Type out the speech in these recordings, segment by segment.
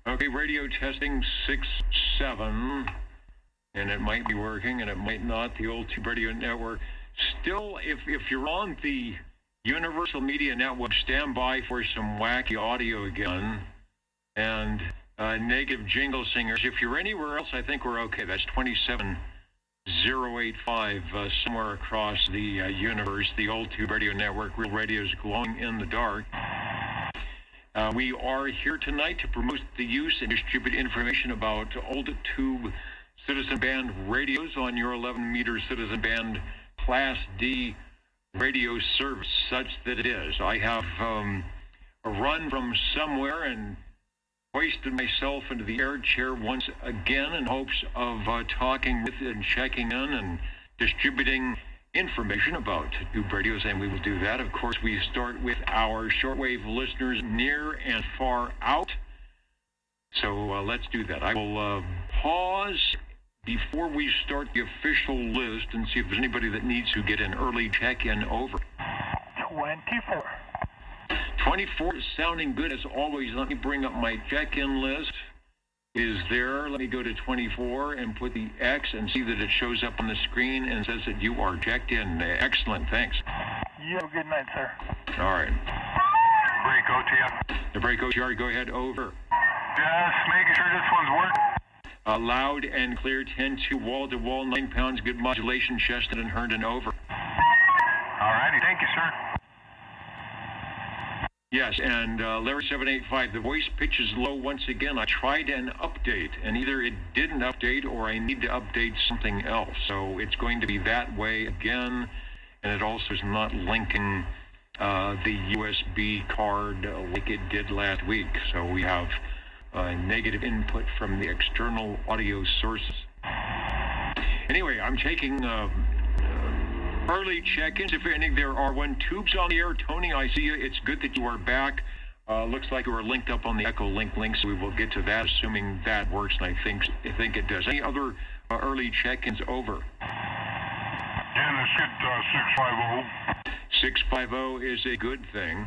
Okay, radio testing 6-7, and it might be working, and it might not. The old Tube Radio Network. Still, if you're on the Universal Media Network, stand by for some wacky audio again, and negative jingle singers. If you're anywhere else, I think we're okay. That's 27085 somewhere across the universe. The old Tube Radio Network, Real Radio is glowing in the dark. We are here tonight to promote the use and distribute information about old Tube Citizen Band radios on your 11-meter Citizen Band Class D radio service, such that it is. I have run from somewhere and hoisted myself into the air chair once again in hopes of talking with and checking in and distributing information about Tube radios, and we will do that. Of course, we start with our shortwave listeners near and far out. So let's do that. I will pause before we start the official list and see if there's anybody that needs to get an early check-in. Over. 24. 24 is sounding good as always. Let me bring up my check-in list. It is there. Let me go to 24 and put the X and see that it shows up on the screen and says that you are checked in. Excellent, thanks. You have a good night, sir. All right. Break OTR. The break OTR, go ahead, over. Just making sure this one's working. Loud and clear, 10-2, wall-to-wall, 9 pounds, good modulation, Chestnut and Herndon, over. All righty, thank you, sir. Yes, and Larry 785, the voice pitch is low once again. I tried an update, and either it didn't update or I need to update something else. So it's going to be that way again, and it also is not linking the USB card like it did last week. So we have negative input from the external audio sources. Anyway, I'm taking early check-ins. If any, there are one. Tubes on the air. Tony, I see you. It's good that you are back. Looks like you are linked up on the Echo Link links. We will get to that, assuming that works, and I think it does. Any other early check-ins? Over. Yeah, let's get 650. 650 is a good thing.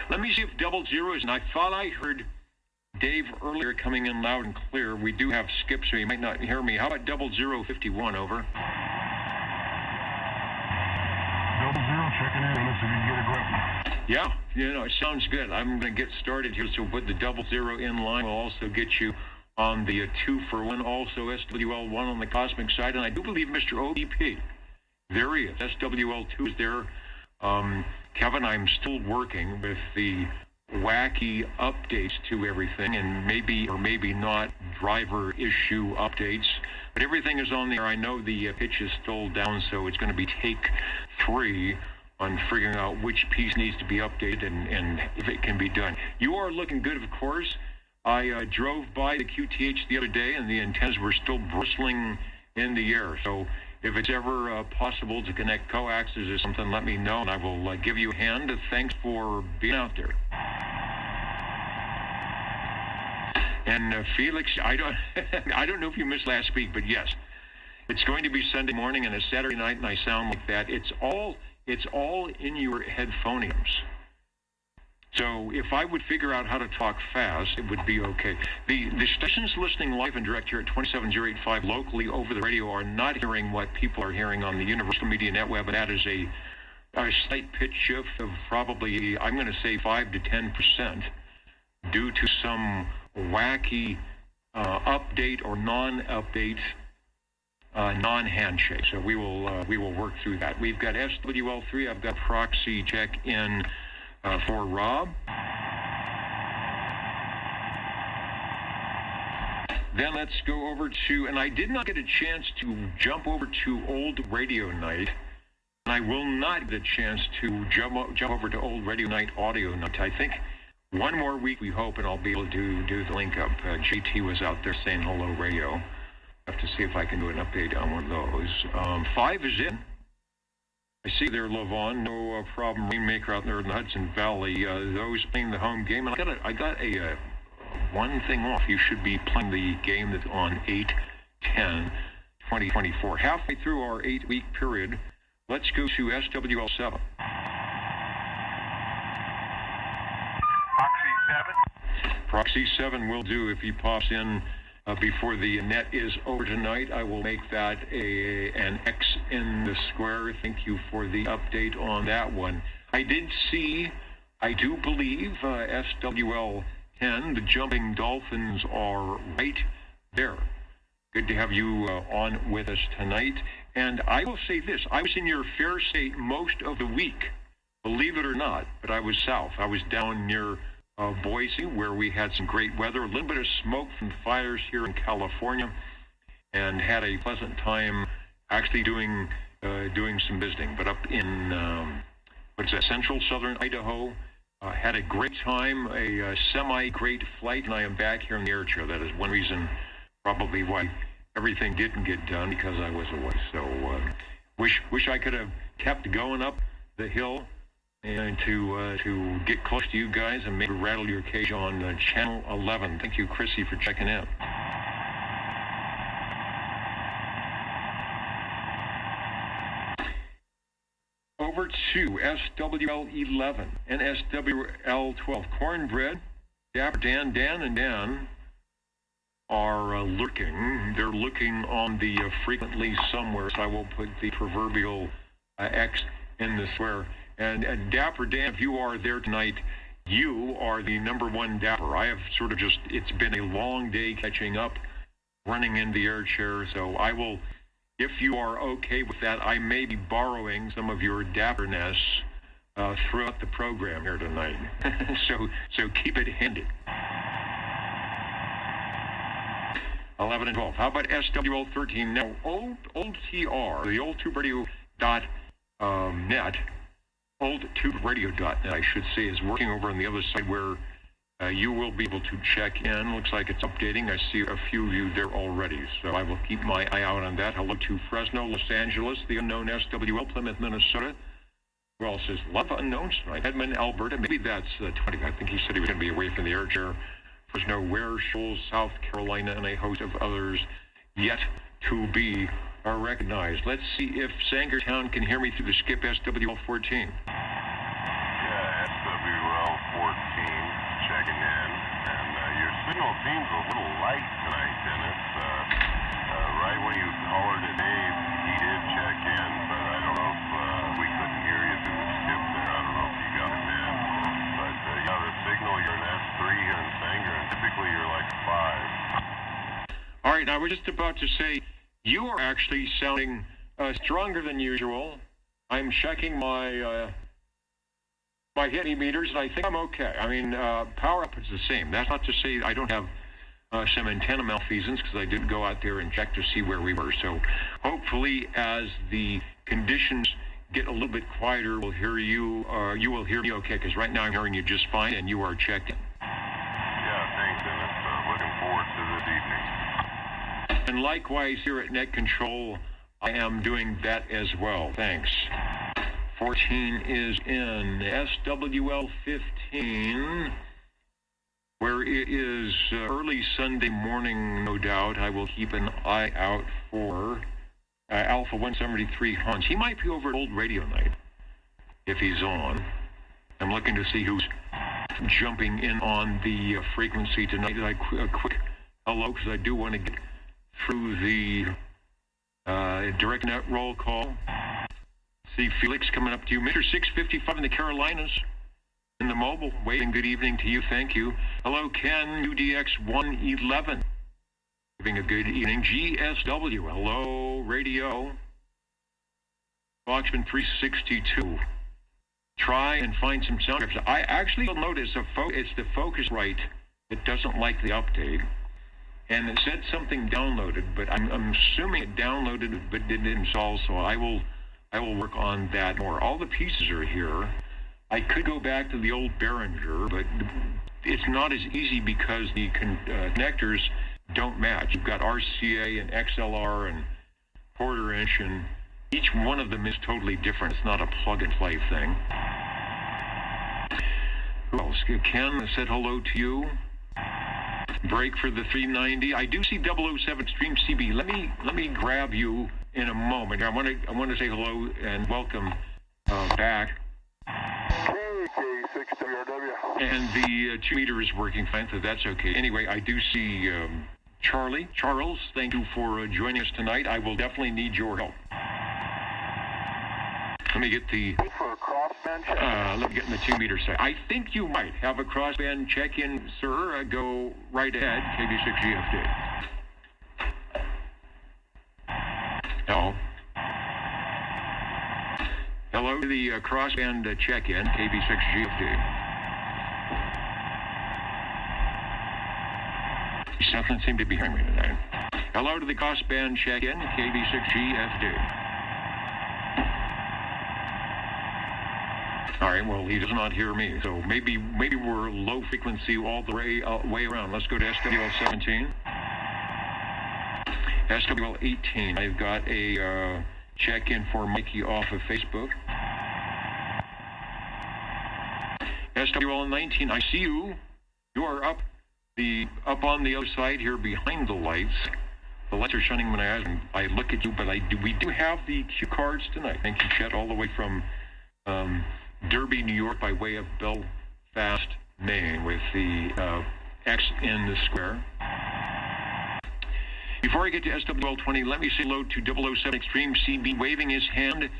Let me see if 00 is, and I thought I heard Dave earlier coming in loud and clear. We do have Skip, so he might not hear me. How about 0051, over? 00 checking in. Let's see if you can get a grip. Yeah, it sounds good. I'm going to get started here, so put the 00 in line. We'll also get you on the 2-for-1, also SWL1 on the Cosmic side, and I do believe Mr. ODP. There he is. SWL2 is there. Kevin, I'm still working with the wacky updates to everything, and maybe or maybe not driver issue updates, but everything is on there. I know the pitch is still down, so it's going to be take 3 on figuring out which piece needs to be updated and if it can be done. You are looking good, of course. I drove by the QTH the other day, and the antennas were still bristling in the air. So if it's ever possible to connect coaxes or something, let me know, and I will give you a hand. Thanks for being out there. And Felix, I don't know if you missed last week, but yes, it's going to be Sunday morning and a Saturday night, and I sound like that. It's all in your headphoniums. So if I would figure out how to talk fast, it would be okay. The stations listening live and direct here at 27085 locally over the radio are not hearing what people are hearing on the Universal Media Netweb, and that is a slight pitch shift of probably, I'm going to say 5 to 10% due to some wacky update or non-update, non-handshake. So we will work through that. We've got SWL3. I've got proxy check in for Rob. Then let's go over to, and I did not get a chance to jump over to Old Radio Night, and I will not get a chance to jump over to Old Radio Night Audio Night. I think one more week, we hope, and I'll be able to do the link up. JT was out there saying hello, radio. I have to see if I can do an update on one of those. 5 is in. I see there, Levon, no problem. Rainmaker out there in the Hudson Valley. Those playing the home game. And I got a one thing off. You should be playing the game that's on 8/10/2024. Halfway through our 8-week period, let's go to SWL7. Proxy 7. Proxy 7 will do if he pops in before the net is over tonight. I will make that an X in the square. Thank you for the update on that one. I did see, I do believe, SWL 10, the Jumping Dolphins are right there. Good to have you on with us tonight. And I will say this, I was in your fair state most of the week, believe it or not, but I was south. I was down near Boise, where we had some great weather, a little bit of smoke from fires here in California, and had a pleasant time actually doing some visiting. But up in, central southern Idaho, had a great time, a semi-great flight, and I am back here in the air chair. That is one reason probably why everything didn't get done, because I was away. So wish I could have kept going up the hill and to get close to you guys and maybe rattle your cage on Channel 11. Thank you, Chrissy, for checking in. Over to SWL 11 and SWL 12. Cornbread, Dapper Dan, and Dan are lurking. They're looking on the frequently somewhere, so I will put the proverbial X in the square. And Dapper Dan, if you are there tonight, you are the number one Dapper. I have sort of it's been a long day catching up, running in the air chair, so I will, if you are okay with that, I may be borrowing some of your Dapperness throughout the program here tonight. so keep it handy. 11 and 12. How about SWL 13? Now, old TR, the oldtuberadio.net, oldtuberadio.net, I should say, is working over on the other side where you will be able to check in. Looks like it's updating. I see a few of you there already, so I will keep my eye out on that. Hello to Fresno, Los Angeles, the unknown SWL, Plymouth, Minnesota. Who else is a lot of unknowns tonight? Edmond, Alberta. Maybe that's 20. I think he said he was going to be away from the air chair. Fresno, Ware, Shoals, South Carolina, and a host of others yet to be recognized. Let's see if Sangertown can hear me through the skip SWL 14. Yeah, SWL 14 checking in. And your signal seems a little light tonight, Dennis. Right when you hollered at Dave, he did check in, but I don't know if we couldn't hear you through the skip there. I don't know if you got him in. But yeah, the signal, you're an S3 here in Sanger, and typically you're like 5. All right, I was just about to say, you are actually sounding stronger than usual. I'm checking my hit meters, and I think I'm okay. I mean, power up is the same. That's not to say I don't have some antenna malfeasance, because I did go out there and check to see where we were. So hopefully, as the conditions get a little bit quieter, we'll hear you. You will hear me okay, because right now I'm hearing you just fine, and you are checked in. Yeah, thanks, Dennis. Looking forward to this evening. And likewise here at Net Control, I am doing that as well. Thanks. 14 is in SWL 15, where it is early Sunday morning, no doubt. I will keep an eye out for Alpha 173 Hans. He might be over at Old Radio Night if he's on. I'm looking to see who's jumping in on the frequency tonight. A quick hello, because I do want to get through the direct net roll call. See Felix coming up to you. Mr. 655 in the Carolinas. In the mobile, waiting. Good evening to you. Thank you. Hello, Ken, UDX 111. Giving a good evening. GSW. Hello, radio. Foxman 362. Try and find some sound clips. I actually will notice it's the Focusrite that doesn't like the update. And it said something downloaded, but I'm assuming it downloaded but didn't install, so I will work on that more. All the pieces are here. I could go back to the old Behringer, but it's not as easy because the connectors don't match. You've got RCA and XLR and quarter inch, and each one of them is totally different. It's not a plug-and-play thing. Who else? Ken said hello to you. Break for the 390. I do see 007 Stream CB. Let me grab you in a moment. I want to say hello and welcome back. KJC 6 WRW. And the 2 meter is working fine, so that's okay. Anyway, I do see Charles, thank you for joining us tonight. I will definitely need your help. Let me get the For a crossband check. let me get in the 2 meter side. I think you might have a crossband check-in, sir. Go right ahead, KB6GFD. Hello. Hello to the crossband check-in, KB6GFD. Something seemed to be hearing me tonight. Hello to the crossband check-in, KB6GFD. All right, well, he does not hear me, so maybe we're low frequency all the way around. Let's go to SWL 17. SWL 18, I've got a check-in for Mikey off of Facebook. SWL 19, I see you. You are up on the other side here behind the lights. The lights are shining when I look at you, but we do have the cue cards tonight. Thank you, Chet, all the way from Derby, New York, by way of Belfast, Maine, with the X in the square. Before I get to SWL 20, let me say hello to 007 Extreme CB, waving his hand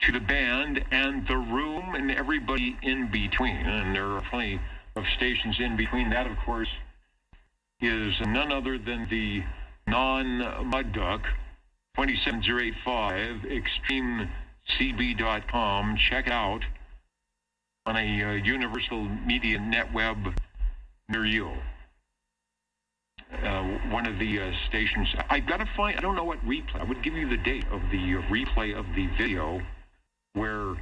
to the band and the room and everybody in between. And there are plenty of stations in between. That, of course, is none other than the non-Mud Duck 27085 extremecb.com. Check it out on a universal media net web near you. One of the stations. I've got to find, I don't know what replay. I would give you the date of the replay of the video where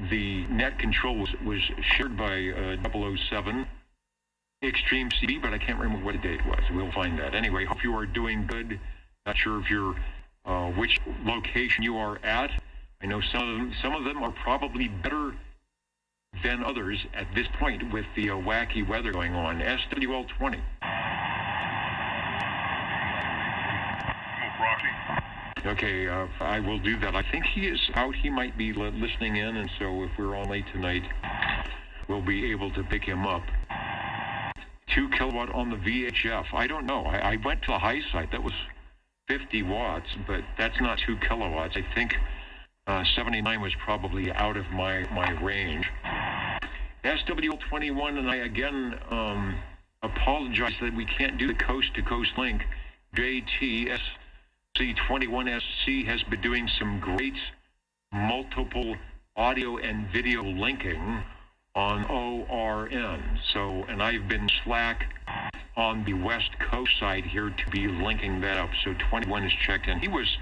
the net control was shared by 007 Extreme CB, but I can't remember what the date was. We'll find that. Anyway, hope you are doing good. Not sure if you're which location you are at. I know some of them are probably better than others at this point with the wacky weather going on. SWL 20. Okay, I will do that. I think he is out. He might be listening in, and so if we're on late tonight, we'll be able to pick him up. 2 kilowatt on the VHF. I don't know. I went to the high site. That was 50 watts, but that's not 2 kilowatts. I think 79 was probably out of my range. SWL 21, and I again apologize that we can't do the coast-to-coast link. JTSC21SC has been doing some great multiple audio and video linking on ORN. So, and I've been slack on the West Coast side here to be linking that up. So 21 is checked in. He was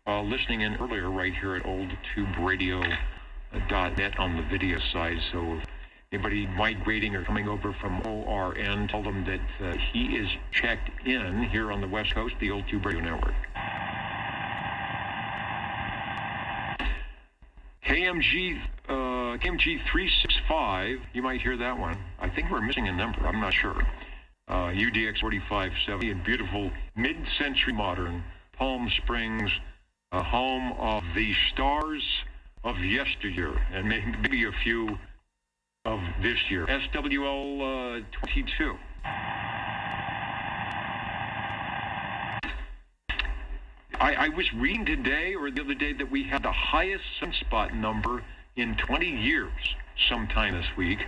listening in earlier right here at oldtuberadio.net on the video side. So anybody migrating or coming over from ORN, tell them that he is checked in here on the West Coast, the Old Tube Radio Network. KMG 365, you might hear that one. I think we're missing a number, I'm not sure. UDX 4570, in beautiful mid-century modern Palm Springs, home of the stars of yesteryear, and maybe a few of this year. SWL 22. I was reading today or the other day that we had the highest sunspot number in 20 years sometime this week,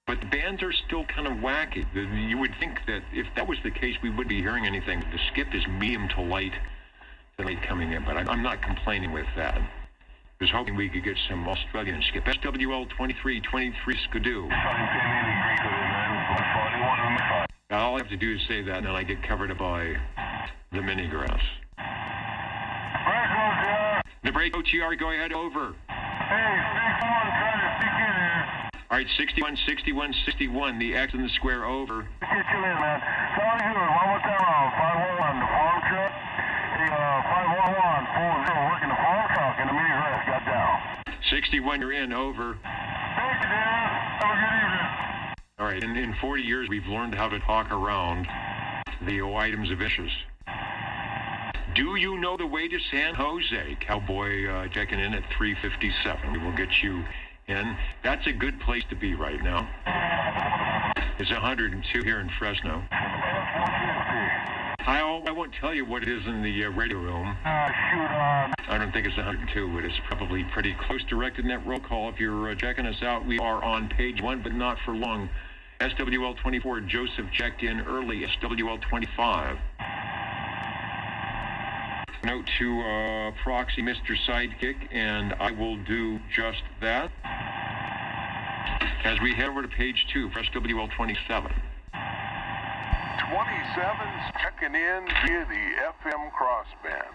but the bands are still kind of wacky. You would think that if that was the case, we wouldn't be hearing anything. The skip is medium to light coming in, but I'm not complaining with that. I was hoping we could get some Australian skip. SWL 23 Skidoo. All I have to do is say that, and then I get covered by the mini-grass. The break OTR, go ahead, over. Hey, 61, trying to sneak in here. All right, 61, the X in the square, over. Get you in, man. So how you doing? One more time on 511, the farm truck. Hey, 511, 40, working the farm truck, and the mini grass got down. 61, you're in, over. Thank you, Dan. Have a good evening. All right, in 40 years, we've learned how to talk around the items of issues. Do you know the way to San Jose? Cowboy checking in at 357. We will get you in. That's a good place to be right now. It's 102 here in Fresno. I won't tell you what it is in the radio room. I don't think it's 102, but it's probably pretty close. Directed net roll call. If you're checking us out, we are on page 1, but not for long. SWL 24, Joseph checked in early. SWL 25. Note to proxy Mr. Sidekick, and I will do just that. As we head over to page 2 for SWL 27. 27's checking in via the FM crossband.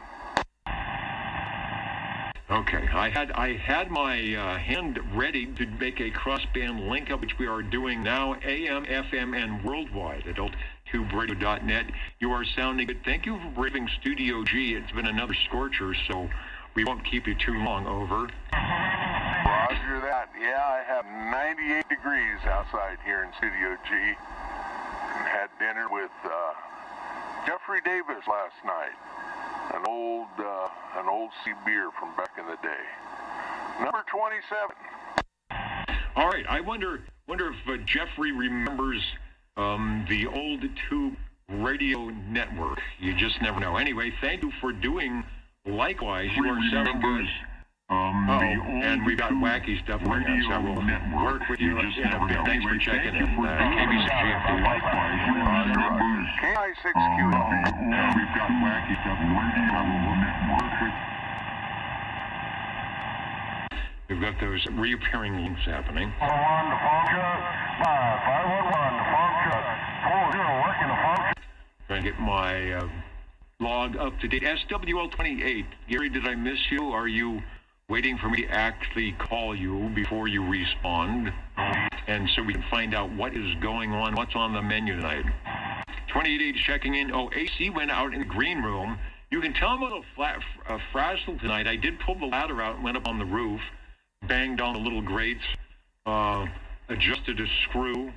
Okay, I had my hand ready to make a crossband link up, which we are doing now, AM, FM, and worldwide at AltTubeRadio.net. You are sounding good. Thank you for braving Studio G. It's been another scorcher, so we won't keep you too long. Over. Roger that. Yeah, I have 98 degrees outside here in Studio G. Had dinner with Jeffrey Davis last night. An old sea beer from back in the day. Number 27. All right. I wonder if Jeffrey remembers the old Tube Radio Network. You just never know. Anyway, thank you for doing likewise. You are sounding good. And we've got wacky stuff going on, so we'll work with you in a bit. Thanks for checking in. KBCG. KI6Q. We've got wacky stuff going on. We've got those reappearing links happening. 511 to farm truck. 511 to farm truck. 40 working the farm truck. Trying to get my log up to date. SWL 28. Gary, did I miss you? Are you waiting for me to actually call you before you respond? And so we can find out what is going on, what's on the menu tonight. 28 checking in. Oh, AC went out in the green room. You can tell I'm a little frazzled tonight. I did pull the ladder out and went up on the roof, banged on the little grates, adjusted a screw,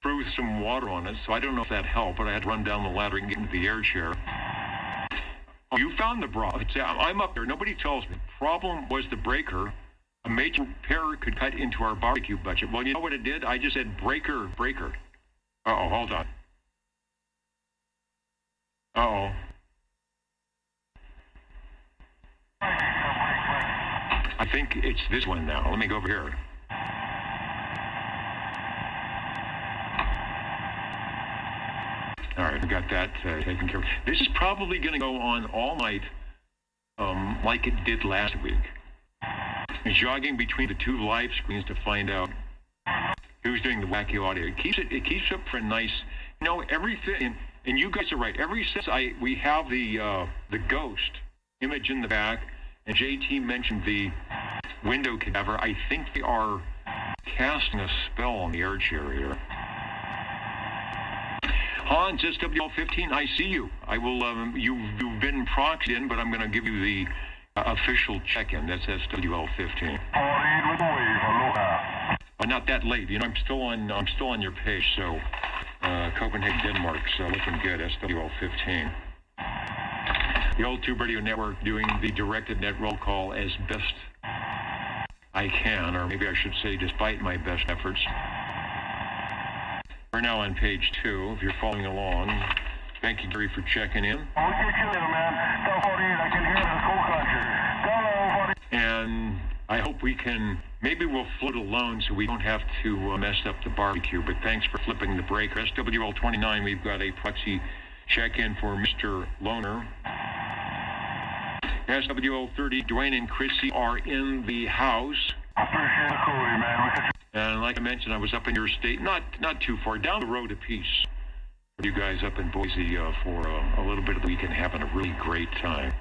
threw some water on it. So I don't know if that helped, but I had to run down the ladder and get into the air chair. Oh, you found the problem. I'm up there. Nobody tells me. The problem was the breaker. A major repair could cut into our barbecue budget. Well, you know what it did? I just said breaker. Uh-oh, hold on. Uh-oh. I think it's this one now. Let me go over here. All right, we got that taken care of. This is probably going to go on all night like it did last week. And jogging between the two live screens to find out who's doing the wacky audio. It keeps up for a nice, everything. And you guys are right. Ever since we have the ghost image in the back, and JT mentioned the window cadaver, I think they are casting a spell on the air chair here. Hans, SWL 15, I see you. I will. You've been proxied in, but I'm going to give you the official check-in. That's SWL 15. Not that late. I'm still on your page. So Copenhagen, Denmark. So looking good. SWL 15. The Old Tube Radio Network doing the directed net roll call as best I can, or maybe I should say, despite my best efforts. We're now on page 2, if you're following along. Thank you, Gary, for checking in. And I hope maybe we'll float alone so we don't have to mess up the barbecue, but thanks for flipping the breaker. SWL 29, we've got a proxy check-in for Mr. Loner. SWL 30, Dwayne and Chrissy are in the house. And like I mentioned, I was up in your state, not too far, down the road a piece. You guys up in Boise for a little bit of the weekend, having a really great time.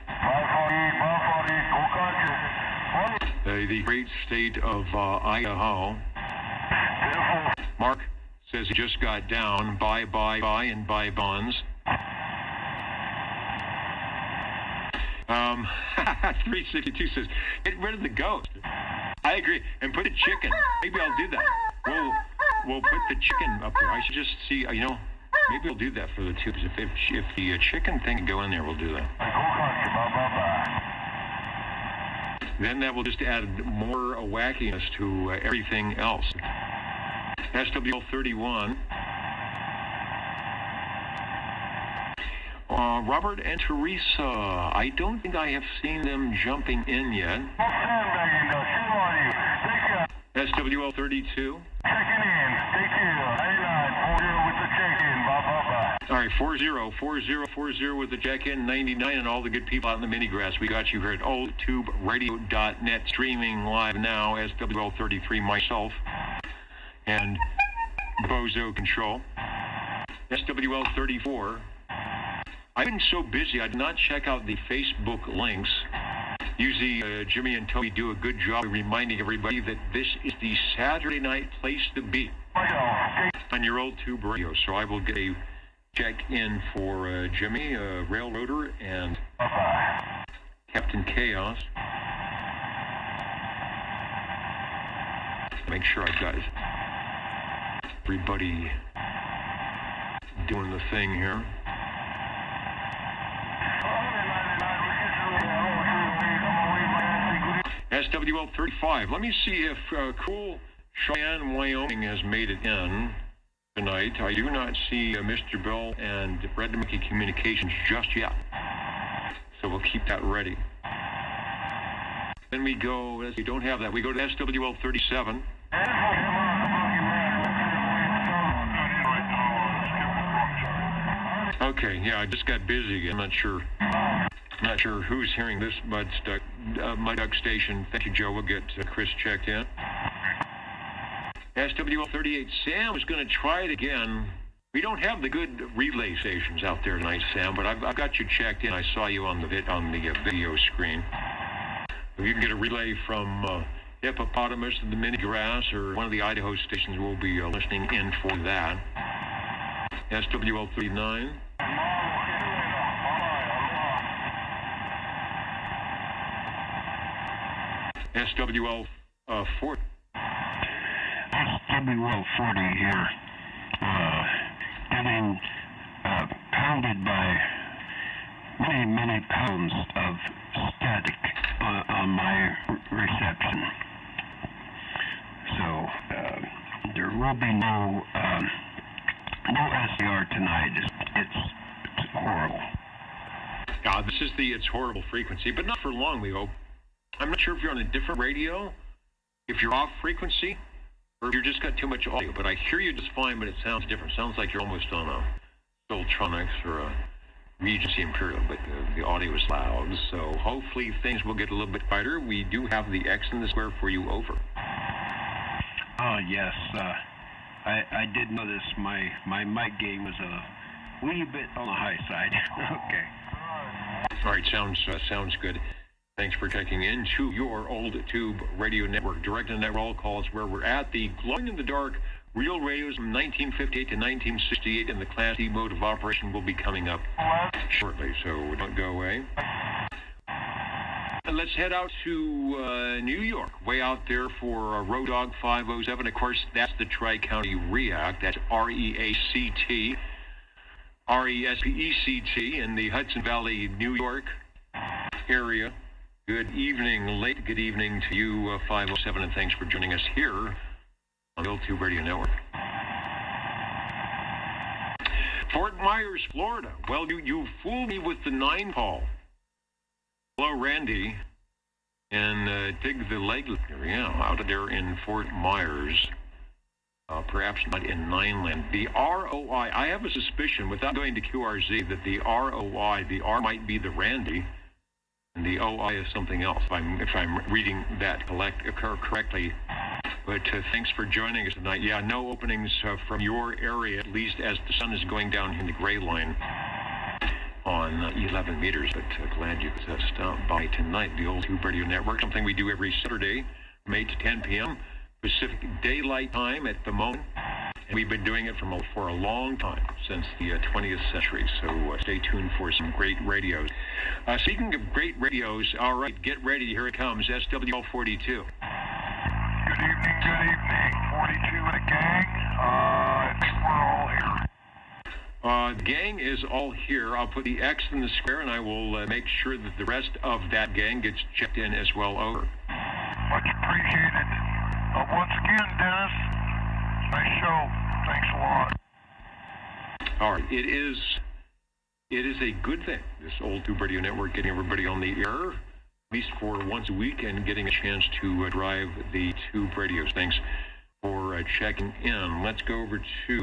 The great state of Idaho. Mark says he just got down. Buy, and buy bonds. 362 says, get rid of the ghost. I agree. And put a chicken. Maybe I'll do that. We'll put the chicken up there. I should just see, maybe we'll do that for the tubes. If the chicken thing can go in there, we'll do that. then that will just add more wackiness to everything else. SWL 31. Robert and Teresa, I don't think I have seen them jumping in yet. SWL 32. Checking in. Take care. 9940 with the check-in. Bye. All right, 404040 with the check-in, 99, and all the good people out in the mini-grass. We got you here at oldtuberadio.net, streaming live now, SWL 33, myself, and Bozo Control. SWL 34. I've been so busy, I did not check out the Facebook links. Usually, Jimmy and Toby do a good job of reminding everybody that this is the Saturday night place to be on your old tube radio. So I will get a check-in for Jimmy, Railroader, and Captain Chaos. Make sure I've got everybody doing the thing here. SWL 35. Let me see if Cool Cheyenne, Wyoming has made it in tonight. I do not see Mr. Bell and Red Monkey Communications just yet. So we'll keep that ready. Then we go, as we don't have that, we go to SWL 37. Okay, yeah, I just got busy again. I'm not sure who's hearing this Mud Duck station. Thank you, Joe. We'll get Chris checked in. SWL 38. Sam is going to try it again. We don't have the good relay stations out there tonight, Sam, but I've got you checked in. I saw you on the video screen. If you can get a relay from Hippopotamus to the Mini Grass or one of the Idaho stations, we'll be listening in for that. SWL 39. SWL 40. SWL 40 here, getting pounded by many pounds of static on my reception. So there will be no SCR tonight. It's horrible. This is the It's Horrible frequency, but not for long, we hope. I'm not sure if you're on a different radio, if you're off frequency, or if you just got too much audio, but I hear you just fine, but it sounds different. Sounds like you're almost on a Soultronics or a Regency Imperial, but the audio is loud, so hopefully things will get a little bit quieter. We do have the X in the square for you, over. Yes, I did notice my mic gain was a wee bit on the high side. Okay. All right, sounds good. Thanks for checking in to your Old Tube Radio Network. Direct and net roll calls where we're at. The glowing-in-the-dark real radios from 1958 to 1968 in the Class D mode of operation will be coming up shortly, so don't go away. And let's head out to New York, way out there for Road Dog 507. Of course, that's the Tri-County REACT. That's REACT, RESPECT in the Hudson Valley, New York area. Good evening, good evening to you, 507, and thanks for joining us here on the Old Tube Radio Network. Fort Myers, Florida. Well, you fooled me with the 9 call. Hello, Randy, and Dig the Leg area out there in Fort Myers. Perhaps not in Nineland. The ROI, I have a suspicion, without going to QRZ, that the ROI, the R might be the Randy, and the OI is something else, if I'm reading that correctly. But thanks for joining us tonight. Yeah, no openings from your area, at least as the sun is going down in the gray line on 11 meters. But glad you could stop by tonight. The Old Tube Radio Network, something we do every Saturday from 8 to 10 p.m. Pacific Daylight Time at the moment. And we've been doing it for a long time, since the 20th century. So stay tuned for some great radios. Speaking of great radios, all right, get ready. Here it comes, SWL 42. Good evening, 42 and a gang. I think we're all here. The gang is all here. I'll put the X in the square, and I will make sure that the rest of that gang gets checked in as well. Over. Much appreciated. Once again, Dennis, nice show. Thanks a lot. All right. It is a good thing, this Old Tube Radio Network getting everybody on the air, at least for once a week, and getting a chance to drive the Tube radios. Thanks for checking in. Let's go over to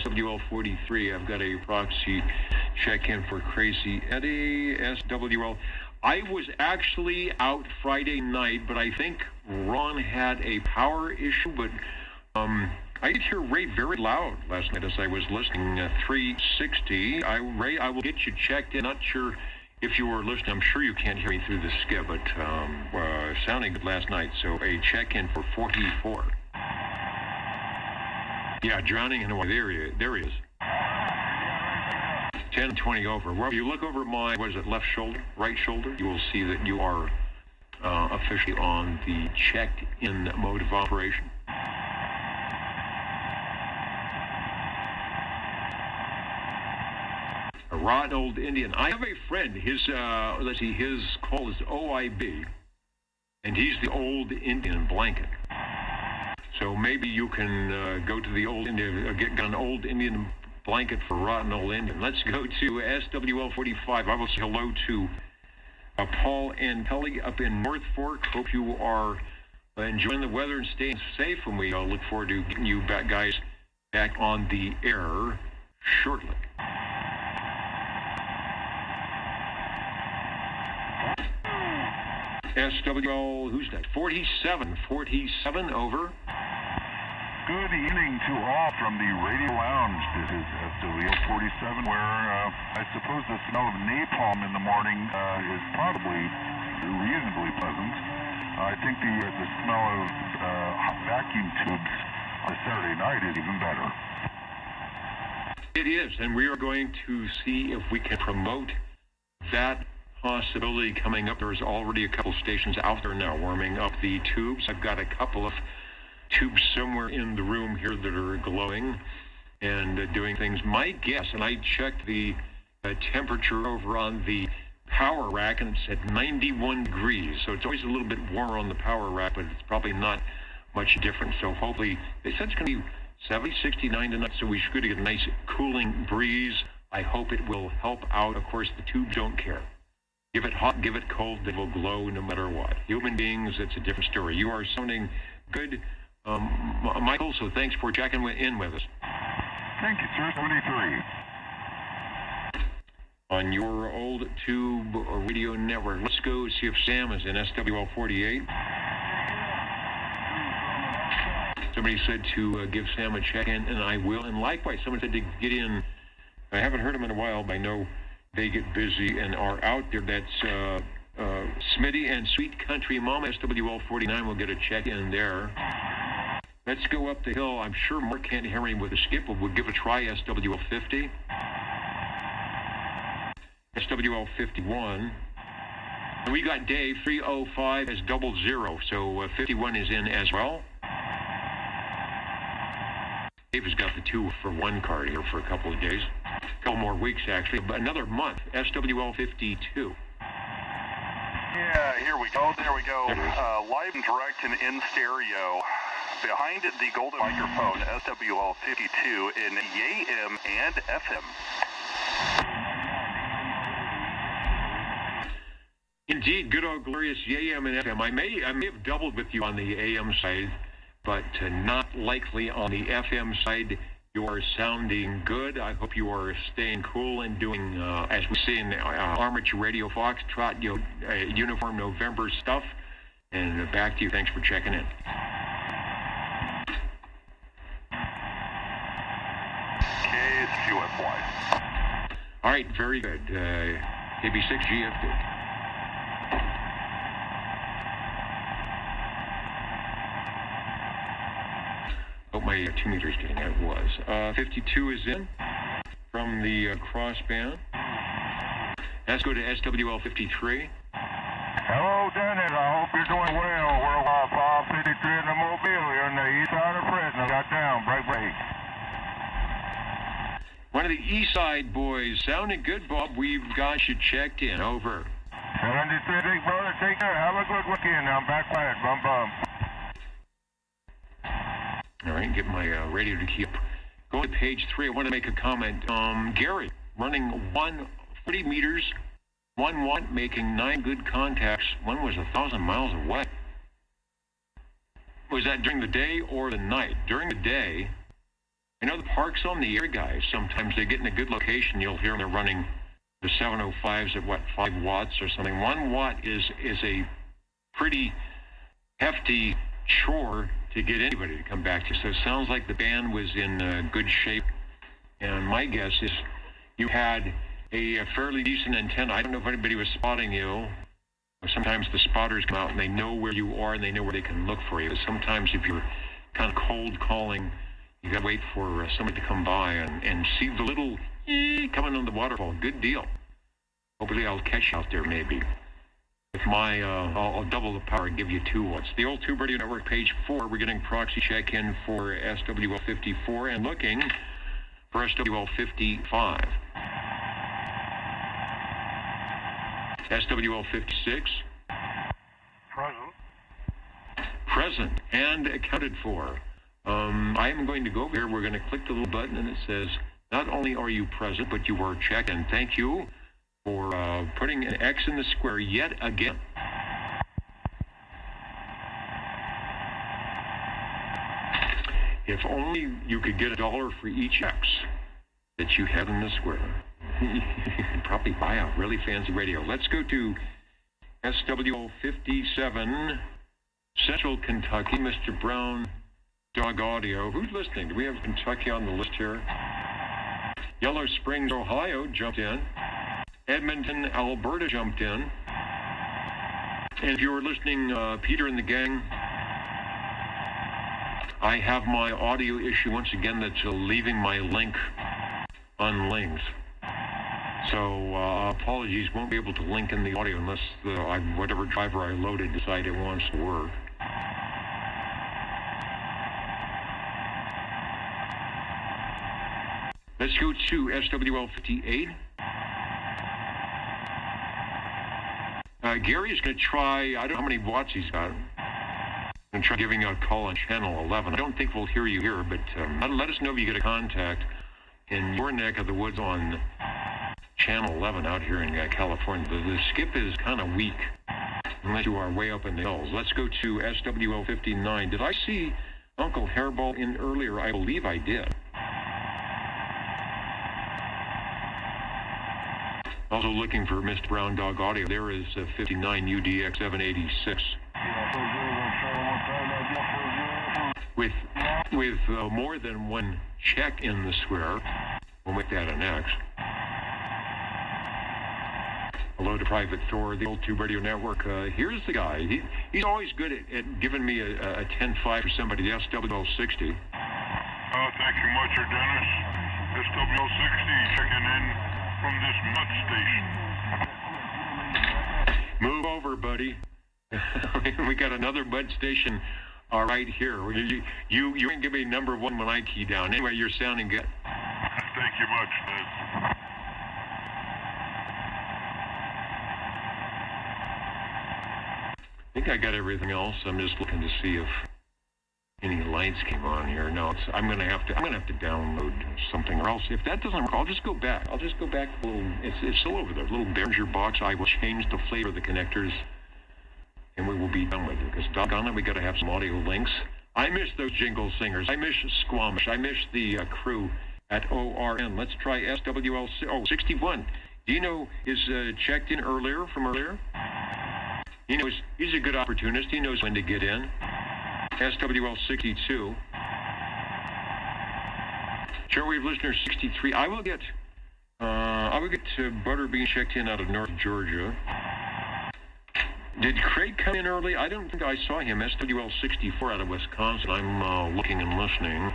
SWL 43. I've got a proxy check-in for Crazy Eddie. SWL. I was actually out Friday night, but I think Ron had a power issue, but I did hear Ray very loud last night as I was listening. 360. Ray, I will get you checked in. Not sure if you were listening. I'm sure you can't hear me through the skip, but sounding good last night. So a check-in for 44. Yeah, drowning in Hawaii. There he is. 10:20 over. Well, if you look over my, left shoulder, right shoulder, you will see that you are officially on the checked-in mode of operation. A rotten old Indian. I have a friend. His his call is OIB, and he's the old Indian blanket. So maybe you can go to the old Indian, get an old Indian blanket for rotten old Indian. Let's go to SWL 45. I will say hello to Paul and Pelly up in North Fork. Hope you are enjoying the weather and staying safe, and we look forward to getting you guys back on the air shortly. SWL, who's that? 47, over. Good evening to all from the Radio Lounge. This is SWL 47, where I suppose the smell of napalm in the morning is probably reasonably pleasant. I think the smell of vacuum tubes on a Saturday night is even better. It is, and we are going to see if we can promote that possibility coming up. There's already a couple stations out there now warming up the tubes. I've got a couple of tubes somewhere in the room here that are glowing and doing things. My guess, and I checked the temperature over on the power rack, and it's at 91 degrees. So it's always a little bit warmer on the power rack, but it's probably not much different. So hopefully, they said it's going to be 70, 69 tonight, so we should get a nice cooling breeze. I hope it will help out. Of course, the tubes don't care. Give it hot, give it cold, they will glow no matter what. Human beings, it's a different story. You are sounding good, Michael, so thanks for checking in with us. Thank you, sir. 73. On your old tube radio network, let's go see if Sam is in SWL 48. Somebody said to give Sam a check-in, and I will. And likewise, someone said to get in. I haven't heard him in a while, but I know they get busy and are out there. That's Smitty and Sweet Country Mom. SWL 49 will get a check-in there. Let's go up the hill. I'm sure Mark can't hear me with a skip, but we'll give a try. SWL 50. SWL 51. And we got Dave 305 as 00, so 51 is in as well. Dave has got the 2-for-1 card here for a couple of days. A couple more weeks, actually, but another month. SWL 52. Yeah, here we go. There we go. Live and direct and in stereo. Behind the golden microphone, SWL 52 in AM and FM. Indeed, good old glorious AM and FM. I may have doubled with you on the AM side, but not likely on the FM side. You are sounding good. I hope you are staying cool and doing, as we say in Armature Radio Foxtrot, Uniform November stuff. And back to you. Thanks for checking in. KSQFY. All right, very good. KB6GFD. Oh, my 2 meters getting out was. 52 is in from the crossband. Let's go to SWL 53. Hello, Dennis. I hope you're doing well. We're 553 in the Mobile here on the east side of Fresno. Got down. Break. One of the East Side boys. Sounding good, Bob. We've got you checked in. Over. 73, big brother. Take care. Have a good weekend. I'm back quiet. Bum, bum. All right, get my radio to keep going to page 3. I want to make a comment. Gary, running 140 meters, 1 watt, making 9 good contacts. One was 1,000 miles away. Was that during the day or the night? During the day, I know the Parks on the Air guys, sometimes they get in a good location. You'll hear them, they're running the 705s at, 5 watts or something. 1 watt is a pretty hefty chore to get anybody to come back to. So it sounds like the band was in good shape. And my guess is you had a fairly decent antenna. I don't know if anybody was spotting you. Sometimes the spotters come out and they know where you are and they know where they can look for you. But sometimes if you're kind of cold calling, you got to wait for somebody to come by and see the little coming on the waterfall. Good deal. Hopefully I'll catch you out there maybe. With my, I'll double the power and give you 2 watts. The Old Tube Radio Network, page 4, we're getting proxy check-in for SWL54 and looking for SWL55. SWL56. Present and accounted for. I am going to go over here. We're going to click the little button and it says, not only are you present, but you are checked in. Thank you for putting an X in the square yet again. If only you could get $1 for each X that you have in the square. You could probably buy a really fancy radio. Let's go to SWL57, Central Kentucky, Mr. Brown Dog Audio. Who's listening? Do we have Kentucky on the list here? Yellow Springs, Ohio jumped in. Edmonton, Alberta jumped in. And if you were listening, Peter and the gang, I have my audio issue once again that's leaving my link unlinked. So apologies, won't be able to link in the audio unless whatever driver I loaded decide it wants to work. Let's go to SWL58. Gary is going to try, I don't know how many watts he's got. I'm going to try giving you a call on channel 11. I don't think we'll hear you here, but let us know if you get a contact in your neck of the woods on channel 11 out here in California. The skip is kind of weak unless you are way up in the hills. Let's go to SWL59. Did I see Uncle Hairball in earlier? I believe I did. Also looking for Mr. Brown Dog Audio. There is 59 UDX 786. With more than 1 check in the square. We'll make that an X. Hello to Private Thor, the Old Tube Radio Network. Here's the guy. He's always good at giving me a 10-5 for somebody, the SWL60. Thank you much, Dennis. SWL60 checking in from this mud station. Move over, buddy. We got another mud station right here. You ain't give me number 1 when I key down. Anyway, you're sounding good. Thank you much, Ned. I think I got everything else. I'm just looking to see if any lights came on here. No, I'm gonna have to download something, or else if that doesn't work, I'll just go back. A little. It's still over there. A little Behringer box. I will change the flavor of the connectors, and we will be done with it. Because doggone it, we got to have some audio links. I miss those jingle singers. I miss Squamish. I miss the crew at ORN. Let's try SWL61. Dino is checked in from earlier. He's a good opportunist. He knows when to get in. SWL62. Shortwave listener 63. I will get Butterbean checked in out of North Georgia. Did Craig come in early? I don't think I saw him. SWL64 out of Wisconsin. I'm looking and listening.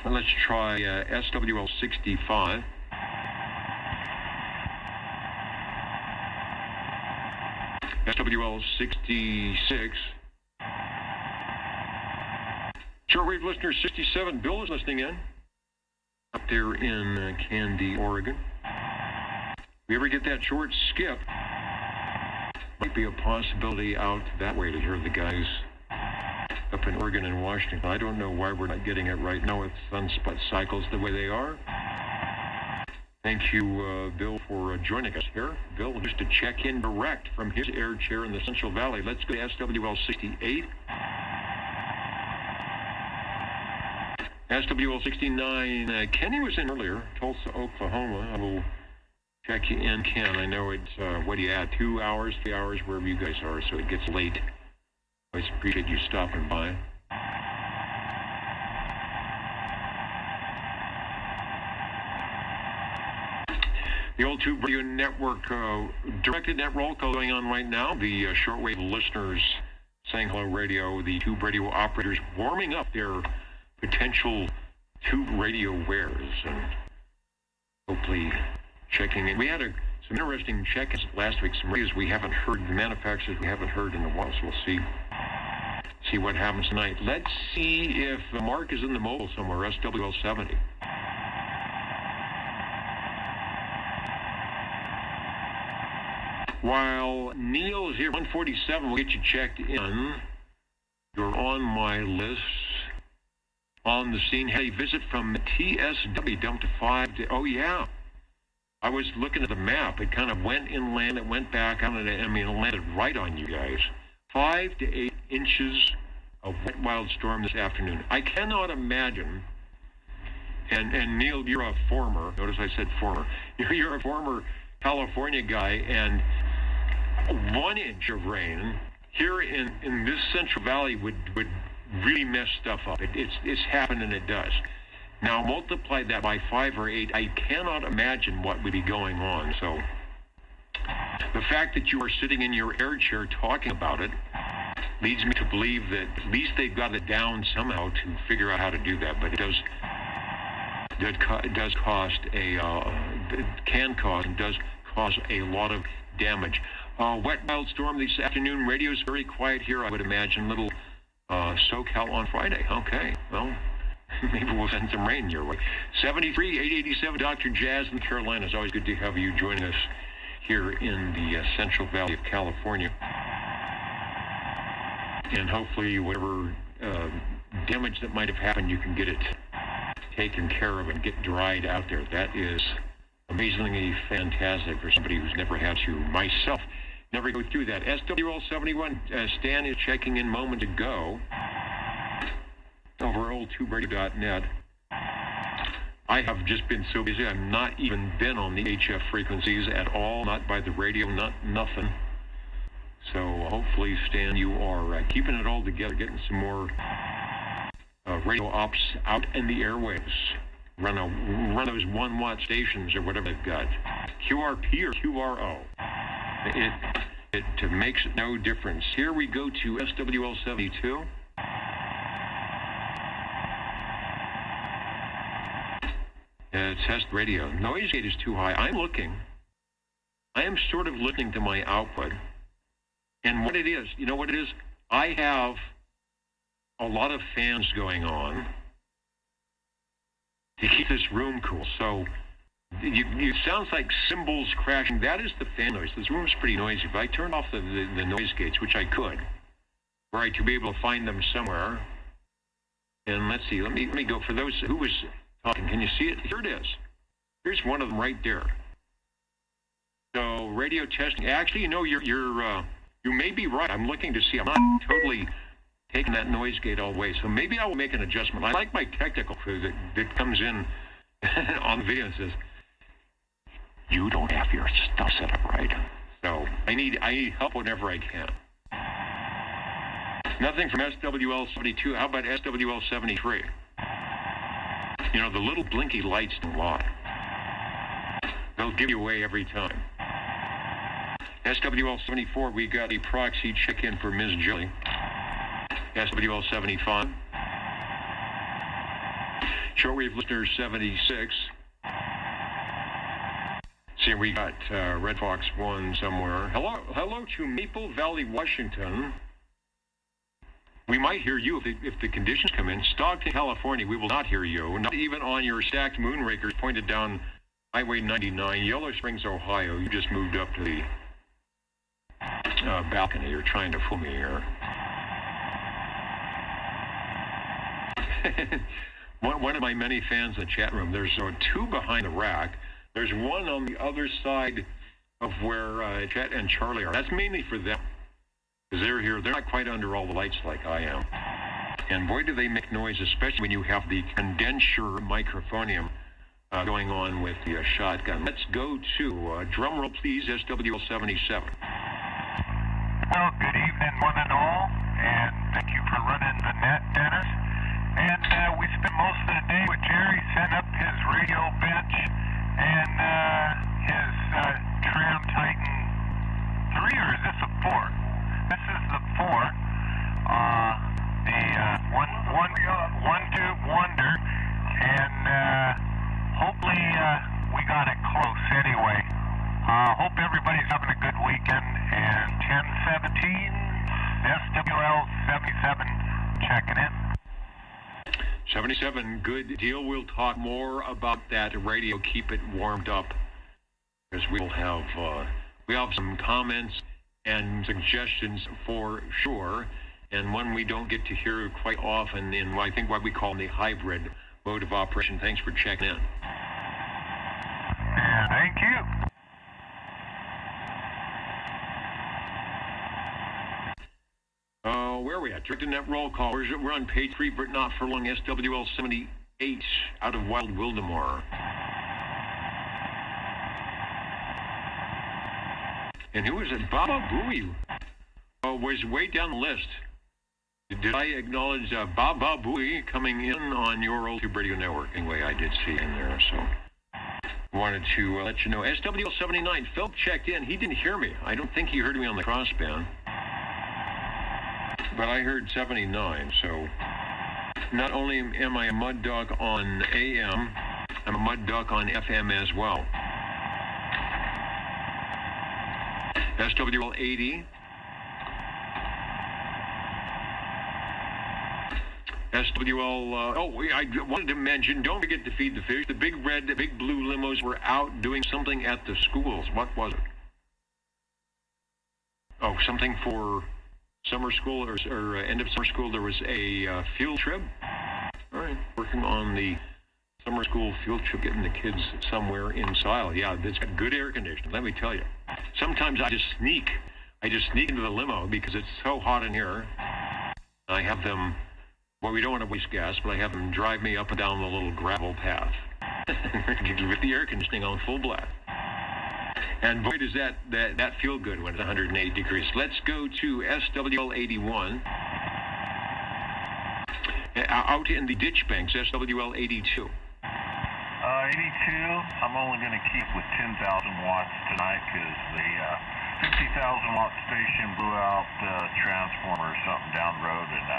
Let's try SWL65. SWL66. Shortwave listener 67, Bill is listening in up there in Candy, Oregon. If we ever get that short skip, might be a possibility out that way to hear the guys up in Oregon and Washington. I don't know why we're not getting it right now with sunspot cycles the way they are. Thank you, Bill, for joining us here. Bill, just to check in direct from his air chair in the Central Valley. Let's go to SWL 68. SWL 69, Kenny was in earlier, Tulsa, Oklahoma. I will check you in, Ken. I know it's, what do you add, 2 hours, 3 hours, wherever you guys are, so it gets late. I always appreciate you stopping by. The Old Tube Radio Network directed net roll call going on right now. The shortwave listeners saying hello radio, the tube radio operators warming up their potential tube radio wares and hopefully checking in. We had some interesting check-ins last week, some radios we haven't heard, the manufacturers we haven't heard in a while, so we'll see what happens tonight. Let's see if Mark is in the mobile somewhere, SWL 70. While Neil is here, 147, we'll get you checked in. You're on my list. On the scene, had a visit from TSW, dumped to 5 to, oh yeah. I was looking at the map. It kind of went inland, it went back out, and it landed right on you guys. 5 to 8 inches of wet wild storm this afternoon. I cannot imagine, and Neil, you're a former, notice I said former, you're a former California guy, and 1 inch of rain here in this Central Valley would really mess stuff up. It's happened, and it does. Now multiply that by 5 or 8. I cannot imagine what would be going on. So the fact that you are sitting in your air chair talking about it leads me to believe that at least they've got it down somehow to figure out how to do that. But it does cost a lot of damage. Wet wild storm this afternoon. Radio is very quiet here. I would imagine little SoCal on Friday. Okay, well, maybe we'll send some rain your way. 73, 887, Dr. Jazz in the Carolinas. Always good to have you joining us here in the Central Valley of California. And hopefully whatever damage that might have happened, you can get it taken care of and get dried out there. That is amazingly fantastic for somebody who's never had to, myself, never go through that. SWL 71, Stan is checking in moment ago over oldtuberadio.net. I have just been so busy, I've not even been on the HF frequencies at all, not by the radio, nothing. So hopefully, Stan, you are keeping it all together, getting some more radio ops out in the airwaves. Run those 1 watt stations or whatever they've got. QRP or QRO. It makes no difference. Here we go to SWL 72. Test radio. Noise gate is too high. I am sort of listening to my output. And what it is, you know what it is? I have a lot of fans going on to keep this room cool. So it sounds like cymbals crashing. That is the fan noise. This room is pretty noisy. If I turned off the noise gates, which I could, were I to be able to find them somewhere. And let's see, let me go. For those who was talking, can you see it? Here it is. Here's one of them right there. So radio testing. Actually, you know, you may be right. I'm looking to see. I'm not totally taking that noise gate all the way. So maybe I will make an adjustment. I like my technical crew that comes in on the video and says, you don't have your stuff set up right. So I need help whenever I can. Nothing from SWL 72. How about SWL 73? You know, the little blinky lights don't lie. They'll give you away every time. SWL 74, we got a proxy check-in for Ms. Julie. SWL 75. Shortwave listener 76. See, we got Red Fox 1 somewhere. Hello to Maple Valley, Washington. We might hear you if the conditions come in. Stockton, California, we will not hear you. Not even on your stacked moonrakers pointed down Highway 99. Yellow Springs, Ohio, you just moved up to the balcony. You're trying to fool me here. One of my many fans in the chat room, there's two behind the rack. There's one on the other side of where Chet and Charlie are. That's mainly for them, because they're here. They're not quite under all the lights like I am. And boy, do they make noise, especially when you have the condenser microphonium going on with the shotgun. Let's go to drum roll, please, SWL 77. Well, good evening, one and all, and thank you for running the net, Dennis. And we spent most of the day with Jerry setting up his radio bench and his Tram Titan 3, or is this a 4? This is the 4. The one tube wonder, and hopefully we got it close anyway. Hope everybody's having a good weekend. And 1017 SWL 77 checking in. 77, good deal. We'll talk more about that radio. Keep it warmed up, because we'll have some comments and suggestions for sure, and one we don't get to hear quite often in, I think, what we call the hybrid mode of operation. Thanks for checking in. Thank you. Where are we at? Direct net roll call. We're on page 3, but not for long. SWL 78 out of Wild Wildemore. And who is it? Baba Booey was way down the list. Did I acknowledge Baba Booey coming in on your old Tube Radio Network? Anyway, I did see in there, so wanted to let you know. SWL 79, Phil checked in. He didn't hear me. I don't think he heard me on the crossband. But I heard 79, so not only am I a mud dog on AM, I'm a mud dog on FM as well. SWL 80. SWL, I wanted to mention, don't forget to feed the fish. The big red, the big blue limos were out doing something at the schools. What was it? Oh, something for summer school or end of summer school. There was a field trip. All right, working on the summer school field trip, getting the kids somewhere in style. Yeah, it's got good air conditioning, let me tell you. Sometimes I just sneak into the limo because it's so hot in here. I have them, well, we don't want to waste gas, but I have them drive me up and down the little gravel path with the air conditioning on full blast. And boy, does that feel good when it's 108 degrees. Let's go to SWL 81. Out in the ditch banks, SWL 82. 82, I'm only going to keep with 10,000 watts tonight because the 50,000 watt station blew out the transformer or something down the road, and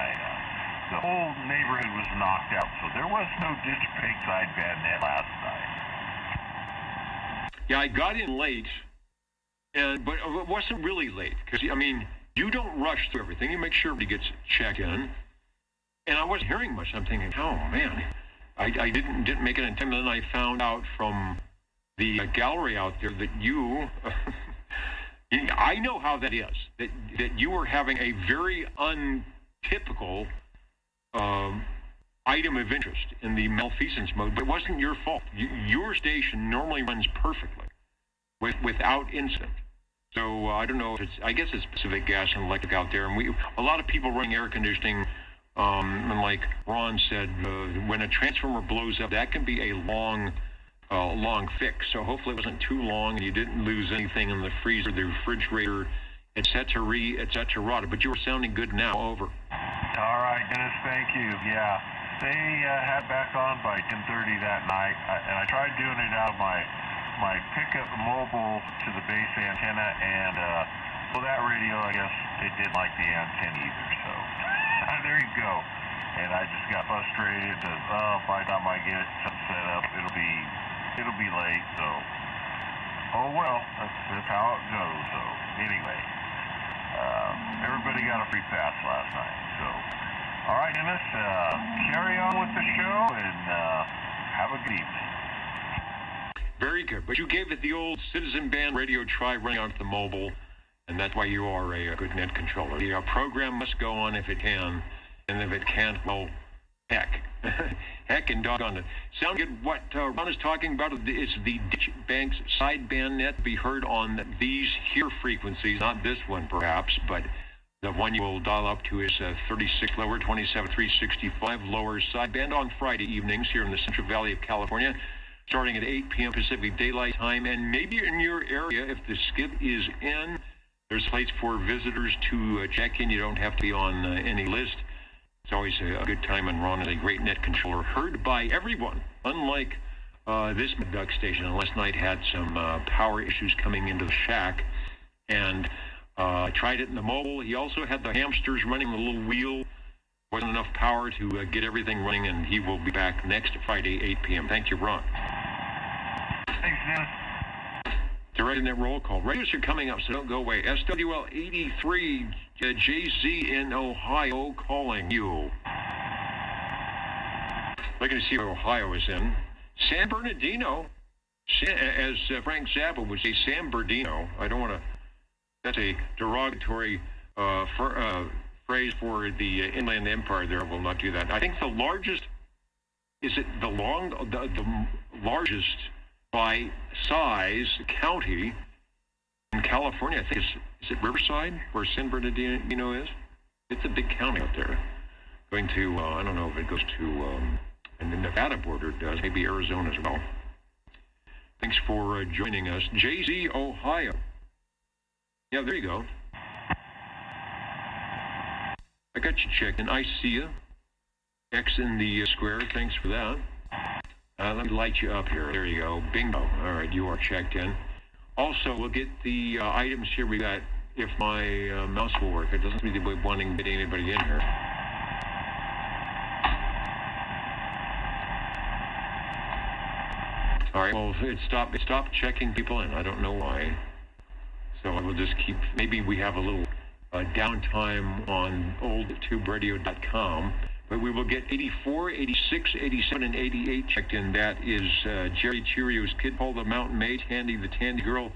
the whole neighborhood was knocked out, so there was no ditch bankside bad net last night. Yeah, I got in late, but it wasn't really late, because, I mean, you don't rush through everything. You make sure everybody gets checked in. And I wasn't hearing much. I'm thinking, oh, man, I didn't make it in time. And then I found out from the gallery out there that you, I know how that is, that you were having a very untypical item of interest in the malfeasance mode, but it wasn't your fault. Your station normally runs perfectly without incident. So I don't know if I guess it's Pacific Gas and Electric out there, and a lot of people running air conditioning, and like Ron said, when a transformer blows up, that can be a long fix. So hopefully it wasn't too long and you didn't lose anything in the freezer, the refrigerator, etc. But you were sounding good now. Over. All right, Dennis, thank you. Yeah. They had back on by 10:30 that night, and I tried doing it out of my pickup mobile to the base antenna, and well, that radio, I guess, it didn't like the antenna either, so there you go. And I just got frustrated because, by the time I get something set up, it'll be late, so, oh well, that's how it goes. So anyway, everybody got a free pass last night. So, all right, Dennis, carry on with the show and have a good evening. Very good. But you gave it the old Citizen Band radio try running off the mobile, and that's why you are a good net controller. The program must go on if it can, and if it can't, well, heck. Heck and doggone it. Sound good. What Ron is talking about is the Ditch Banks sideband net to be heard on these here frequencies, not this one perhaps, but the one you will dial up to is 36 lower, 27,365 lower sideband on Friday evenings here in the Central Valley of California, starting at 8 p.m. Pacific Daylight Time. And maybe in your area, if the skip is in, there's a place for visitors to check in. You don't have to be on any list. It's always a good time, and Ron is a great net controller, heard by everyone, unlike this duck station. Last night had some power issues coming into the shack, and tried it in the mobile. He also had the hamsters running the little wheel. Wasn't enough power to get everything running, and he will be back next Friday, 8 p.m. Thank you, Ron. Thanks, Dennis. Direct net roll call. Radios are coming up, so don't go away. SWL 83, JZ in Ohio calling you. Looking to see where Ohio is in. San Bernardino, as Frank Zappa would say, San Bernardino. I don't want to, that's a derogatory phrase for the Inland Empire there. I will not do that. I think the largest, is it the largest by size county in California? I think is it Riverside, where San Bernardino is? It's a big county out there. Going to, I don't know if it goes to, and the Nevada border does, maybe Arizona as well. Thanks for joining us. JZ, Ohio. Yeah, there you go. I got you checked in. I see you. X in the square. Thanks for that. Let me light you up here. There you go. Bingo. All right, you are checked in. Also, we'll get the items here. We got, if my mouse will work. It doesn't seem to be wanting to get anybody in here. All right, well, it stopped checking people in. I don't know why. So we'll just keep, maybe we have a little downtime on oldtuberadio.com. But we will get 84, 86, 87, and 88 checked in. That is Jerry Cheerios, Kid Paul the Mountain Maid, Tandy the Tandy Girl,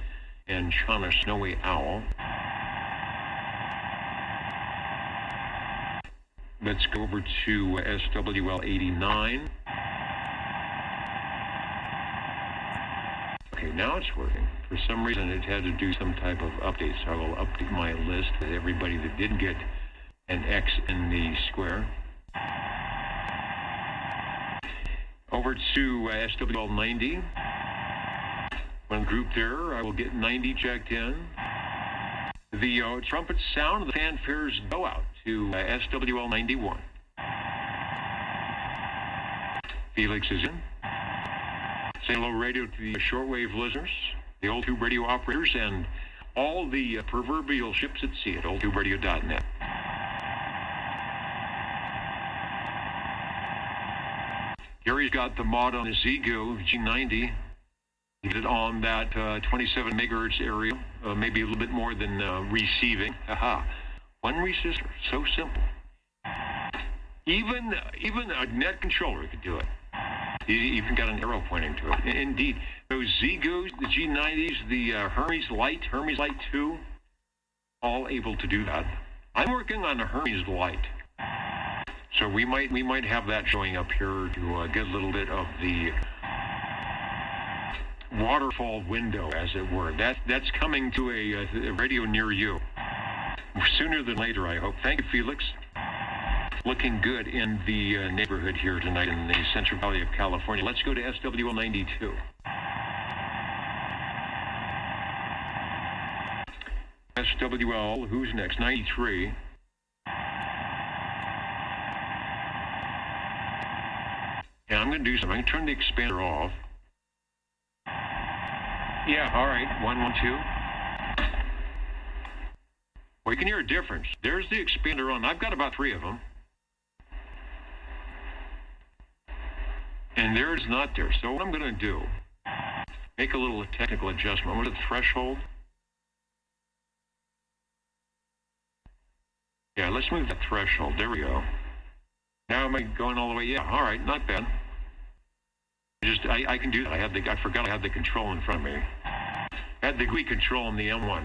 and Shauna Snowy Owl. Let's go over to SWL 89. Okay, now it's working. For some reason, it had to do some type of update, so I will update my list with everybody that did get an X in the square. Over to SWL 90. One group there, I will get 90 checked in. The trumpet sound of the fanfares go out to SWL 91. Felix is in. Say hello radio to the shortwave listeners, the Old Tube Radio operators, and all the proverbial ships at sea at oldtuberadio.net. Gary's got the mod on his Ego G90. He did it on that 27 megahertz area, maybe a little bit more than receiving. Aha. One resistor, so simple. Even a net controller could do it. He even got an arrow pointing to it. Indeed, those Zegos, the G90s, the Hermes Light 2, all able to do that. I'm working on a Hermes Light. So we might have that showing up here to get a little bit of the waterfall window, as it were. That's coming to a radio near you. Sooner than later, I hope. Thank you, Felix. Looking good in the neighborhood here tonight in the Central Valley of California. Let's go to SWL 92. SWL, who's next? 93. Yeah, I'm going to do something. I'm going to turn the expander off. Yeah, all right. 112. Well, you can hear a difference. There's the expander on. I've got about 3 of them. And there's not there. So what I'm going to do, make a little technical adjustment. I'm going to the threshold. Yeah, let's move the threshold. There we go. Now am I going all the way? Yeah, all right, not bad. I can do that. I forgot I had the control in front of me. I had the GUI control on the M1.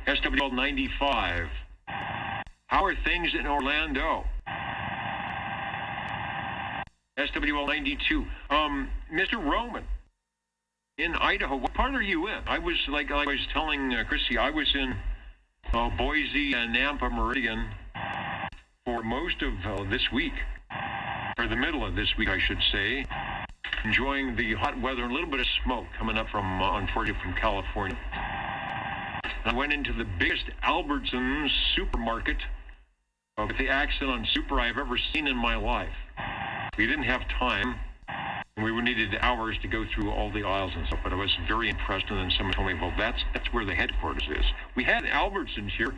SWL 95. How are things in Orlando? SWL 92. Mr. Roman, in Idaho, what part are you in? I was telling Chrissy, I was in Boise and Nampa Meridian for most of this week, or the middle of this week, I should say, enjoying the hot weather and a little bit of smoke coming up from, unfortunately, from California. I went into the biggest Albertsons supermarket with the accent on super I've ever seen in my life. We didn't have time, and we needed hours to go through all the aisles and stuff, but I was very impressed, and then someone told me, well, that's where the headquarters is. We had Albertsons here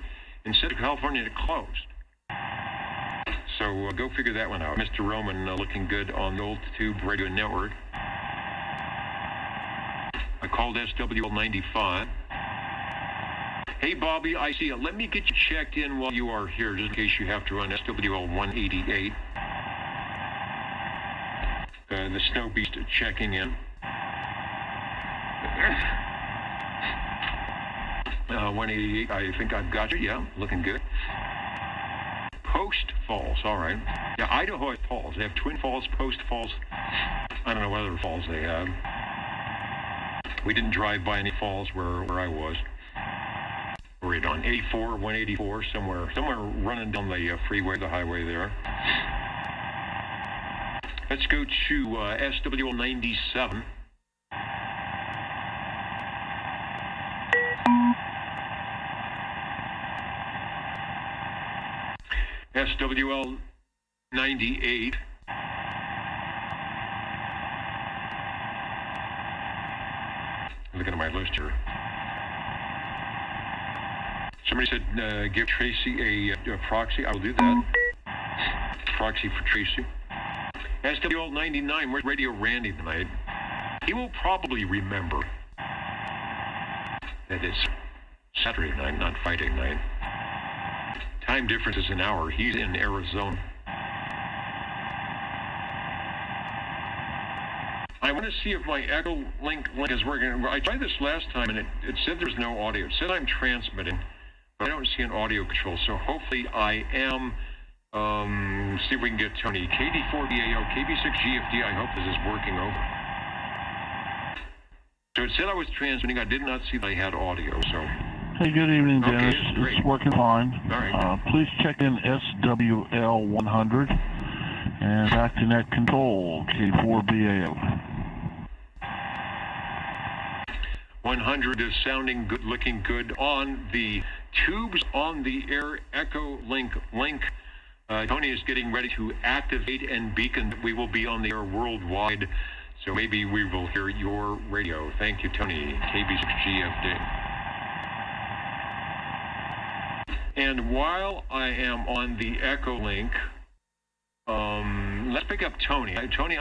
in Central California, and it closed. So go figure that one out. Mr. Roman looking good on the Old Tube Radio Network. I called SWL 95. Hey, Bobby, I see you. Let me get you checked in while you are here, just in case you have to run SWL 188. The Snow Beast checking in. 188, I think I've got you. Yeah, looking good. Post Falls, all right. Yeah, Idaho has falls. They have Twin Falls, Post Falls. I don't know what other falls they have. We didn't drive by any falls where I was. We're on 84, 184, somewhere running down the freeway, the highway there. Let's go to SWL 97. SWL 98. Looking at my list here. Somebody said give Tracy a proxy. I will do that. Proxy for Tracy. SWL 99. Where's Radio Randy tonight? He will probably remember that it's Saturday night, not Friday night. Time difference is an hour. He's in Arizona. I want to see if my Echo link is working. I tried this last time, and it said there's no audio. It said I'm transmitting, but I don't see an audio control. So hopefully I am. See if we can get Tony. KD4BAO, KB6GFD. I hope this is working over. So it said I was transmitting. I did not see that I had audio. So. Hey, good evening, Dennis. Okay, it's working fine. All right. Please check in SWL 100 and back to net control, K4BAO. 100 is sounding good, looking good on the tubes on the Air Echo link. Tony is getting ready to activate and beacon. We will be on the air worldwide, so maybe we will hear your radio. Thank you, Tony. KB6GFD. And while I am on the Echo link, let's pick up Tony. Tony,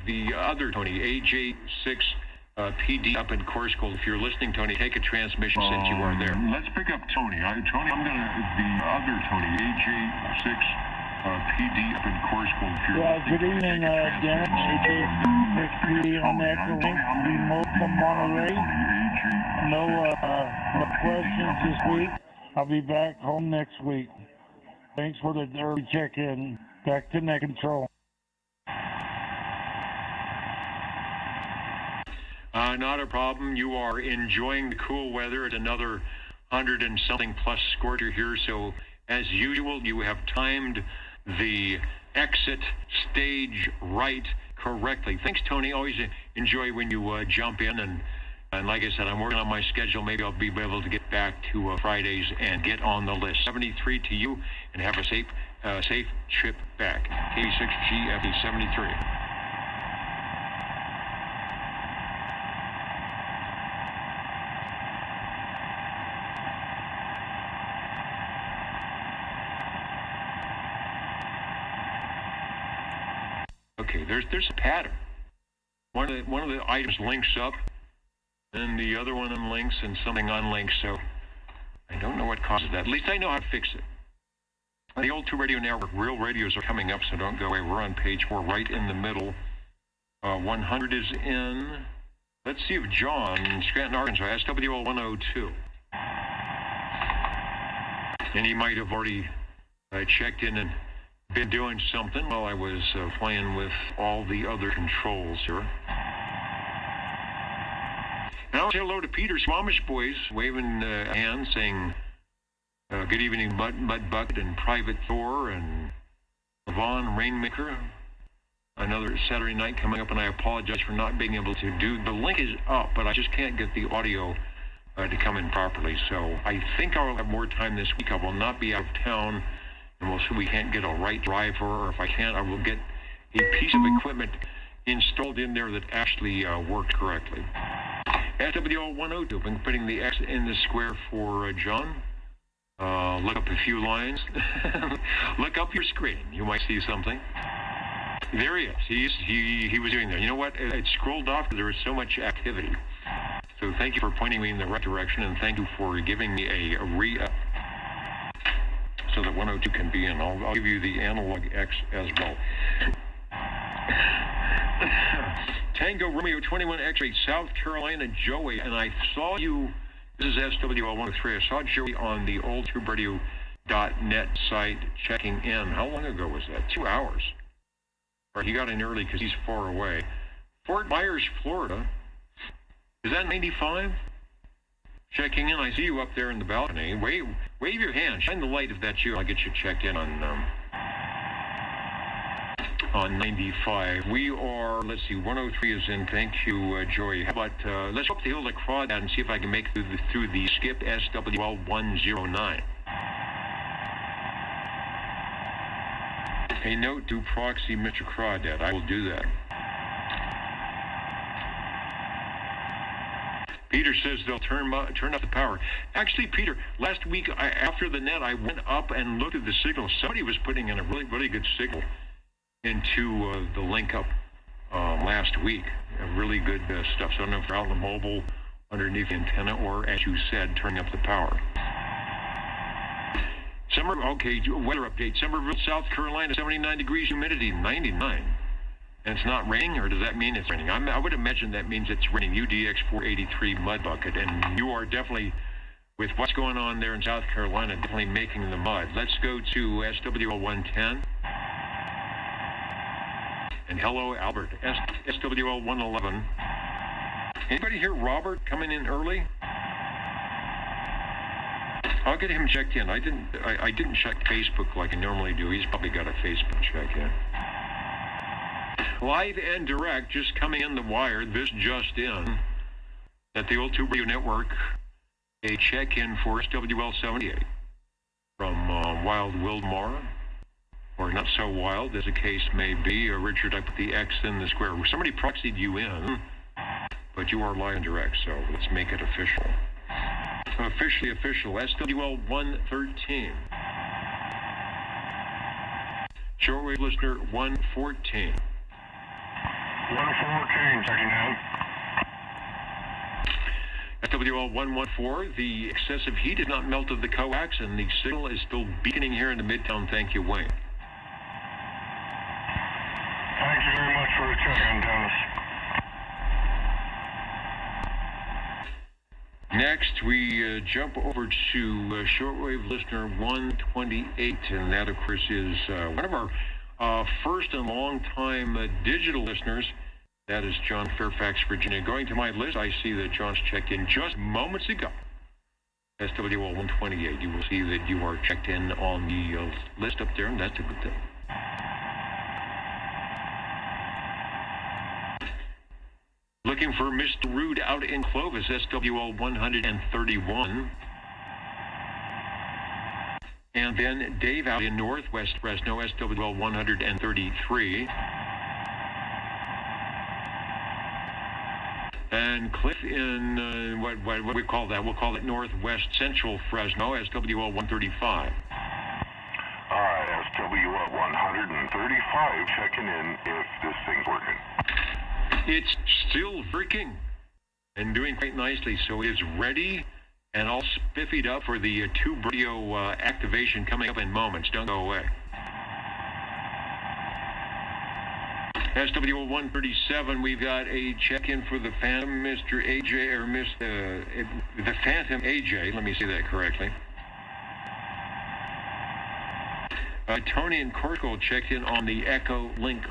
the other Tony, AJ6 PD up in Corscold. If you're listening, Tony, take a transmission since you are there. Let's pick up Tony. The other Tony, AJ6 PD up in Corscold. Yeah, good evening, Dennis. AJ6 PD on the Echo link. Remote from Monterey. No questions this week. I'll be back home next week. Thanks for the early check-in. Back to net control. Not a problem. You are enjoying the cool weather. It's another 100 and something plus scorcher here. So, as usual, you have timed the exit stage right correctly. Thanks, Tony. Always enjoy when you jump in. And like I said, I'm working on my schedule. Maybe I'll be able to get back to Fridays and get on the list. 73 to you, and have a safe trip back. K6GFD 73. Okay, there's a pattern. One of the items links up, and the other one unlinks, and something unlinks. So I don't know what causes that. At least I know how to fix it. The old 2 Radio Network real radios are coming up, so don't go away. We're on page 4, right in the middle. 100 is in. Let's see if John, Scranton, Arkansas, SWL 102. And he might have already checked in and been doing something while I was playing with all the other controls here. And I'll say hello to Peter Swamish boys, waving a hand, saying good evening, Mud Bucket and Private Thor and Vaughn Rainmaker. Another Saturday night coming up, and I apologize for not being able to do. The link is up, but I just can't get the audio to come in properly. So I think I'll have more time this week. I will not be out of town, and we'll see if we can't get a right driver, or if I can't, I will get a piece of equipment installed in there that actually worked correctly. SWL 102, been putting the X in the square for John. Look up a few lines. Look up your screen. You might see something. There he is. He was doing that. You know what? It scrolled off because there was so much activity. So thank you for pointing me in the right direction, and thank you for giving me a re-up so that 102 can be in. I'll give you the analog X as well. Tango Romeo 21 X-ray, South Carolina, Joey, and I saw you. This is SWL 103. I saw Joey on the oldtuberadio.net site checking in. How long ago was that? 2 hours. Or he got in early because he's far away. Fort Myers, Florida. Is that 95? Checking in. I see you up there in the balcony. Wave your hand. Shine the light if that's you. I'll get you checked in on 95. We are, let's see, 103 is in. Thank you, Joey. How about, let's go up the hill to Crawdad and see if I can make it through the skip SWL 109. A note to proxy Mr. Crawdad. I will do that. Peter says they'll turn up the power. Actually, Peter, last week after the net, I went up and looked at the signal. Somebody was putting in a really, really good signal into the link up last week. Really good stuff. So I don't know if you're out on the mobile underneath the antenna, or, as you said, turning up the power. Weather update. Somerville, South Carolina, 79 degrees, humidity 99. And it's not raining, or does that mean it's raining? I would imagine that means it's raining. UDX 483 Mud Bucket, and you are definitely, with what's going on there in South Carolina, definitely making the mud. Let's go to SWL 110. And hello, Albert. SWL 111. Anybody hear Robert coming in early? I'll get him checked in. I didn't check Facebook like I normally do. He's probably got a Facebook check in. Live and direct, just coming in the wire, this just in, at the old 2 Radio Network, a check-in for SWL 78 from Wild Wildmar, or not so wild, as the case may be. Richard, I put the X in the square. Somebody proxied you in, but you are live and direct, so let's make it official. Officially official, SWL 113. Shortwave listener 114. 114, checking in. SWL 114, the excessive heat has not melted the coax, and the signal is still beaconing here in the Midtown. Thank you, Wayne. Thank you very much for the check-in, Dennis. Next, we jump over to shortwave listener 128, and that, of course, is one of our first and long-time digital listeners. That is John, Fairfax, Virginia. Going to my list, I see that John's checked in just moments ago. SWL 128. You will see that you are checked in on the list up there, and that's a good thing. Looking for Mr. Rude out in Clovis, SWL 131. And then Dave out in Northwest Fresno, SWL 133. And Cliff in, what we call that? We'll call it Northwest Central Fresno, SWL 135. All right, SWL 135, checking in if this thing's working. It's still working and doing quite nicely, so it is ready and all spiffied up for the tube radio activation coming up in moments. Don't go away. SWO 137, we've got a check-in for the Phantom, Mr. AJ, or the Phantom AJ, let me say that correctly. Tony and Corco checked in on the Echo Link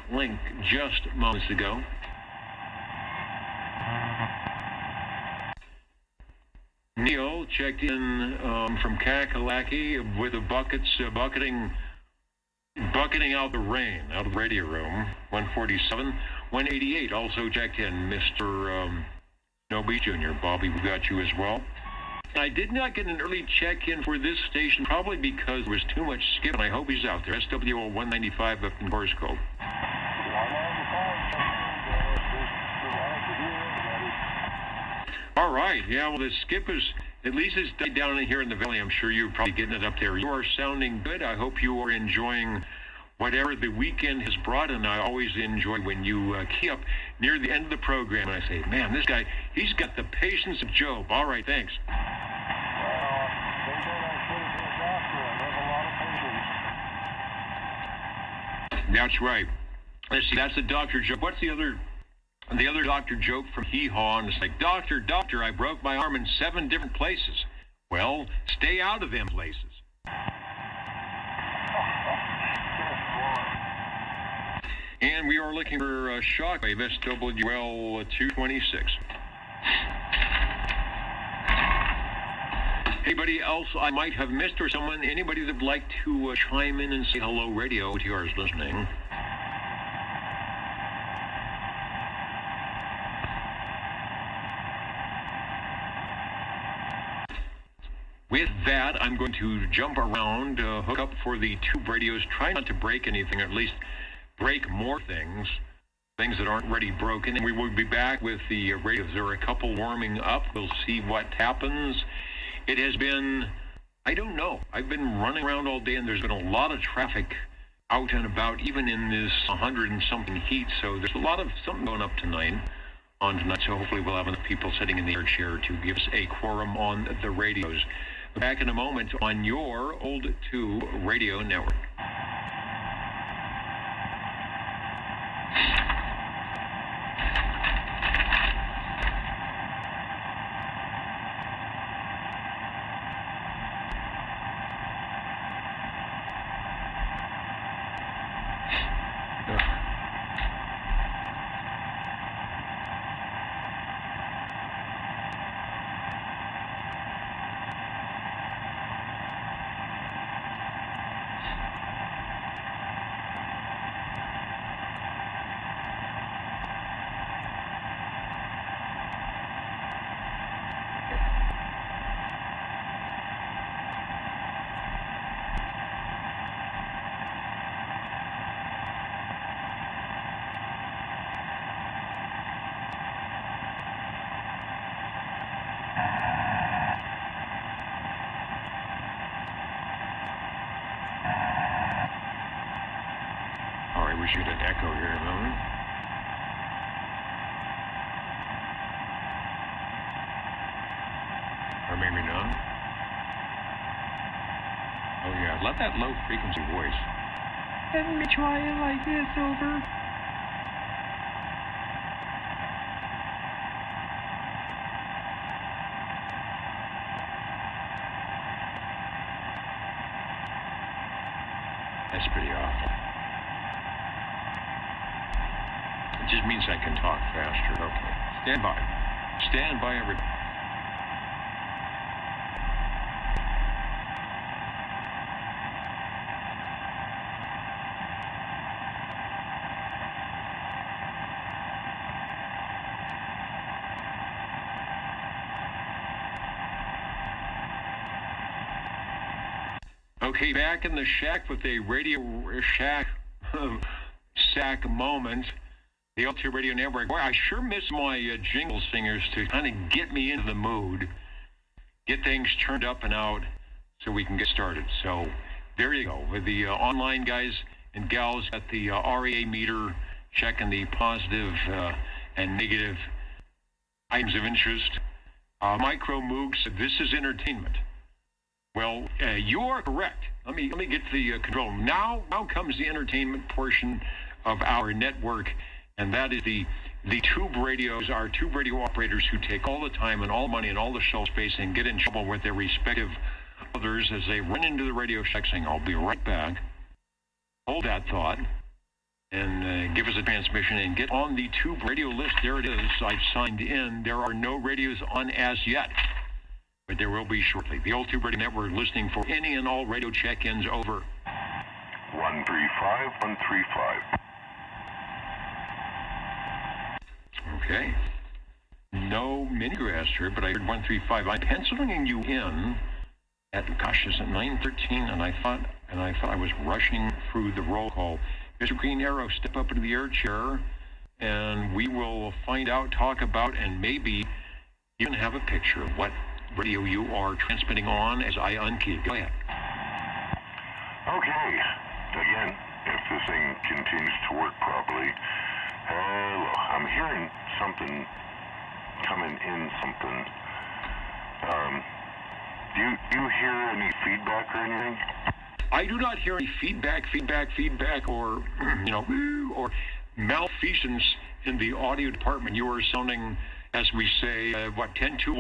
just moments ago. Neil checked in from Kakalaki with the buckets bucketing out the rain out of the radio room. 147. 188 also checked in. Mr. Noby Jr. Bobby, we got you as well. I did not get an early check-in for this station, probably because there was too much skip, and I hope he's out there. SWO 195 up in Borsco. All right, yeah, well, the skip is, at least it's died down in here in the valley. I'm sure you're probably getting it up there. You are sounding good. I hope you are enjoying whatever the weekend has brought, and I always enjoy when you key up near the end of the program, and I say, man, this guy, he's got the patience of Job. All right, thanks. That's right. Let's see, that's the doctor joke. What's the other doctor joke from Hee Haw? And it's like, doctor, I broke my arm in 7 different places. Well, stay out of them places. And we are looking for Shockwave SWL 226. Anybody else I might have missed, or anybody that would like to chime in and say hello, radio, OTR is listening. With that, I'm going to jump around, hook up for the tube radios, try not to break anything, or at least break more things that aren't already broken. And we will be back with the radios. There are a couple warming up. We'll see what happens. It has been, I don't know, I've been running around all day, and there's been a lot of traffic out and about, even in this 100 and something heat. So there's a lot of something going up tonight. So hopefully we'll have enough people sitting in the air chair to give us a quorum on the radios. Back in a moment on your Old Tube Radio Network. We should get an echo here in a moment. Or maybe not. Oh yeah, let that low frequency voice. Let me try it like this, over. That's pretty awful. It just means I can talk faster. Okay. Stand by. Stand by, everybody. Okay, back in the shack with a Radio Shack sack moment. The Old Tube Radio Network. Boy, I sure miss my jingle singers to kind of get me into the mood, get things turned up and out so we can get started. So there you go. With the online guys and gals at the REA meter, checking the positive and negative items of interest Micro Moog said, this is entertainment. Well, you are correct. Let me get the control. Now comes the entertainment portion of our network, and that is the tube radios, our tube radio operators who take all the time and all the money and all the shelf space and get in trouble with their respective others as they run into the Radio Shack saying, I'll be right back. Hold that thought and give us a transmission and get on the tube radio list. There it is. I've signed in. There are no radios on as yet, but there will be shortly. The Old Tube Radio Network listening for any and all radio check-ins. Over. 135, 135. Okay. No mini-grass here, but I heard 135. I'm penciling you in at, gosh, is it 9:13? And I thought I was rushing through the roll call. Mr. Green Arrow, step up into the air chair, and we will find out, talk about, and maybe even have a picture of what radio you are transmitting on as I unkey. Go ahead. Okay. Again, if this thing continues to work properly. Hello. I'm hearing something coming in, something. Do you hear any feedback or anything? I do not hear any feedback, or, or malfeasance in the audio department. You are sounding, as we say, 10-2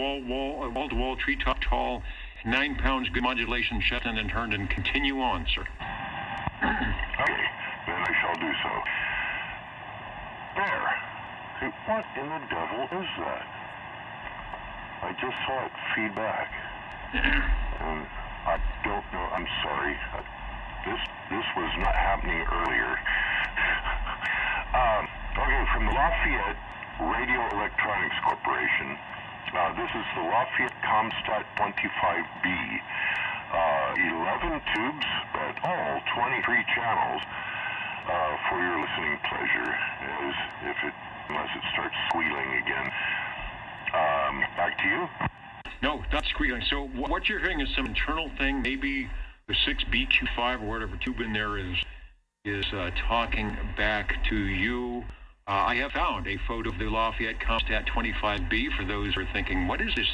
wall-to-wall, treetop tall, 9 pounds, good modulation, Shetland and Herndon. Continue on, sir. Okay, then I shall do so. There. Hey, what in the devil is that? I just saw it feedback. I don't know. I'm sorry. This was not happening earlier. Okay, from the Lafayette Radio Electronics Corporation. This is the Lafayette Comstat 25B. 11 tubes, but all 23 channels for your listening pleasure, unless it starts squealing again. Back to you. No, not squealing. So what you're hearing is some internal thing. Maybe the 6BQ5 or whatever tube in there is talking back to you. I have found a photo of the Lafayette Comstat 25B for those who are thinking, what is this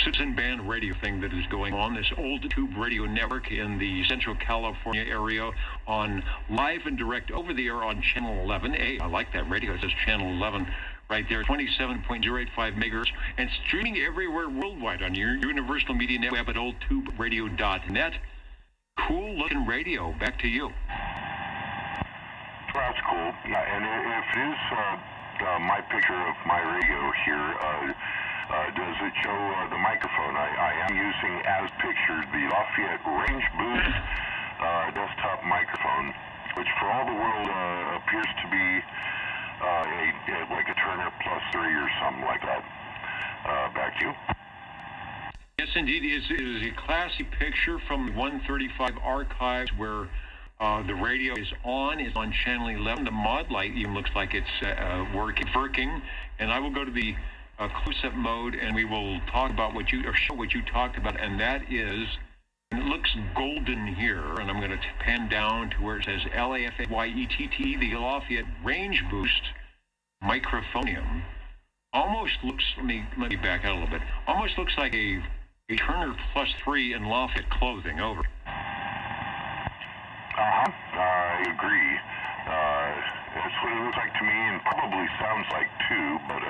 citizen band radio thing that is going on? This old tube radio network in the Central California area on live and direct over the air on Channel 11. Hey, I like that radio. It says Channel 11 right there, 27.085 megahertz, and streaming everywhere worldwide on your Universal Media Network at oldtuberadio.net. Cool looking radio. Back to you. That's cool. Yeah, and if it is my picture of my radio here, does it show the microphone? I am using, as pictured, the Lafayette Range Boost desktop microphone, which for all the world appears to be like a Turner Plus 3 or something like that. Back to you. Yes, indeed. It is a classy picture from the 135 archives where the radio is on Channel 11. The mod light even looks like it's working. And I will go to the close-up mode, and we will talk about show what you talked about, and that is, and it looks golden here, and I'm going to pan down to where it says LAFAYETT, the Lafayette Range Boost Microphonium. Almost looks, let me back out a little bit, almost looks like a Turner Plus 3 in Lafayette clothing. Over. I agree. That's what it looks like to me, and probably sounds like too, but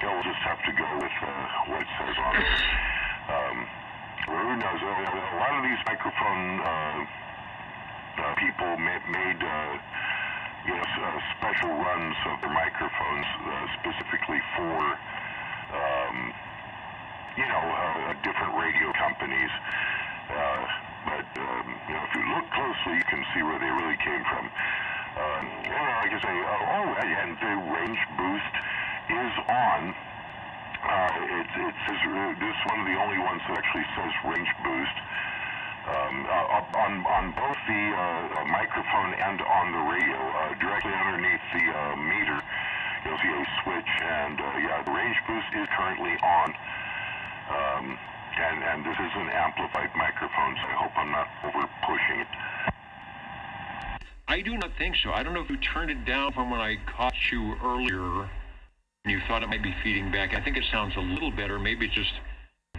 we'll just have to go with what it says on it. Who knows? A lot of these microphone people made special runs of their microphones specifically for different radio companies. But if you look closely, you can see where they really came from. Like I say, and the Range Boost is on. It says this is one of the only ones that actually says Range Boost. On both the microphone and on the radio, directly underneath the meter, you'll see a switch, and the Range Boost is currently on. And this is an amplified microphone, so I hope I'm not over pushing it. I do not think so. I don't know if you turned it down from when I caught you earlier. and you thought it might be feeding back. I think it sounds a little better. Maybe it's just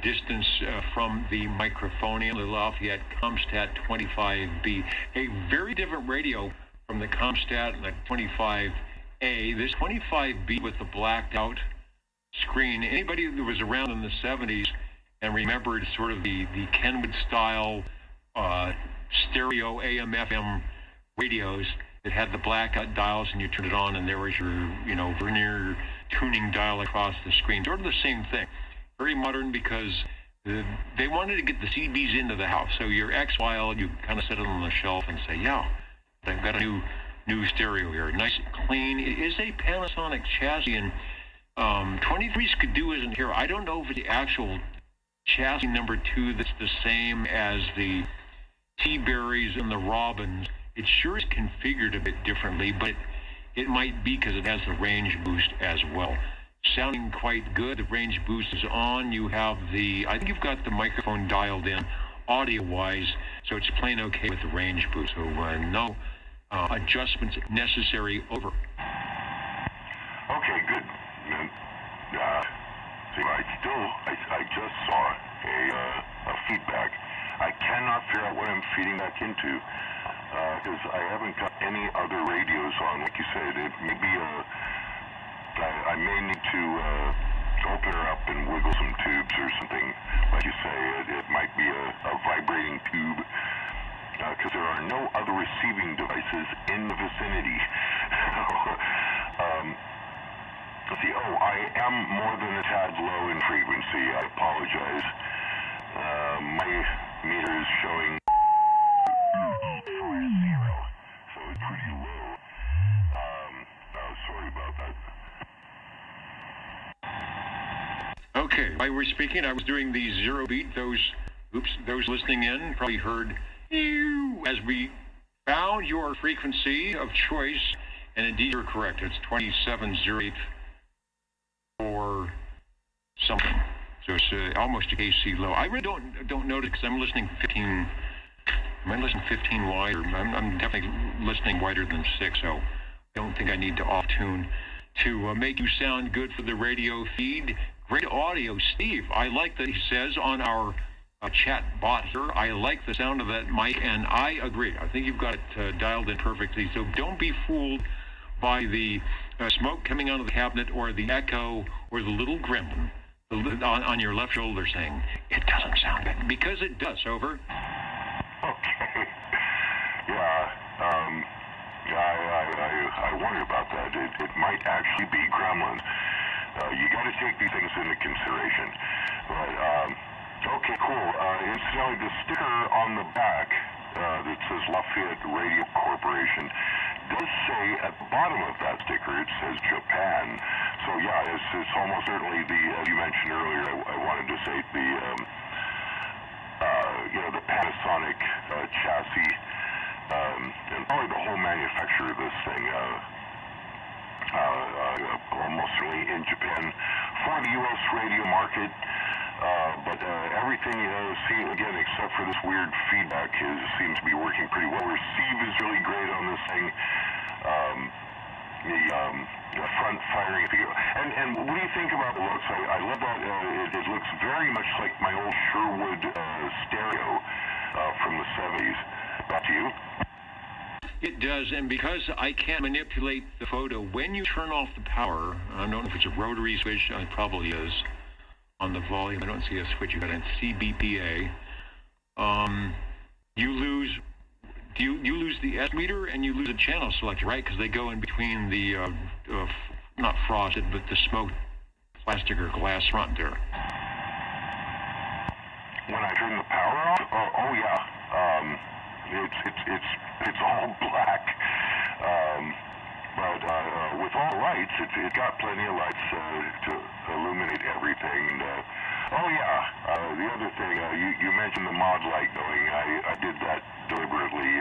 distance from the microphone. The Lafayette Comstat 25B, a very different radio from the Comstat and the 25A. This 25B with the blacked out screen. Anybody that was around in the 70s and remembered sort of the Kenwood style stereo AM FM radios that had the blackout dials, and you turned it on and there was your vernier tuning dial across the screen. Sort of the same thing. Very modern because they wanted to get the CBs into the house. So your XYL, you kind of set it on the shelf and say, yeah, I've got a new stereo here. Nice, clean. It is a Panasonic chassis, and 23s could do isn't here. I don't know if it's the actual chassis number 2 that's the same as the T-Berries and the Robins. It sure is configured a bit differently, but it might be because it has the range boost as well. Sounding quite good. The range boost is on. You have I think you've got the microphone dialed in audio-wise, so it's playing okay with the range boost. So no adjustments necessary. Over. Okay, good. See, I just saw a feedback. I cannot figure out what I'm feeding back into because I haven't got any other radios on. Like you said, it may be I may need to open her up and wiggle some tubes or something. Like you say, it might be a vibrating tube because there are no other receiving devices in the vicinity. Let's see. Oh, I am more than a tad low in frequency. I apologize. My meter is showing 0, so it's pretty low. Sorry about that. Okay, while we're speaking, I was doing the 0 beat. Those listening in probably heard as we found your frequency of choice, and indeed you're correct. It's 2708 or something. So it's almost a KC low. I really don't notice because I'm listening 15. Am I listening 15 wide? Or I'm definitely listening wider than 6. So I don't think I need to off tune to make you sound good for the radio feed. Great audio, Steve. I like that he says on our chat bot here, I like the sound of that mic, and I agree. I think you've got it dialed in perfectly. So don't be fooled by the smoke coming out of the cabinet or the echo or the little gremlin on your left shoulder saying, it doesn't sound good. Because it does. Over. Okay. Yeah. I wonder about that. It might actually be gremlins. You got to take these things into consideration. But, okay, cool. Incidentally, the sticker on the back that says Lafayette Radio Corporation does say at the bottom of that sticker, it says Japan. So, yeah, it's almost certainly as you mentioned earlier, I wanted to say the Panasonic chassis, and probably the whole manufacturer of this thing, almost certainly in Japan for the U.S. radio market. But everything, see, again, except for this weird feedback, seems to be working pretty well. Receive is really great on this thing. The front firing, and what do you think about the looks? I love that. It looks very much like my old Sherwood stereo from the 70s. Back to you. It does, and because I can't manipulate the photo, when you turn off the power, I don't know if it's a rotary switch, it probably is, on the volume. I don't see a switch. You've got a CBPA. You lose the S meter and you lose the channel selector, right? Because they go in between the not frosted, but the smoked plastic or glass front there. When I turn the power off, oh yeah, it's all black. But with all lights, it's got plenty of lights to illuminate everything. And, oh yeah, the other thing, you mentioned the mod light going. I did that deliberately.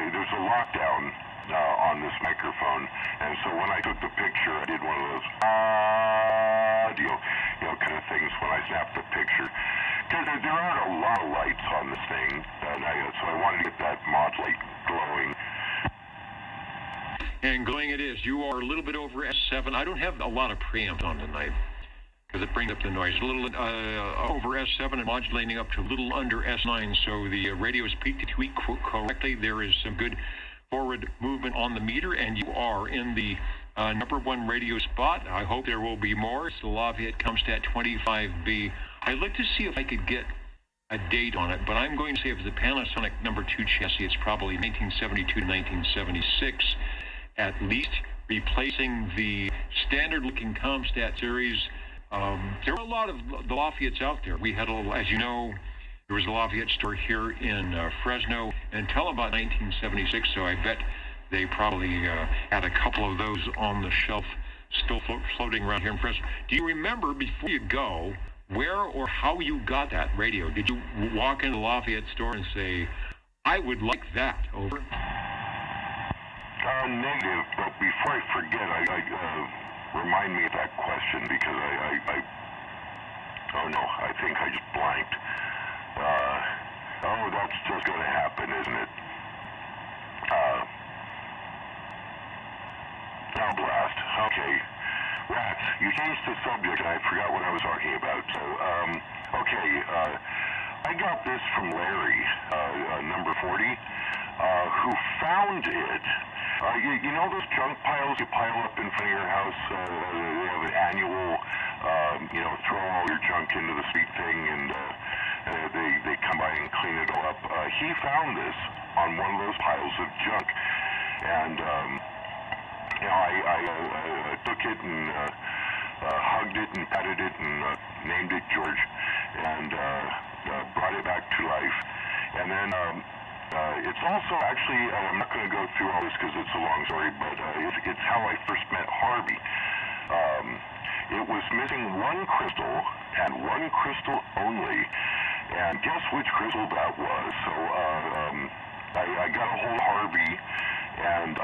There's a lockdown on this microphone, and so when I took the picture, I did one of those audio, kind of things when I snapped the picture. Because there aren't a lot of lights on this thing, and so I wanted to get that mod light glowing. And glowing it is. You are a little bit over S7. I don't have a lot of preamps on tonight because it brings up the noise. A little over S7 and modulating up to a little under S9. So the radio is peaked to tweak correctly. There is some good forward movement on the meter, and you are in the number one radio spot. I hope there will be more. It's the Lafayette CUMSTAT 25B. I'd like to see if I could get a date on it, but I'm going to say if it's a Panasonic number 2 chassis, it's probably 1972 to 1976 at least, replacing the standard-looking CUMSTAT series. There were a lot of the Lafayettes out there. We had, as you know, there was a Lafayette store here in Fresno until about 1976, so I bet they probably had a couple of those on the shelf still floating around here in Fresno. Do you remember, before you go, where or how you got that radio? Did you walk into the Lafayette store and say, I would like that? Over? Negative, but before I forget, remind me of that question because oh no, I think I just blanked. Oh, that's just going to happen, isn't it? Oh, blast. Okay. Rats, you changed the subject and I forgot what I was talking about. So, okay, I got this from Larry, number 40, who found it. You know those junk piles you pile up in front of your house? They have an annual, throw all your junk into the sweet thing, and they come by and clean it all up. He found this on one of those piles of junk, and I took it and hugged it and petted it and named it George, and brought it back to life. And then it's also actually, I'm not going to go through all this because it's a long story, but it's how I first met Harvey. It was missing one crystal, and one crystal only, and guess which crystal that was? So I got a hold of Harvey and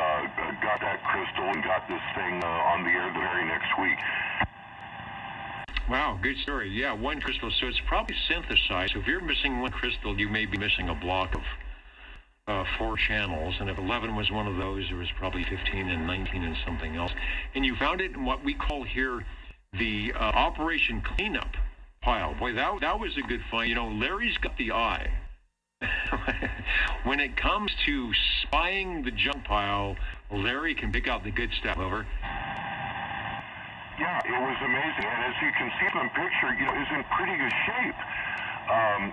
got that crystal and got this thing on the air the very next week. Wow, good story. Yeah, one crystal. So it's probably synthesized. So if you're missing one crystal, you may be missing a block of 4 channels, and if 11 was one of those, there was probably 15 and 19 and something else. And you found it in what we call here the Operation Cleanup pile. Boy, that was a good find. You know, Larry's got the eye. When it comes to spying the junk pile, Larry can pick out the good stuff. Over. Yeah, it was amazing, and as you can see from the picture, it's in pretty good shape.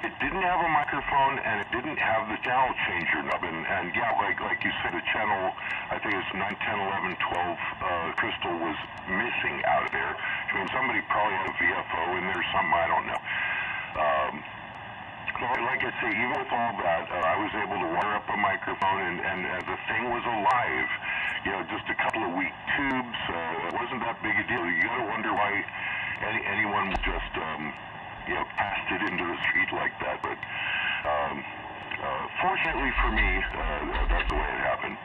It didn't have a microphone, and it didn't have the channel changer nub, and yeah, like you said, the channel, I think it's 9, 10, 11, 12 crystal was missing out of there. I mean, somebody probably had a VFO in there or something, I don't know. Like I say, even with all that, I was able to wire up a microphone, and the thing was alive. Just a couple of weak tubes. It wasn't that big a deal. You got to wonder why anyone would just cast it into the street like that. But fortunately for me, that's the way it happened.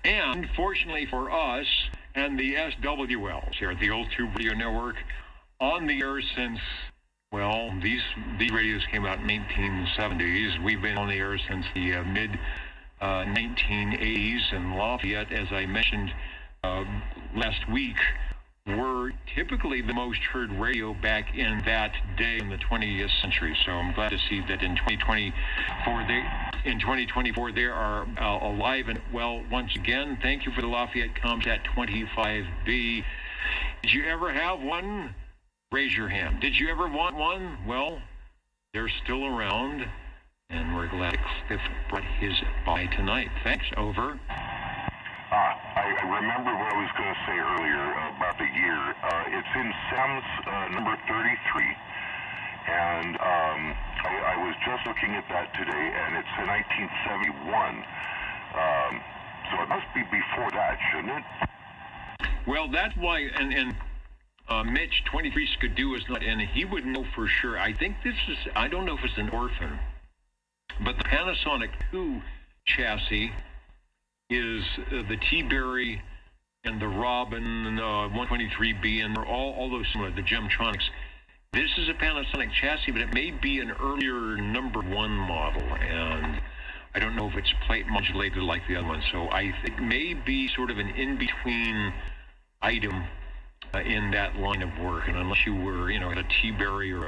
And fortunately for us and the SWLs here at the Old Tube Radio Network, on the air since, well, these radios came out in the 1970s. We've been on the air since the mid 1980s, and Lafayette, as I mentioned last week, were typically the most heard radio back in that day in the 20th century. So I'm glad to see that in 2024 they are alive and well once again. Thank you for the Lafayette CUMSTAT 25B. Did you ever have one? Raise your hand. Did you ever want one? Well, they're still around, and we're glad Cliff brought his by tonight. Thanks. Over. I remember what I was going to say earlier about the year. It's in Sam's number 33, and I was just looking at that today, and it's in 1971. So it must be before that, shouldn't it? Well, that's why, and Mitch, 23 Skidoo is not in. He would know for sure. I think this is, I don't know if it's an Orphan, but the Panasonic 2 chassis is the T-Berry and the Robin 123B, and they're all those similar, the Gemtronics. This is a Panasonic chassis, but it may be an earlier number 1 model, and I don't know if it's plate modulated like the other one. So it may be sort of an in-between item in that line of work. And unless you were, a T-Berry or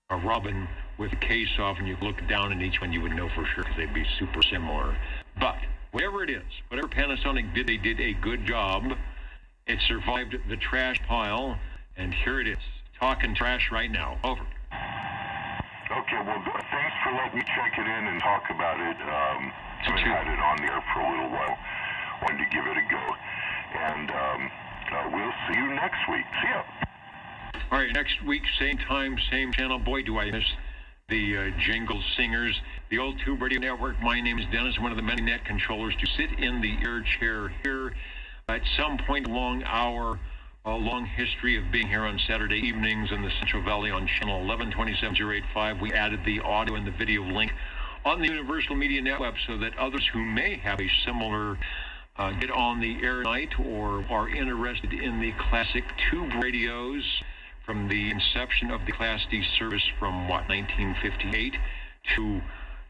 a Robin with a case off and you look down at each one, you would know for sure because they'd be super similar. But whatever it is, whatever Panasonic did, they did a good job. It survived the trash pile, and here it is, talking trash right now. Over. Okay, well, thanks for letting me check it in and talk about it. Haven't had it on the air for a little while. Wanted to give it a go. And we'll see you next week. See ya. All right, next week, same time, same channel. Boy, do I miss the jingle singers. The Old Tube Radio Network. My name is Dennis, one of the many net controllers to sit in the air chair here. At some point along our long history of being here on Saturday evenings in the Central Valley on channel 1127-085, we added the audio and the video link on the Universal Media Network so that others who may have a similar get on the air night or are interested in the classic tube radios from the inception of the Class D service from, 1958 to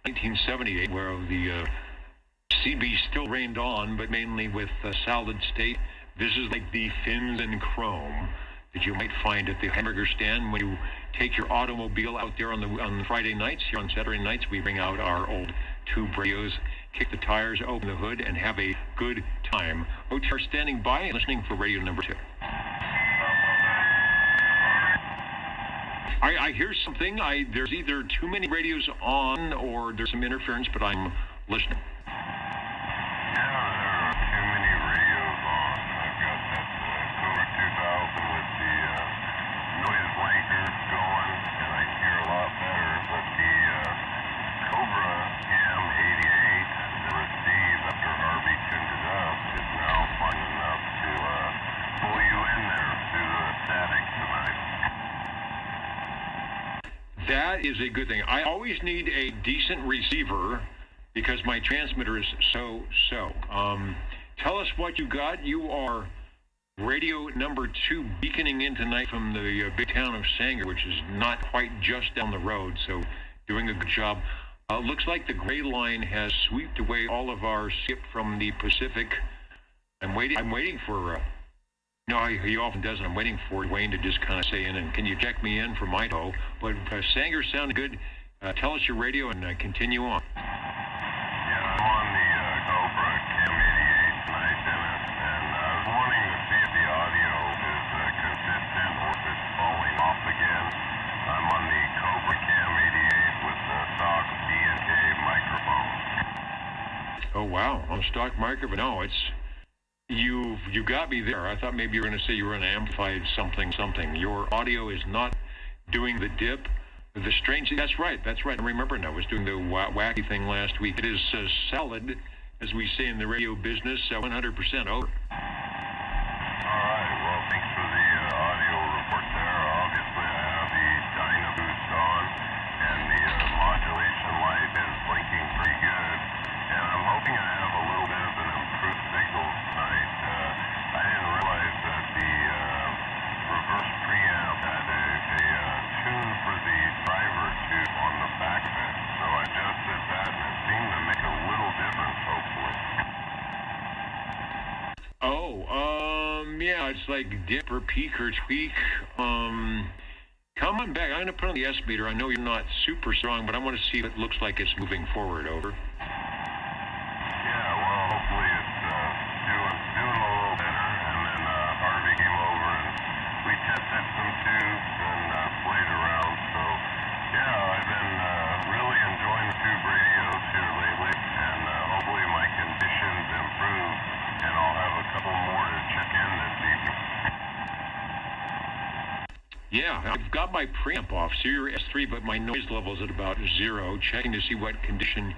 1978, where the CB still reigned on, but mainly with solid state. This is like the fins and chrome that you might find at the hamburger stand when you take your automobile out there on Friday nights. Here on Saturday nights, we bring out our old tube radios, kick the tires, open the hood, and have a good time. OTR standing by and listening for radio number 2. I hear something. There's either too many radios on or there's some interference, but I'm listening. That is a good thing. I always need a decent receiver because my transmitter is so. Tell us what you got. You are radio number 2 beaconing in tonight from the big town of Sanger, which is not quite just down the road, so doing a good job. Looks like the gray line has swept away all of our skip from the Pacific. I'm waiting for... No, he often doesn't. I'm waiting for Dwayne to just kind of say in, and can you check me in for Mito? But Sanger sounded good. Tell us your radio and continue on. Yeah, I'm on the Cobra Cam 88 tonight, Dennis, and I was wanting to see if the audio is consistent or if it's falling off again. I'm on the Cobra Cam 88 with the stock D&K microphone. Oh, wow. On stock microphone. No, it's... You got me there. I thought maybe you were going to say you were going to amplify something. Your audio is not doing the dip. The strange... That's right. I remember now. I was doing the wacky thing last week. It is solid, as we say in the radio business, 100% over. All right. Well, thanks for the audio report there. Obviously, I have the Dynaboost on, and the modulation light is blinking pretty good. And I'm hoping I have a little bit of an improved signal tonight. I didn't realize that the reverse preamp had a tune for the driver tube on the back of it. So I adjusted that, and it seemed to make a little difference, hopefully. Yeah, it's like dip or peak or tweak. Come on back. I'm going to put on the S meter. I know you're not super strong, but I want to see if it looks like it's moving forward. Over. Yeah, I've got my preamp off, so you're S3, but my noise level is at about 0, checking to see what condition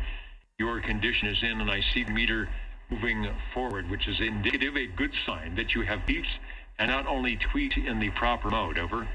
your condition is in, and I see the meter moving forward, which is indicative, a good sign that you have beeps and not only tweet in the proper mode. Over.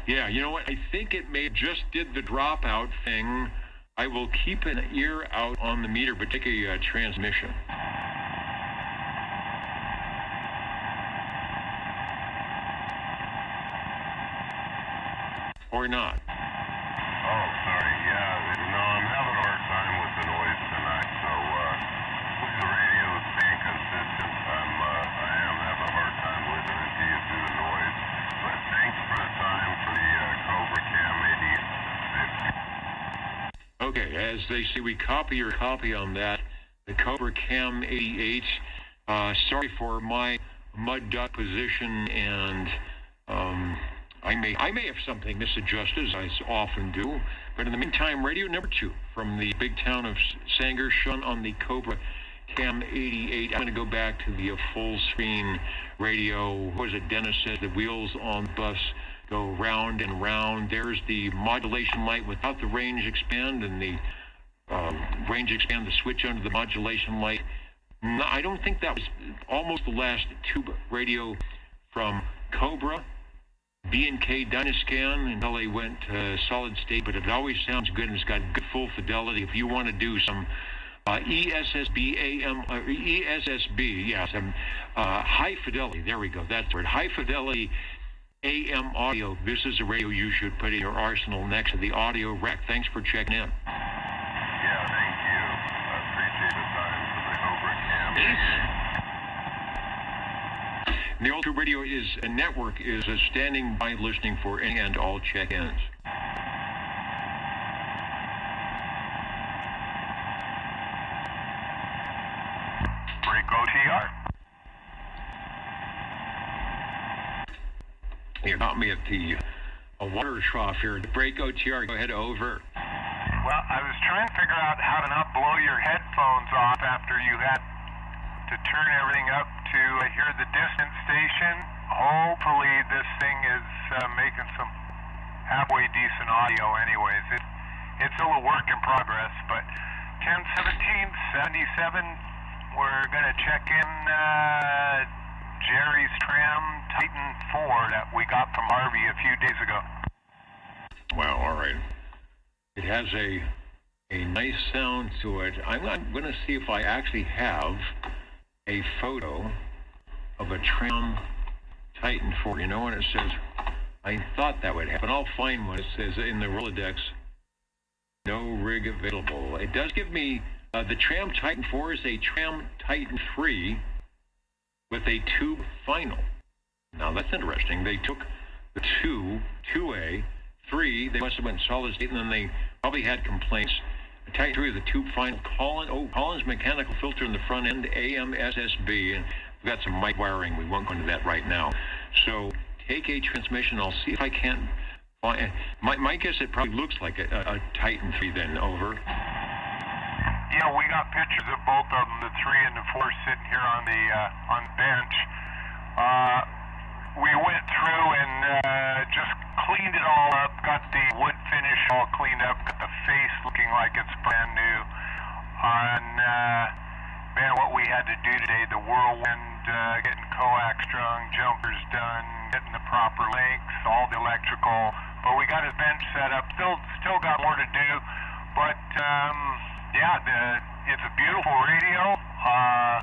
Yeah, you know what? I think it may just did the dropout thing I will keep an ear out on the meter, but take a transmission. Or not. Oh, sorry. Yeah, no, I'm having a hard time with the noise tonight, so the radio is being consistent. I am having a hard time listening to you through the noise, but thanks for the time for the Cobra Cam 88. Okay, as they say, we copy your copy on that. The Cobra Cam 88. Sorry for my mud duck position, and I may have something misadjusted, as I often do. But in the meantime, radio number 2 from the big town of Sanger, shown on the Cobra Cam 88. I'm going to go back to the full screen radio. What was it Dennis said? The wheels on the bus go round and round. There's the modulation light without the range expand, and the range expand, the switch under the modulation light. No, I don't think that was almost the last tube radio from Cobra. B&K Dynascan until they went solid state, but it always sounds good and it's got good full fidelity. If you want to do some ESSB some high fidelity, there we go, that's the word, high fidelity AM audio, this is a radio you should put in your arsenal next to the audio rack. Thanks for checking in. Yeah, thank you. I appreciate the time for the Cobra Cam. The Old Tube Radio is a network, is standing by listening for any and all check-ins. Break OTR. You got me at the water trough here. Break OTR, go ahead, over. Well, I was trying to figure out how to not blow your headphones off after you had to turn everything up to hear the distance station. Hopefully this thing is making some halfway decent audio anyways. It's still a work in progress, but 101777, we're going to check in Jerry's Tram Titan 4 that we got from Harvey a few days ago. Well, all right. It has a nice sound to it. I'm going to see if I actually have a photo of a Tram Titan 4. You know what it says? I thought that would happen. I'll find one. It says in the Rolodex, no rig available. It does give me, the Tram Titan 4 is a Tram Titan 3 with a tube final. Now that's interesting. They took the 2A, 3, they must have went solid state, and then they probably had complaints. The Titan 3 with a tube final, Collins mechanical filter in the front end, AM SSB, and we've got some mic wiring. We won't go into that right now. So take a transmission. I'll see if I can't find. My guess, it probably looks like a Titan 3 then, over. Yeah, we got pictures of both of them, the 3 and the 4 sitting here on the bench. We went through and just cleaned it all up, got the wood finish all cleaned up, got the face looking like it's brand new. And man, what we had to do today, the whirlwind, getting coax strung, jumpers done, getting the proper lengths, all the electrical. But we got his bench set up, still got more to do. But yeah, it's a beautiful radio.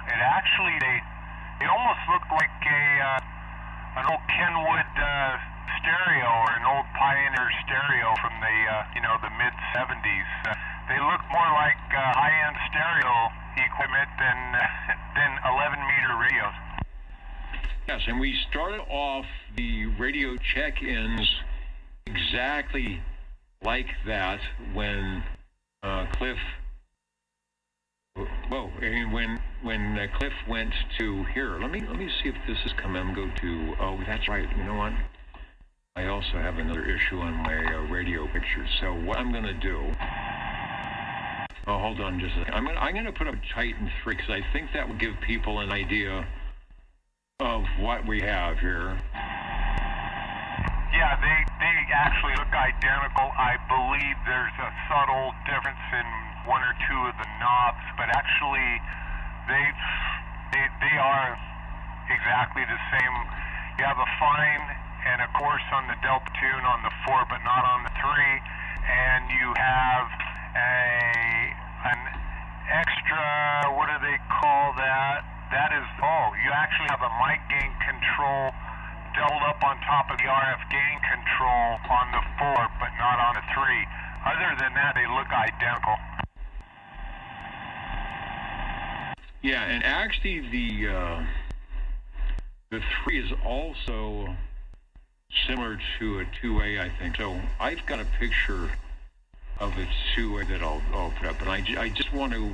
It actually, it almost looked like an old Kenwood stereo or an old Pioneer stereo from the the mid 70s. They look more like high-end stereo equipment than 11-meter radios. Yes, and we started off the radio check-ins exactly like that when Cliff. Whoa! When Cliff went to here, let me see if this is coming. Go to. Oh, that's right. You know what? I also have another issue on my radio picture. So what I'm going to do. Oh, hold on just a second. I'm going to put up Titan 3 because I think that will give people an idea of what we have here. Yeah, they actually look identical. I believe there's a subtle difference in one or two of the knobs, but actually they are exactly the same. You have a fine and a coarse on the Delta Tune on the 4, but not on the 3, and you have an extra, what do they call that? That is, you actually have a mic gain control doubled up on top of the RF gain control on the 4, but not on the 3. Other than that, they look identical. Yeah, and actually the 3 is also similar to a 2A, I think. So I've got a picture of a 2A that I'll put up, and I just want to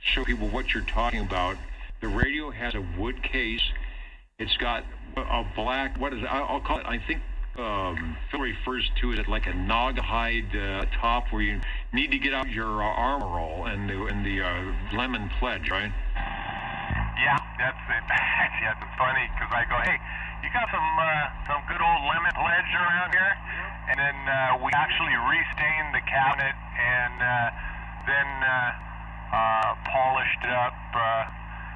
show people what you're talking about. The radio has a wood case. It's got a black, what is it? I'll call it, I think Phil refers to it as like a Naugahyde top where you need to get out your armor roll and the lemon pledge, right? Yeah, that's it. Yeah, it's funny because I go, hey, you got some good old lemon pledge around here? And then we actually restained the cabinet and then polished it up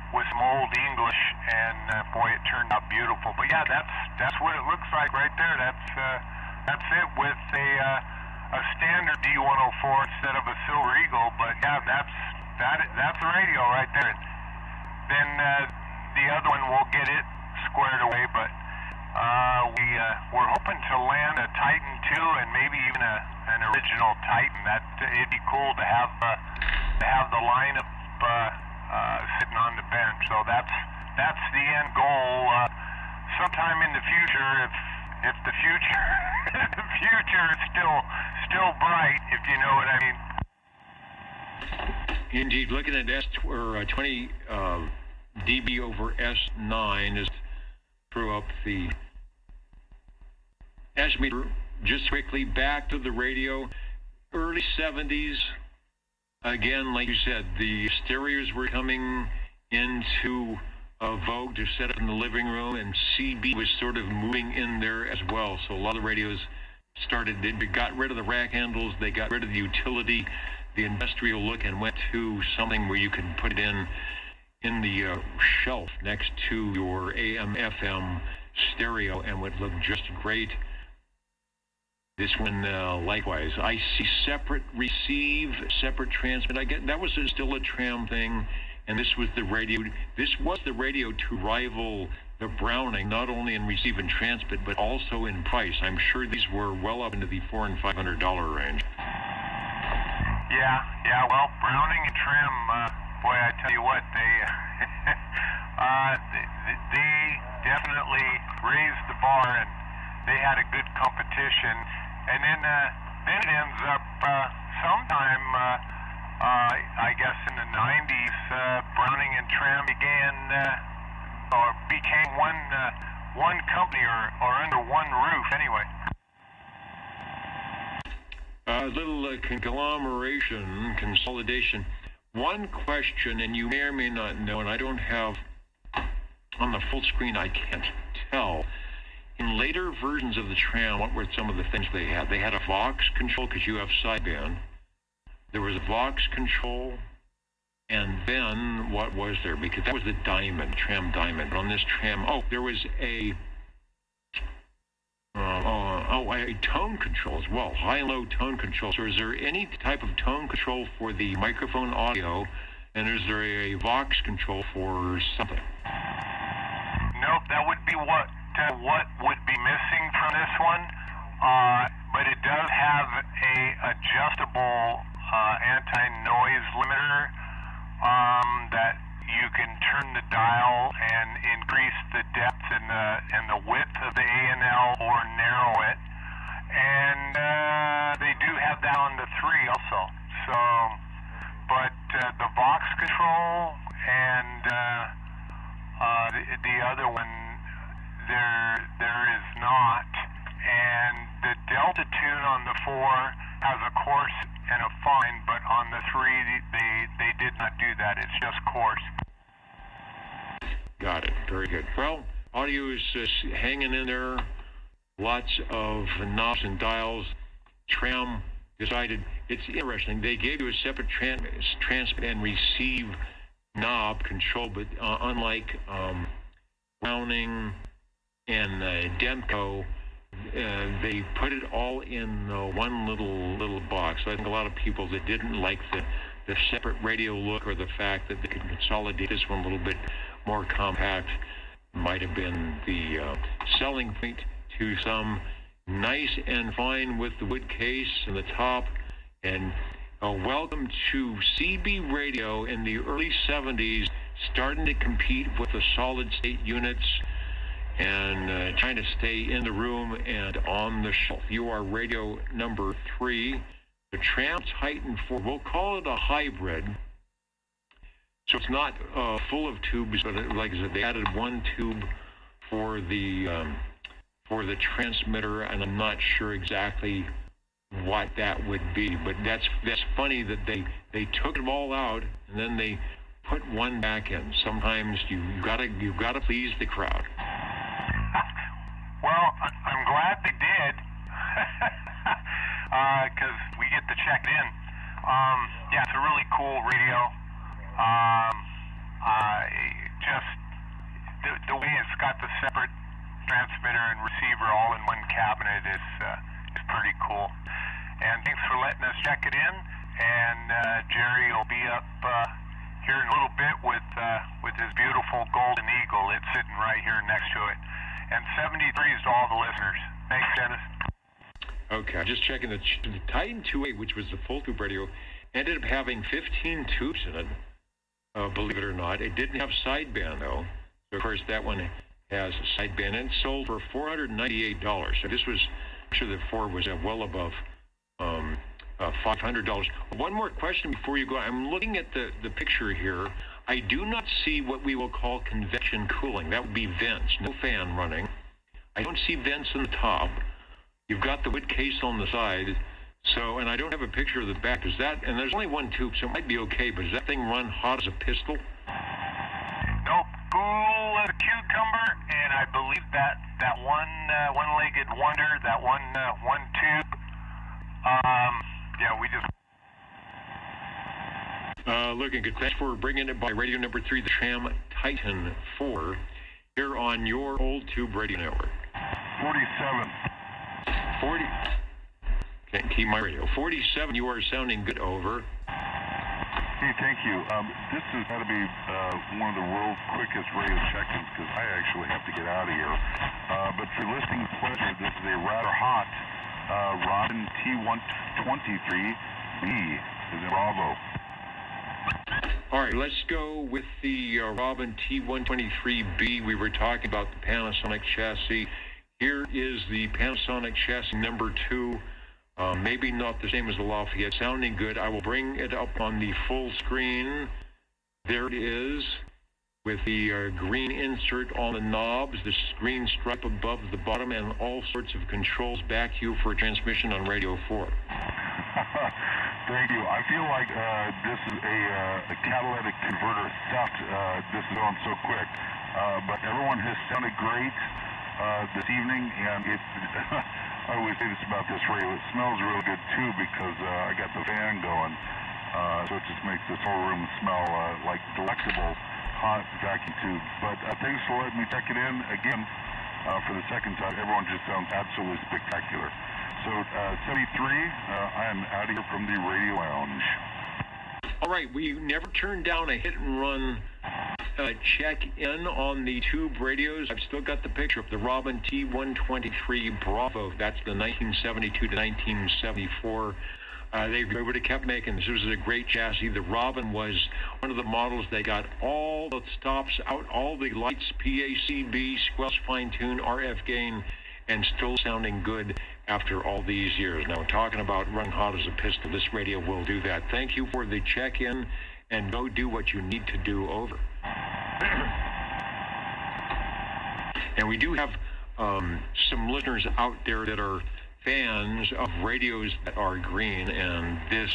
with some old English, and boy, it turned out beautiful. But yeah, that's what it looks like right there. That's it with a standard D104 instead of a Silver Eagle. But yeah, that's the radio right there. Then the other one, we'll get it squared away, but we're hoping to land a Titan 2 and maybe even an original Titan. It'd be cool to have the lineup sitting on the bench. So that's the end goal. Sometime in the future, if the future the future is still bright, if you know what I mean. Indeed, looking at 20 dB over S9 is throw up the S-meter. Just quickly back to the radio, early 70s. Again, like you said, the stereos were coming into vogue to set up in the living room, and CB was sort of moving in there as well. So a lot of radios they got rid of the rack handles, they got rid of the utility, the industrial look, and went to something where you can put it in the shelf next to your AM/FM stereo and would look just great. This one, likewise, I see separate receive, separate transmit. I get that was still a tram thing, and this was the radio. This was the radio to rival the Browning, not only in receive and transmit, but also in price. I'm sure these were well up into the $400 and $500 range. Yeah. Well, Browning and trim, boy, I tell you what, they definitely raised the bar, and they had a good competition. And then it ends up sometime, I guess in the 90s, Browning and Trim became one company or under one roof anyway. A little conglomeration, consolidation. One question, and you may or may not know, and I don't have on the full screen, I can't tell. In later versions of the tram, what were some of the things they had? They had a Vox control because you have sideband. There was a Vox control, and then what was there? Because that was the Diamond, tram Diamond. But on this tram, there was a tone control as well, high and low tone control. So is there any type of tone control for the microphone audio, and is there a Vox control for something? Nope, that would be what would be missing from this one, but it does have a adjustable anti-noise limiter that you can turn the dial and increase the depth and the width of the A&L or narrow it, and they do have that on the 3 also. So, but the Vox control and the other one, there is not, and the Delta tune on the 4 has a coarse and a fine, but on the 3 they did not do that. It's just coarse. Got it. Very good. Well, audio is hanging in there. Lots of knobs and dials. Tram decided it's interesting. They gave you a separate transmit and receive knob control, but unlike Browning and Demco, they put it all in one little box. So I think a lot of people that didn't like the separate radio look, or the fact that they could consolidate this one a little bit more compact, might have been the selling point to some. Nice and fine with the wood case and the top. And welcome to CB radio in the early 70s, starting to compete with the solid state units and trying to stay in the room and on the shelf. You are radio number 3, the Tramp Titan 4. We'll call it a hybrid. So it's not full of tubes, but like I said, they added one tube for the transmitter, and I'm not sure exactly what that would be. But that's funny that they took them all out and then they put one back in. Sometimes you gotta please the crowd. Well, I'm glad they did, because we get to check in. Yeah, it's a really cool radio. Just the way it's got the separate transmitter and receiver all in one cabinet is pretty cool. And thanks for letting us check it in. And Jerry will be up here in a little bit with his beautiful Golden Eagle. It's sitting right here next to it. And 73 is to all the listeners. Thanks, Dennis. Okay, just checking the Titan 2A, which was the full tube radio, ended up having 15 tubes in it. Believe it or not, it didn't have sideband though. So of course that one has sideband, and sold for $498. So this was, I'm sure the 4 was well above $500. One more question before you go. I'm looking at the picture here. I do not see what we will call convection cooling. That would be vents, no fan running. I don't see vents in the top. You've got the wood case on the side. So, and I don't have a picture of the back. Is that, and there's only one tube, so it might be okay, but does that thing run hot as a pistol? Nope, cool as a cucumber, and I believe that one-legged wonder, that one tube, yeah, we just... Looking good. Thanks for bringing it by radio number 3, the Tram Titan 4, here on your old tube radio network. 47. 40. Can't keep my radio. 47, you are sounding good, over. Hey, thank you. This has got to be one of the world's quickest radio check-ins, because I actually have to get out of here. But for listening pleasure, this is a rather hot Robin T123B is in Bravo. All right, let's go with the Robin T123B. We were talking about the Panasonic chassis. Here is the Panasonic chassis number 2. Maybe not the same as the Lafayette. Sounding good. I will bring it up on the full screen. There it is, with the green insert on the knobs, the green stripe above the bottom, and all sorts of controls back to you for transmission on Radio 4. Thank you. I feel like this is a catalytic converter stuffed. This is on so quick. But everyone has sounded great this evening, and I always say this about this radio. It smells really good too, because I got the fan going, so it just makes this whole room smell like delectable hot vacuum tube. But thanks for letting me check it in again for the second time. Everyone just sounds absolutely spectacular. So 73, I am out of here from the Radio Lounge. All right, we never turned down a hit and run check-in on the tube radios. I've still got the picture of the Robin T123 Bravo. That's the 1972 to 1974. They would have kept making this. This was a great chassis. The Robin was one of the models. They got all the stops out, all the lights, PACB, squelch, fine-tune, RF gain, and still sounding good after all these years. Now, talking about running hot as a pistol, this radio will do that. Thank you for the check-in, and go do what you need to do, over. And we do have some listeners out there that are fans of radios that are green, and this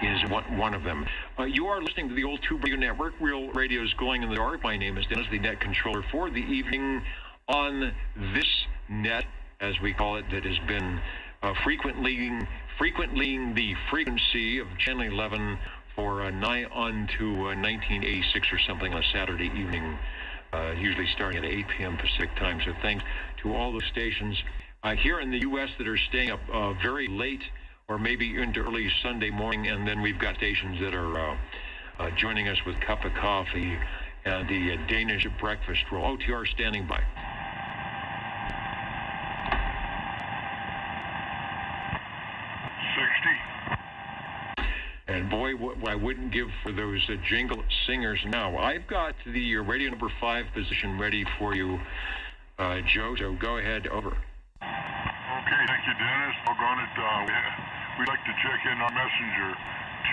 is one of them. You are listening to the Old Tube Radio Network, Real Radio's Glowing in the Dark. My name is Dennis, the net controller for the evening on this net, as we call it, that has been frequently the frequency of Channel 11 for nigh on to 1986 or something on a Saturday evening, usually starting at 8 p.m. Pacific time. So thanks to all the stations here in the U.S. that are staying up very late or maybe into early Sunday morning, and then we've got stations that are joining us with cup of coffee and the Danish breakfast roll. OTR standing by. And boy, what I wouldn't give for those jingle singers now. I've got the radio number 5 position ready for you, Joe, so go ahead, over. Okay, thank you, Dennis. Doggone it, we'd like to check in our messenger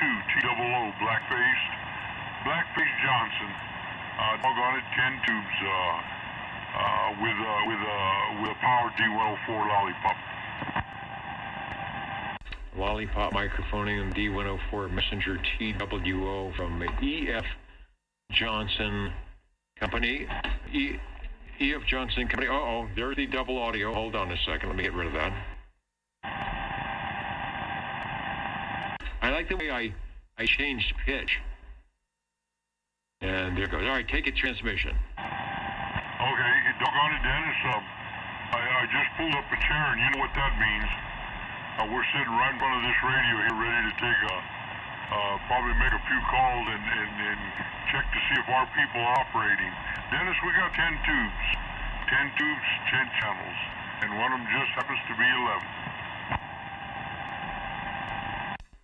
2 TOO Blackface Johnson. Doggone it, 10 tubes with a power D104 lollipop. Lollipop microphoning D104 messenger TWO from EF Johnson Company. EF Johnson Company. Uh-oh, there's the double audio. Hold on a second. Let me get rid of that. I like the way I changed pitch. And there it goes. All right, take it transmission. Okay, doggone it, Dennis. I just pulled up a chair, and you know what that means. We're sitting right in front of this radio here, ready to take probably make a few calls and check to see if our people are operating. Dennis, we got 10 tubes. 10 tubes, 10 channels. And one of them just happens to be 11.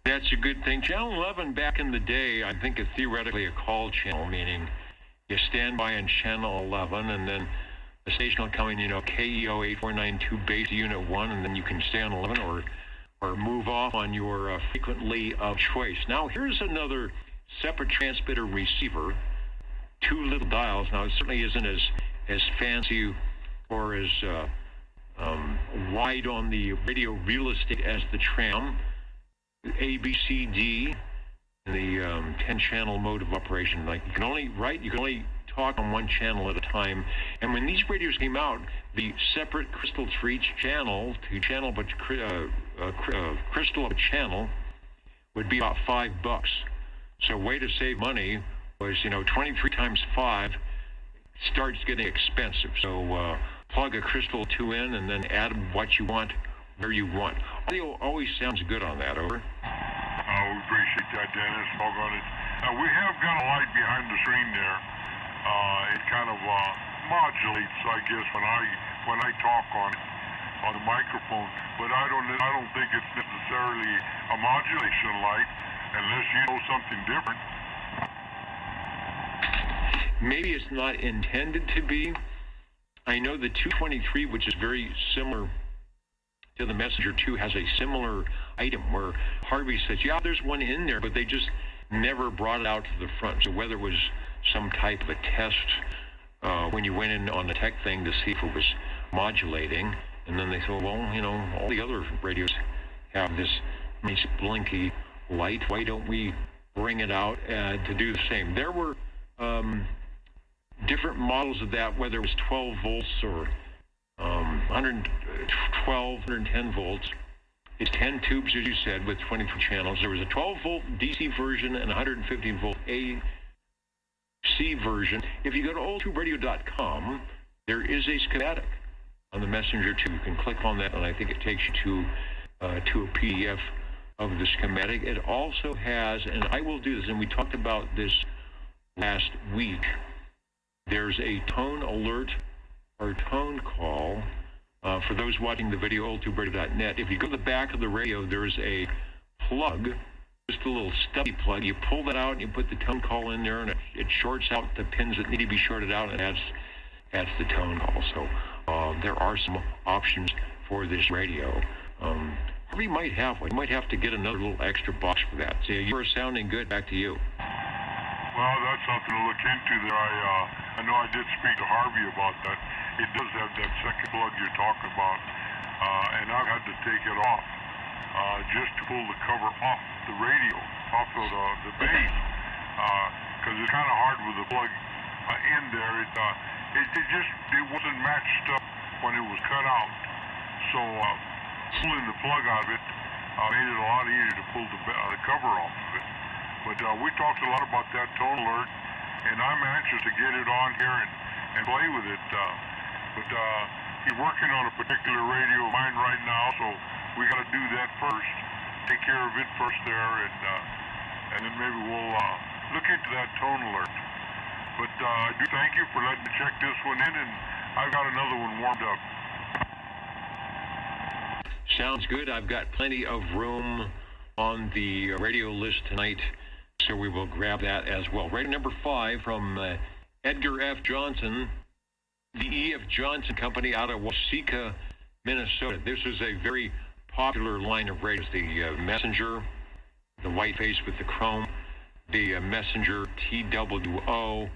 That's a good thing. Channel 11 back in the day, I think is theoretically a call channel, meaning you stand by on channel 11 and then the station will come in, KEO 8492 base unit 1, and then you can stay on 11 or move off on your frequently of choice. Now, here's another separate transmitter receiver, 2 little dials. Now, it certainly isn't as fancy or as wide on the radio real estate as the tram. A, B, C, D, the 10-channel mode of operation. Like you can only talk on one channel at a time. And when these radios came out, the separate crystals for each channel, but crystal of a channel would be about $5. So way to save money was, 23 times 5 starts getting expensive. So plug a crystal 2 in and then add what you want where you want. Audio always sounds good on that, over. We appreciate that, Dennis. Doggone it. We have got a light behind the screen there. It kind of modulates, I guess, when I talk on the microphone. But I don't think it's necessarily a modulation light, unless you know something different. Maybe it's not intended to be. I know the 223, which is very similar to the Messenger 2, has a similar item where Harvey says, yeah, there's one in there, but they just never brought it out to the front. So whether it was some type of a test when you went in on the tech thing to see if it was modulating, and then they thought, well, all the other radios have this nice blinky light. Why don't we bring it out to do the same? There were different models of that, whether it was 12 volts or 112, 110 volts. It's 10 tubes, as you said, with 24 channels. There was a 12-volt DC version and a 115-volt AC version. If you go to oldtuberadio.com, there is a schematic on the Messenger 2. You can click on that, and I think it takes you to a PDF of the schematic. It also has, and I will do this, and we talked about this last week, there's a tone alert or tone call for those watching the video, oldtuberadio.net. If you go to the back of the radio, there's a plug, just a little stubby plug. You pull that out and you put the tone call in there, and it shorts out the pins that need to be shorted out, and adds the tone call. So there are some options for this radio. We might have one. You might have to get another little extra box for that. So you're sounding good. Back to you. Well, that's something to look into there. I know I did speak to Harvey about that. It does have that second plug you're talking about, and I've had to take it off just to pull the cover off the radio, off of the base, because it's kind of hard with the plug in there. It wasn't matched up when it was cut out, so pulling the plug out of it made it a lot easier to pull the cover off of it. But we talked a lot about that tone alert, and I'm anxious to get it on here and play with it. But He's working on a particular radio of mine right now, so we got to do that first. Take care of it first there, and then maybe we'll look into that tone alert. But I do thank you for letting me check this one in, and I've got another one warmed up. Sounds good. I've got plenty of room on the radio list tonight, so we will grab that as well. Radio number 5 from Edgar F. Johnson, the E.F. Johnson Company out of Waseca, Minnesota. This is a very popular line of radios. The Messenger, the white face with the chrome, the Messenger TWO,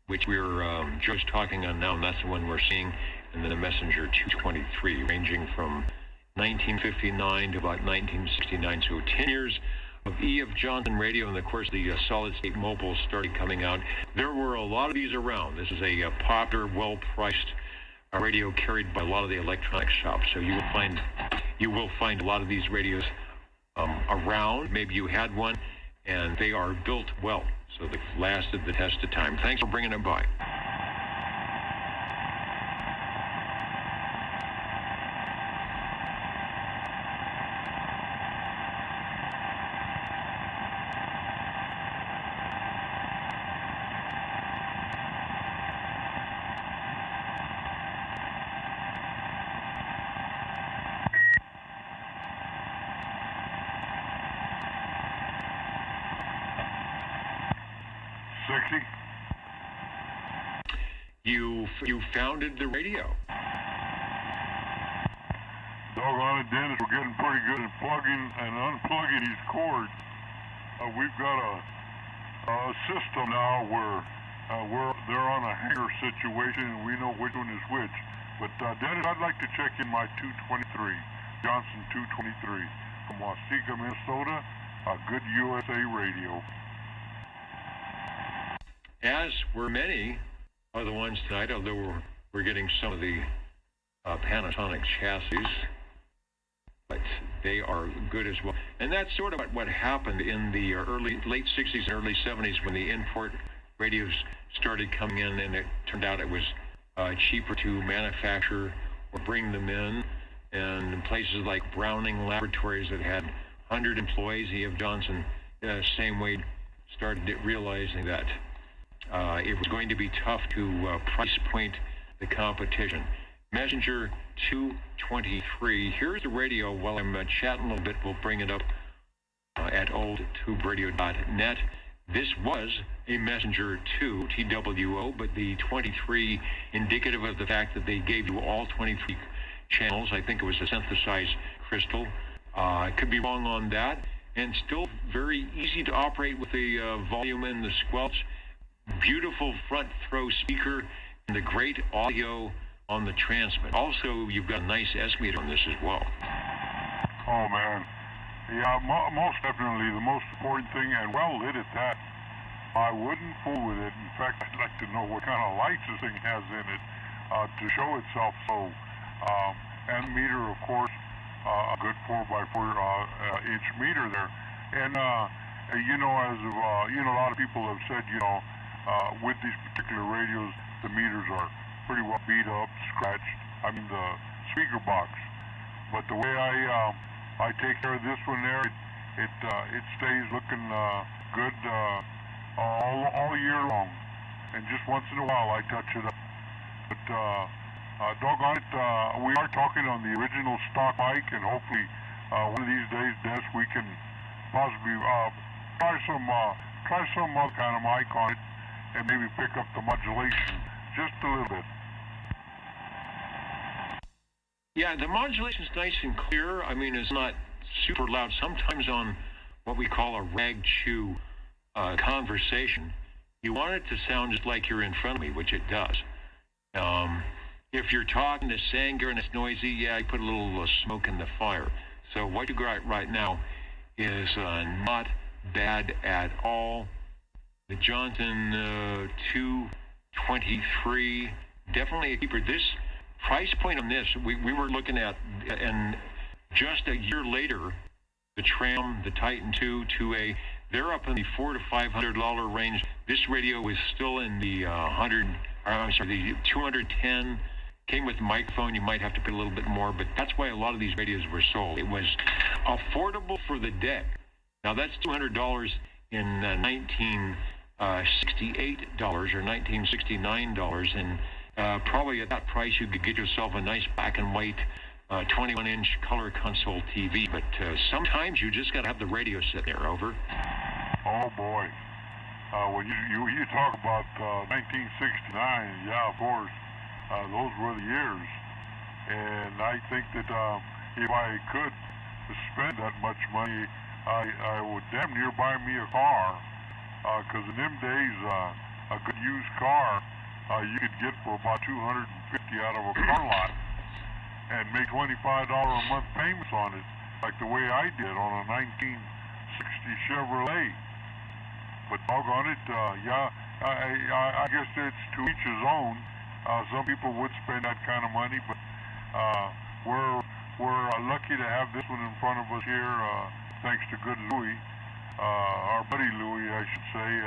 which we're just talking on now, and that's the one we're seeing, and then the Messenger 223, ranging from 1959 to about 1969, so 10 years of E.F. Johnson radio, and of course the solid-state mobiles started coming out. There were a lot of these around. This is a popular, well-priced radio carried by a lot of the electronic shops, so you will find a lot of these radios around. Maybe you had one, and they are built well, so they've lasted the test of time. Thanks for bringing them by. You founded the radio. Doggone it, Dennis, we're getting pretty good at plugging and unplugging these cords. We've got a system now where they're on a hanger situation and we know which one is which. But Dennis, I'd like to check in my 223, Johnson 223 from Waseca, Minnesota, a good USA radio. As were many are the ones tonight, although we're getting some of the Panasonic chassis, but they are good as well. And that's sort of what happened in the late 60s and early 70s when the import radios started coming in, and it turned out it was cheaper to manufacture or bring them in. And in places like Browning Laboratories that had 100 employees, E.F. Johnson, same way, started realizing that it was going to be tough to price point the competition. Messenger 223. Here's the radio. While I'm chatting a little bit, we'll bring it up at oldtuberadio.net. This was a Messenger 2 TWO, but the 23 indicative of the fact that they gave you all 23 channels. I think it was a synthesized crystal. I could be wrong on that. And still very easy to operate with the volume and the squelch. Beautiful front throw speaker and the great audio on the transmit. Also, you've got a nice S-meter on this as well. Oh, man. Yeah, most definitely the most important thing, and well lit at that. I wouldn't fool with it. In fact, I'd like to know what kind of lights this thing has in it to show itself so. And meter, of course, a good 4x4 inch meter there. And, you know, as of, a lot of people have said, with these particular radios, the meters are pretty well beat up, scratched. I mean, the speaker box. But the way I take care of this one there, it stays looking good all year long. And just once in a while, I touch it up. But doggone it, we are talking on the original stock mic, and hopefully one of these days, Des, we can possibly try some other kind of mic on it, and maybe pick up the modulation just a little bit. Yeah, the modulation's nice and clear. I mean, it's not super loud. Sometimes on what we call a rag chew conversation, you want it to sound just like you're in front of me, which it does. If you're talking to Sanger and it's noisy, yeah, you put a little smoke in the fire. So what you got right now is not bad at all. The Johnson 223, definitely a keeper. This price point on this, we were looking at, and just a year later, the Tram, the Titan 2, 2A, they're up in the $400 to $500 range. This radio is still in the the 210 came with a microphone, you might have to pay a little bit more, but that's why a lot of these radios were sold. It was affordable for the deck. Now that's $200 in $1968 or $1969, and probably at that price you could get yourself a nice black and white 21-inch color console TV. But sometimes you just got to have the radio sit there. Over. Oh boy. When you talk about 1969, yeah, of course, those were the years, and I think that if I could spend that much money, I would damn near buy me a car, because in them days, a good used car you could get for about $250 out of a car lot, and make $25 a month payments on it, like the way I did on a 1960 Chevrolet. But doggone it, yeah, I guess it's to each his own. Some people would spend that kind of money, but we're lucky to have this one in front of us here, thanks to good Louis, our buddy Louis, I should say.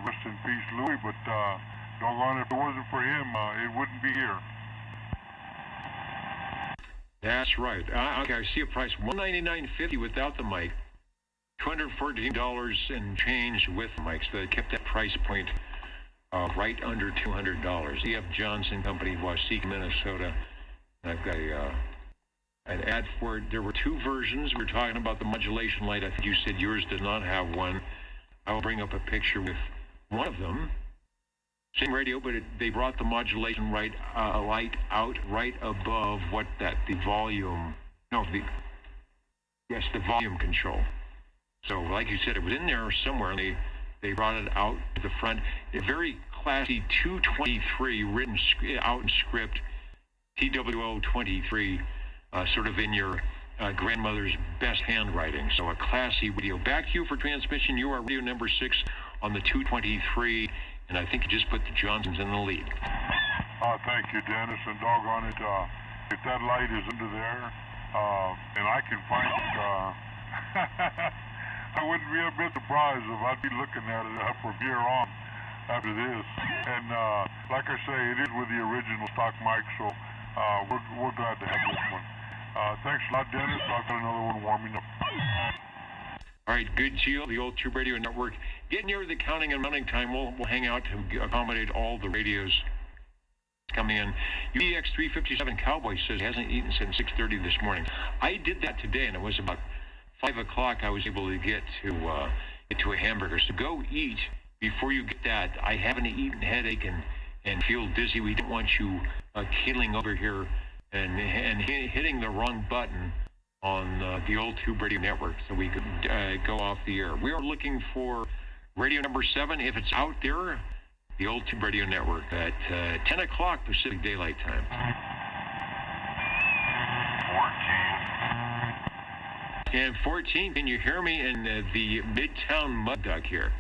Rest in peace, Louis. But doggone it, if it wasn't for him, it wouldn't be here. That's right. Okay, I see a price $199.50 without the mic, $214 and change with the mics. They kept that price point right under $200. E.F. Johnson Company, Waseca, Minnesota. I've got an ad for it. There were two versions. We were talking about the modulation light. I think you said yours did not have one. I will bring up a picture with one of them. Same radio, but they brought the modulation light out right above the volume control. So like you said, it was in there somewhere, and they brought it out to the front. A very classy 223 written out in script, TWO 23, sort of in your grandmother's best handwriting. So a classy radio. Back to you for transmission. You are radio number 6 on the 223, and I think you just put the Johnsons in the lead. Thank you, Dennis, and doggone it, if that light is under there, and I can find it, I wouldn't be a bit surprised if I'd be looking at it from here on after this. And like I say, it is with the original stock mic, so we're glad to have this one. Thanks a lot, Dennis. I've got another one warming up. All right, good deal. The Old Tube Radio Network. Get near the counting and mounting time. We'll hang out to accommodate all the radios coming in. UEX 357 Cowboy says he hasn't eaten since 6:30 this morning. I did that today, and it was about 5 o'clock I was able to get to a hamburger. So go eat before you get that. I have an eating headache and feel dizzy. We don't want you keeling over here and hitting the wrong button on the Old Tube Radio Network so we could go off the air. We are looking for radio number 7. If it's out there, the Old Tube Radio Network at 10 o'clock Pacific Daylight Time. 14. And 14, can you hear me in the Midtown Mud Duck here?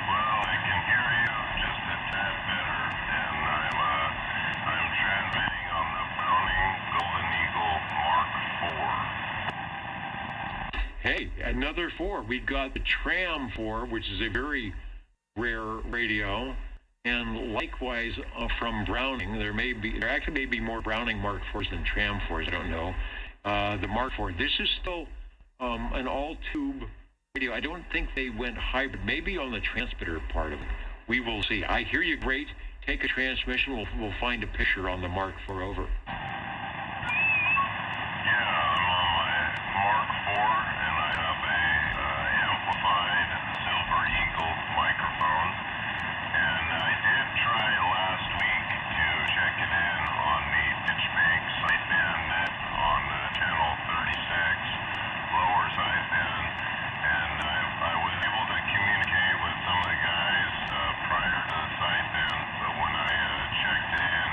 Well, I can hear you just a tad better, and I'm transmitting on the Browning Golden Eagle Mark IV. Hey, another 4. We've got the Tram 4, which is a very rare radio, and likewise from Browning. There actually may be more Browning Mark 4s than Tram 4s. I don't know. The Mark IV. This is still an all-tube radio. I don't think they went hybrid. Maybe on the transmitter part of it. We will see. I hear you great. Take a transmission. We'll find a picture on the Mark IV. Over. Yeah, I'm on my Mark IV, and I have a amplified Silver Eagle microphone. And I did try last week to check it in on the Pitchbank sideband net on the channel 36, lower sideband, and I was able to communicate with some of the guys prior to the sideband, but when I checked it in,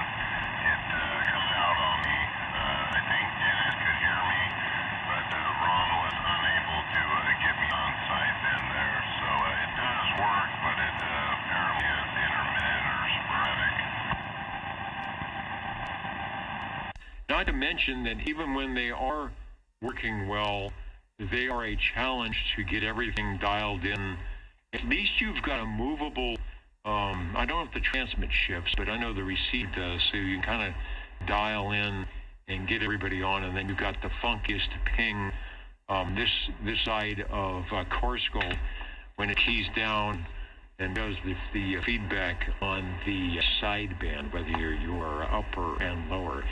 it cut out on me. I think Dennis could hear me, but Ron was unable to get me on sideband there, so it does work, but it apparently is intermittent or sporadic. Not to mention that even when they are working well, they are a challenge to get everything dialed in. At least you've got a movable I don't know if the transmit shifts, but I know the receive does, so you can kind of dial in and get everybody on, and then you've got the funkiest ping this side of Corscoll when it keys down and does the feedback on the sideband, whether you're upper and lower.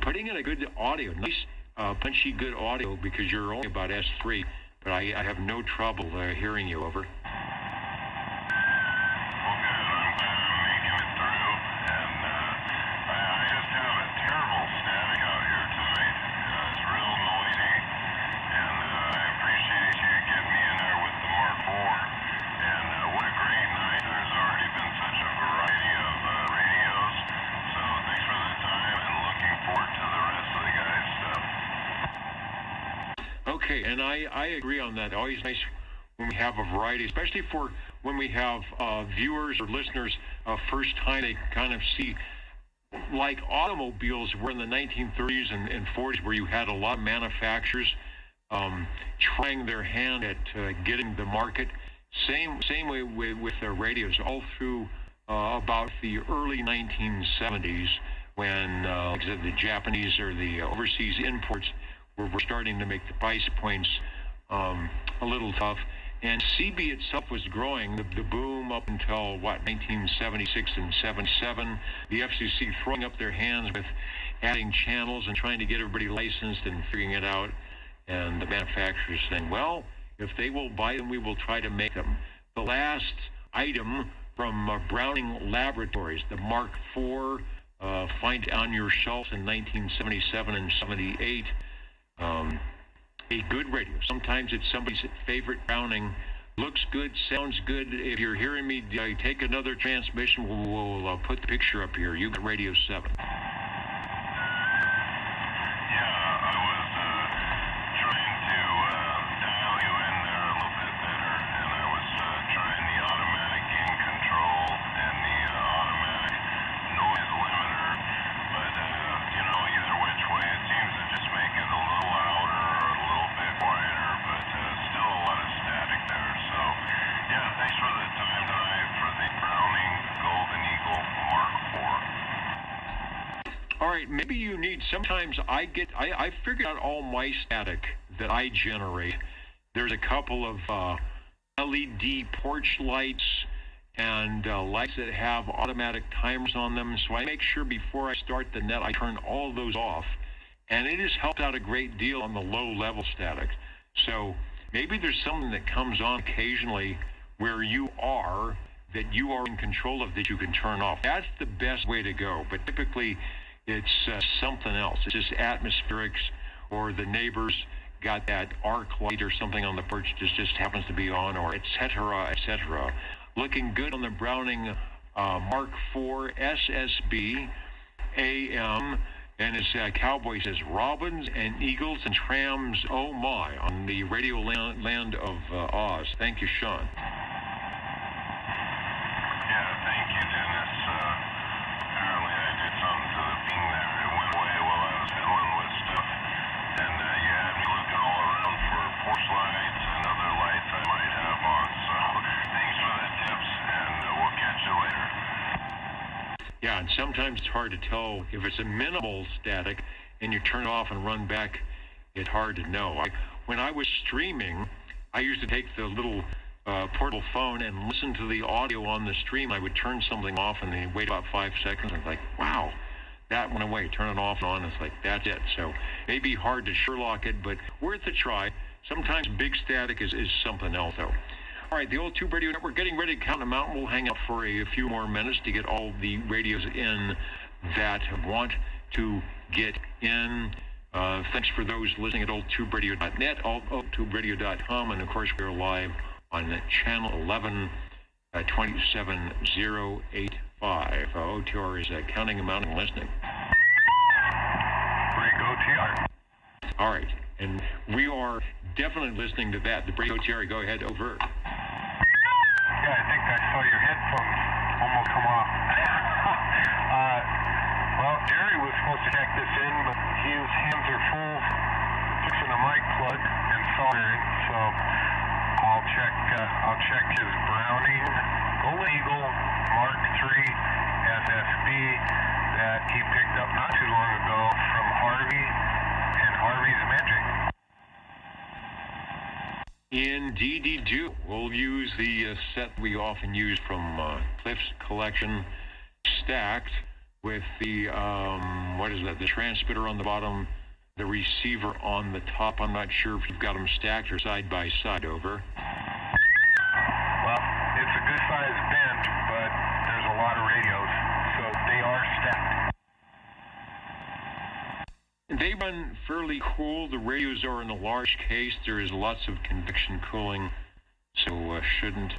Putting in a good audio, nice punchy good audio, because you're only about S3, but I have no trouble hearing you. Over. Okay, and I agree on that. Always nice when we have a variety, especially for when we have viewers or listeners first time. They kind of see, like automobiles were in the 1930s and 40s, where you had a lot of manufacturers trying their hand at getting the market. Same way with their radios, all through about the early 1970s, when like I said, the Japanese or the overseas imports we're starting to make the price points a little tough. And CB itself was growing, the boom up until, 1976 and 77. The FCC throwing up their hands with adding channels and trying to get everybody licensed and figuring it out. And the manufacturers saying, well, if they will buy them, we will try to make them. The last item from Browning Laboratories, the Mark IV, find it on your shelves in 1977 and 78. A good radio. Sometimes it's somebody's favorite Browning. Looks good, sounds good. If you're hearing me take another transmission, we'll put the picture up here. You got Radio 7. Maybe you need, sometimes I figured out all my static that I generate. There's a couple of LED porch lights and lights that have automatic timers on them. So I make sure before I start the net, I turn all of those off. And it has helped out a great deal on the low level static. So maybe there's something that comes on occasionally where you are, that you are in control of, that you can turn off. That's the best way to go. But typically, it's something else. It's just atmospherics, or the neighbors got that arc light or something on the porch that just happens to be on, or et cetera, et cetera. Looking good on the Browning Mark IV SSB AM, and as Cowboy says, Robins and Eagles and Trams, oh my, on the radio land of Oz. Thank you, Sean. Yeah, and sometimes it's hard to tell if it's a minimal static and you turn it off and run back. It's hard to know. When I was streaming, I used to take the little portable phone and listen to the audio on the stream. I would turn something off and then wait about 5 seconds. I'm like, wow, that went away. Turn it off and on. It's like, that's it. So maybe hard to Sherlock it, but worth a try. Sometimes big static is something else, though. All right, the old Tube Radio Network getting ready to count them out. We'll hang out for a few more minutes to get all the radios in that want to get in. Thanks for those listening at oldtuberadio.net, oldtuberadio.com, and of course we're live on channel 11, 27085. OTR is counting them out and listening. Great, OTR. All right, and we are definitely listening to that. The Brady OTR, go ahead, over. Yeah, I think I saw your headphones almost come off. Well, Jerry was supposed to check this in, but his hands are full fixing a mic plug and soldering, so I'll check his Browning Golden Eagle Mark III SSB that he picked up not too long ago from Harvey and Harvey's Magic. Indeed, you do. We'll use the set we often use from Cliff's collection, stacked with the, the transmitter on the bottom, the receiver on the top. I'm not sure if you've got them stacked or side by side. Over. Well, it's a good sized bench, but there's a lot of radios, so they are stacked. They run fairly cool. The radios are in a large case. There is lots of convection cooling, so shouldn't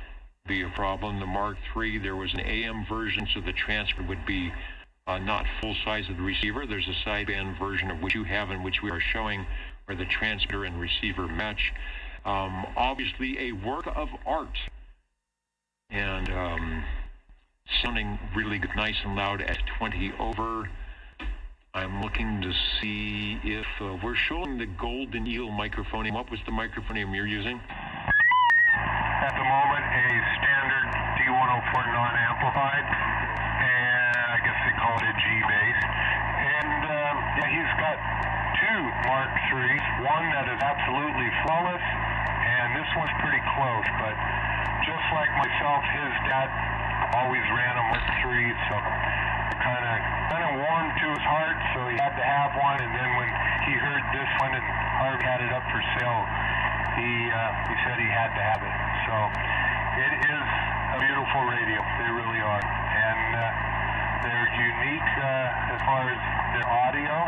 be a problem. The Mark III, there was an AM version, so the transfer would be not full size of the receiver. There's a sideband version of which you have and which we are showing where the transmitter and receiver match. Obviously a work of art, and sounding really good, nice and loud at 20 over. I'm looking to see if we're showing the Golden Eagle microphone. What was the microphone you're using? At the moment, a standard D104 non-amplified, and I guess they call it a G-base. And he's got two Mark IIIs, one that is absolutely flawless, and this one's pretty close, but just like myself, his dad always ran a Mark III, so kind of warmed to his heart, so he had to have one. And then when he heard this one and Harvey had it up for sale, he said he had to have it. So it is a beautiful radio. They really are, and they're unique as far as their audio.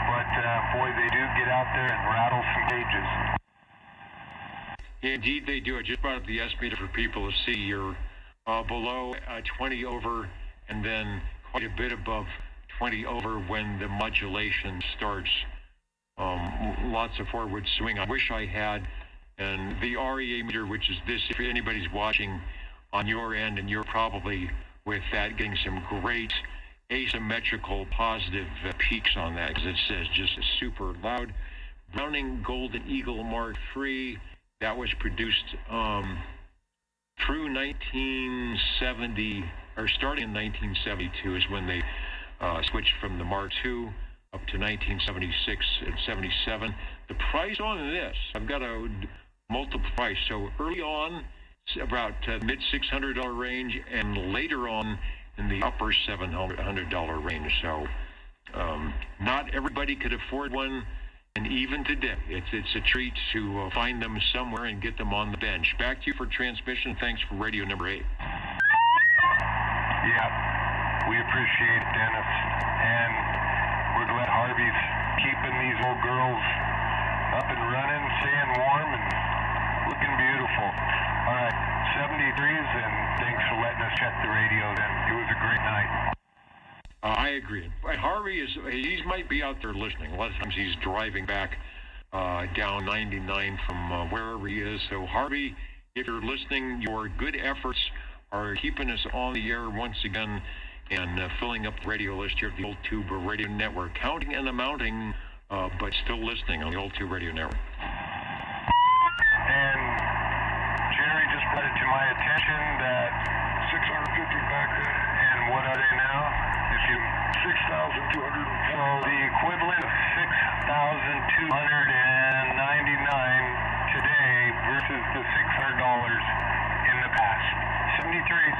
But boy, they do get out there and rattle some cages. Indeed, they do. I just brought up the estimator for people to see. You're below 20 over, and then quite a bit above 20 over when the modulation starts. Lots of forward swing. I wish I had, and the REA meter, which is this, if anybody's watching on your end, and you're probably with that getting some great asymmetrical positive peaks on that, because it says just super loud. Browning Golden Eagle Mark III, that was produced through 1970, or starting in 1972 is when they switched from the Mark II up to 1976 and 77. The price on this, I've got a multiple price. So early on, about mid $600 range, and later on in the upper $700 range. So not everybody could afford one. And even today, it's a treat to find them somewhere and get them on the bench. Back to you for transmission. Thanks for radio number 8. Yeah, we appreciate it, Dennis. And we're glad Harvey's keeping these old girls up and running, staying warm, and looking beautiful. All right, 73s, and thanks for letting us check the radio then. It was a great night. I agree. Harvey he might be out there listening. A lot of times he's driving back down 99 from wherever he is. So Harvey, if you're listening, your good efforts are keeping us on the air once again and filling up the radio list here at the Old Tube Radio Network. Counting and amounting, but still listening on the Old Tube Radio Network. And Jerry just brought it to my attention that 650 back there. And what are they now? 6,200. So the equivalent of 6,299 today versus the $600 in the past. 73s.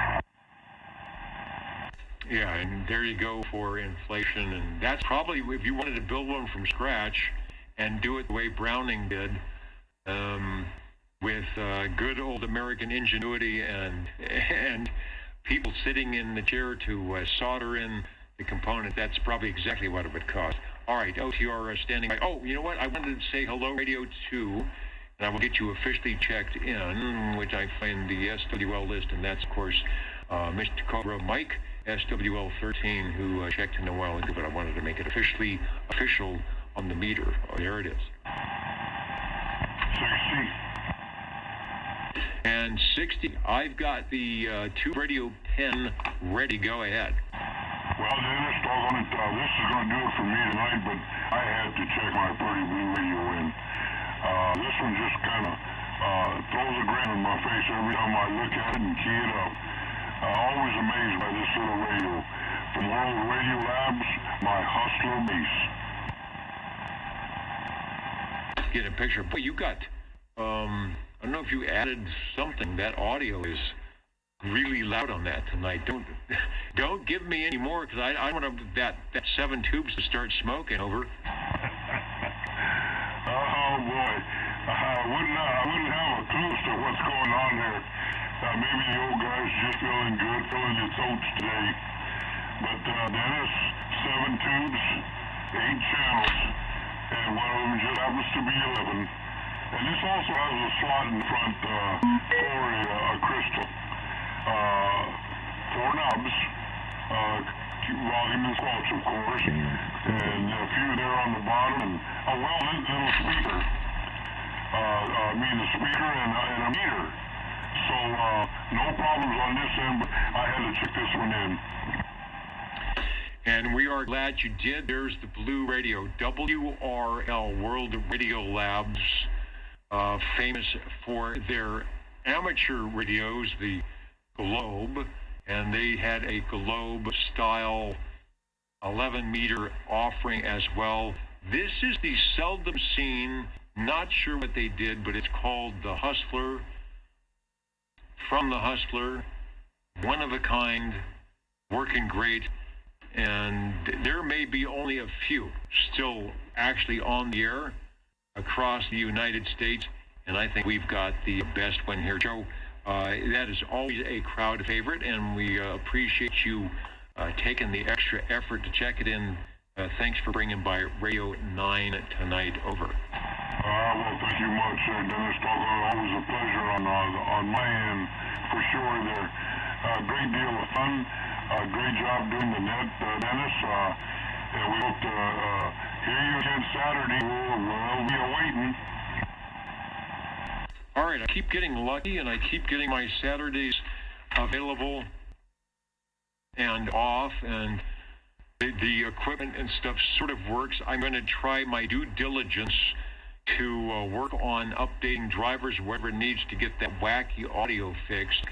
Yeah, and there you go for inflation, and that's probably, if you wanted to build one from scratch and do it the way Browning did, with good old American ingenuity and people sitting in the chair to solder in the component, that's probably exactly what it would cost. All right, OTR standing by. Oh, you know what? I wanted to say hello, Radio 2, and I will get you officially checked in, which I find the SWL list, and that's, of course, Mr. Cobra Mike, SWL 13, who checked in a while ago, but I wanted to make it official on the meter. Oh, there it is. 60. And 60. I've got the Tube Radio 10 ready. Go ahead. Well, Dennis, this is going to do it for me tonight, but I had to check my Purdy Blue radio in. This one just kind of throws a grin on my face every time I look at it and key it up. Always amazed by this little radio. From World Radio Labs, my Hustler base. Get a picture. Boy, you got, I don't know if you added something. That audio is really loud on that tonight. Don't give me any more, because I want that 7 tubes to start smoking over. Oh boy, I wouldn't have a clue as to what's going on here. Maybe the old guy's just feeling good, filling his oats today. But Dennis, 7 tubes, 8 channels, and one of them just happens to be 11. And this also has a slot in front for a crystal. 4 knobs, volume and squelch, of course, and a few there on the bottom, and a well-lit little speaker. A speaker and a meter. So, no problems on this end, but I had to check this one in. And we are glad you did. There's the Blue Radio, WRL, World Radio Labs, famous for their amateur radios, the Globe, and they had a Globe-style 11-meter offering as well. This is the seldom seen, not sure what they did, but it's called the Hustler. From the Hustler, one of a kind, working great, and there may be only a few still actually on the air across the United States, and I think we've got the best one here, Joe. That is always a crowd favorite, and we appreciate you taking the extra effort to check it in. Thanks for bringing by Radio 9 tonight. Over. Well, thank you much, Dennis. Always a pleasure on my end, for sure. There, great deal of fun. Great job doing the net, Dennis. And we hope to hear you again Saturday. We'll be awaiting. All right, I keep getting lucky, and I keep getting my Saturdays available and off, and the equipment and stuff sort of works. I'm going to try my due diligence to work on updating drivers, whatever it needs to get that wacky audio fixed,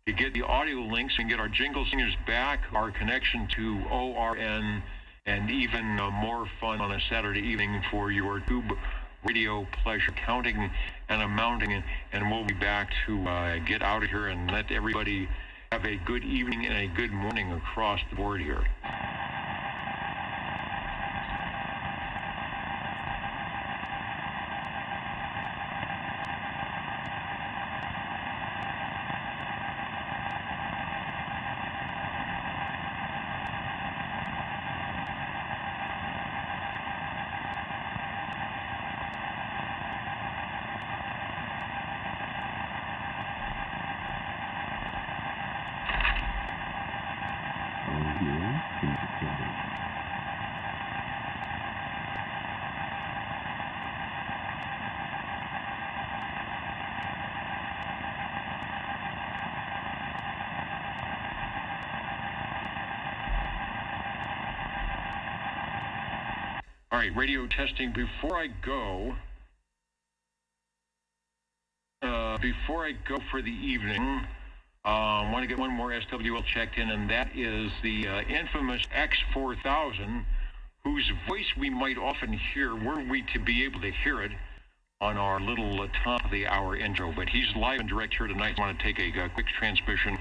to get the audio links and get our jingle singers back, our connection to ORN, and even more fun on a Saturday evening for your tube radio pleasure, counting and amounting, and we'll be back to get out of here and let everybody have a good evening and a good morning across the board here. All right, radio testing. Before I go for the evening, I want to get one more SWL checked in, and that is the infamous X4000, whose voice we might often hear, were we to be able to hear it, on our little top of the hour intro. But he's live and direct here tonight. I want to take a quick transmission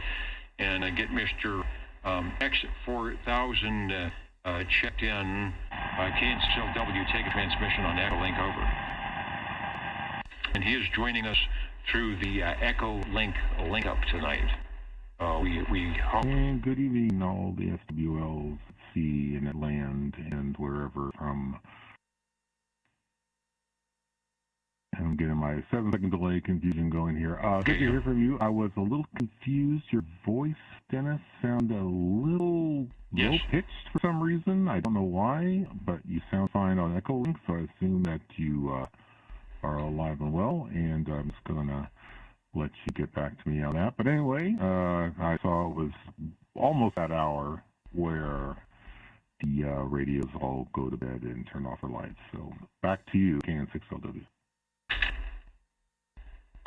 and get Mr. X4000 checked in. KNCLW, take a transmission on Echo Link, over. And he is joining us through the Echo Link up tonight. We hope. And good evening, all the SWLs at sea and at land and wherever from. I'm getting my 7-second delay confusion going here. Good to hear from you. I was a little confused. Your voice, Dennis, sounded a little low-pitched for some reason. I don't know why, but you sound fine on Echo Link, so I assume that you are alive and well, and I'm just going to let you get back to me on that. But anyway, I saw it was almost that hour where the radios all go to bed and turn off their lights. So back to you, KN6LW.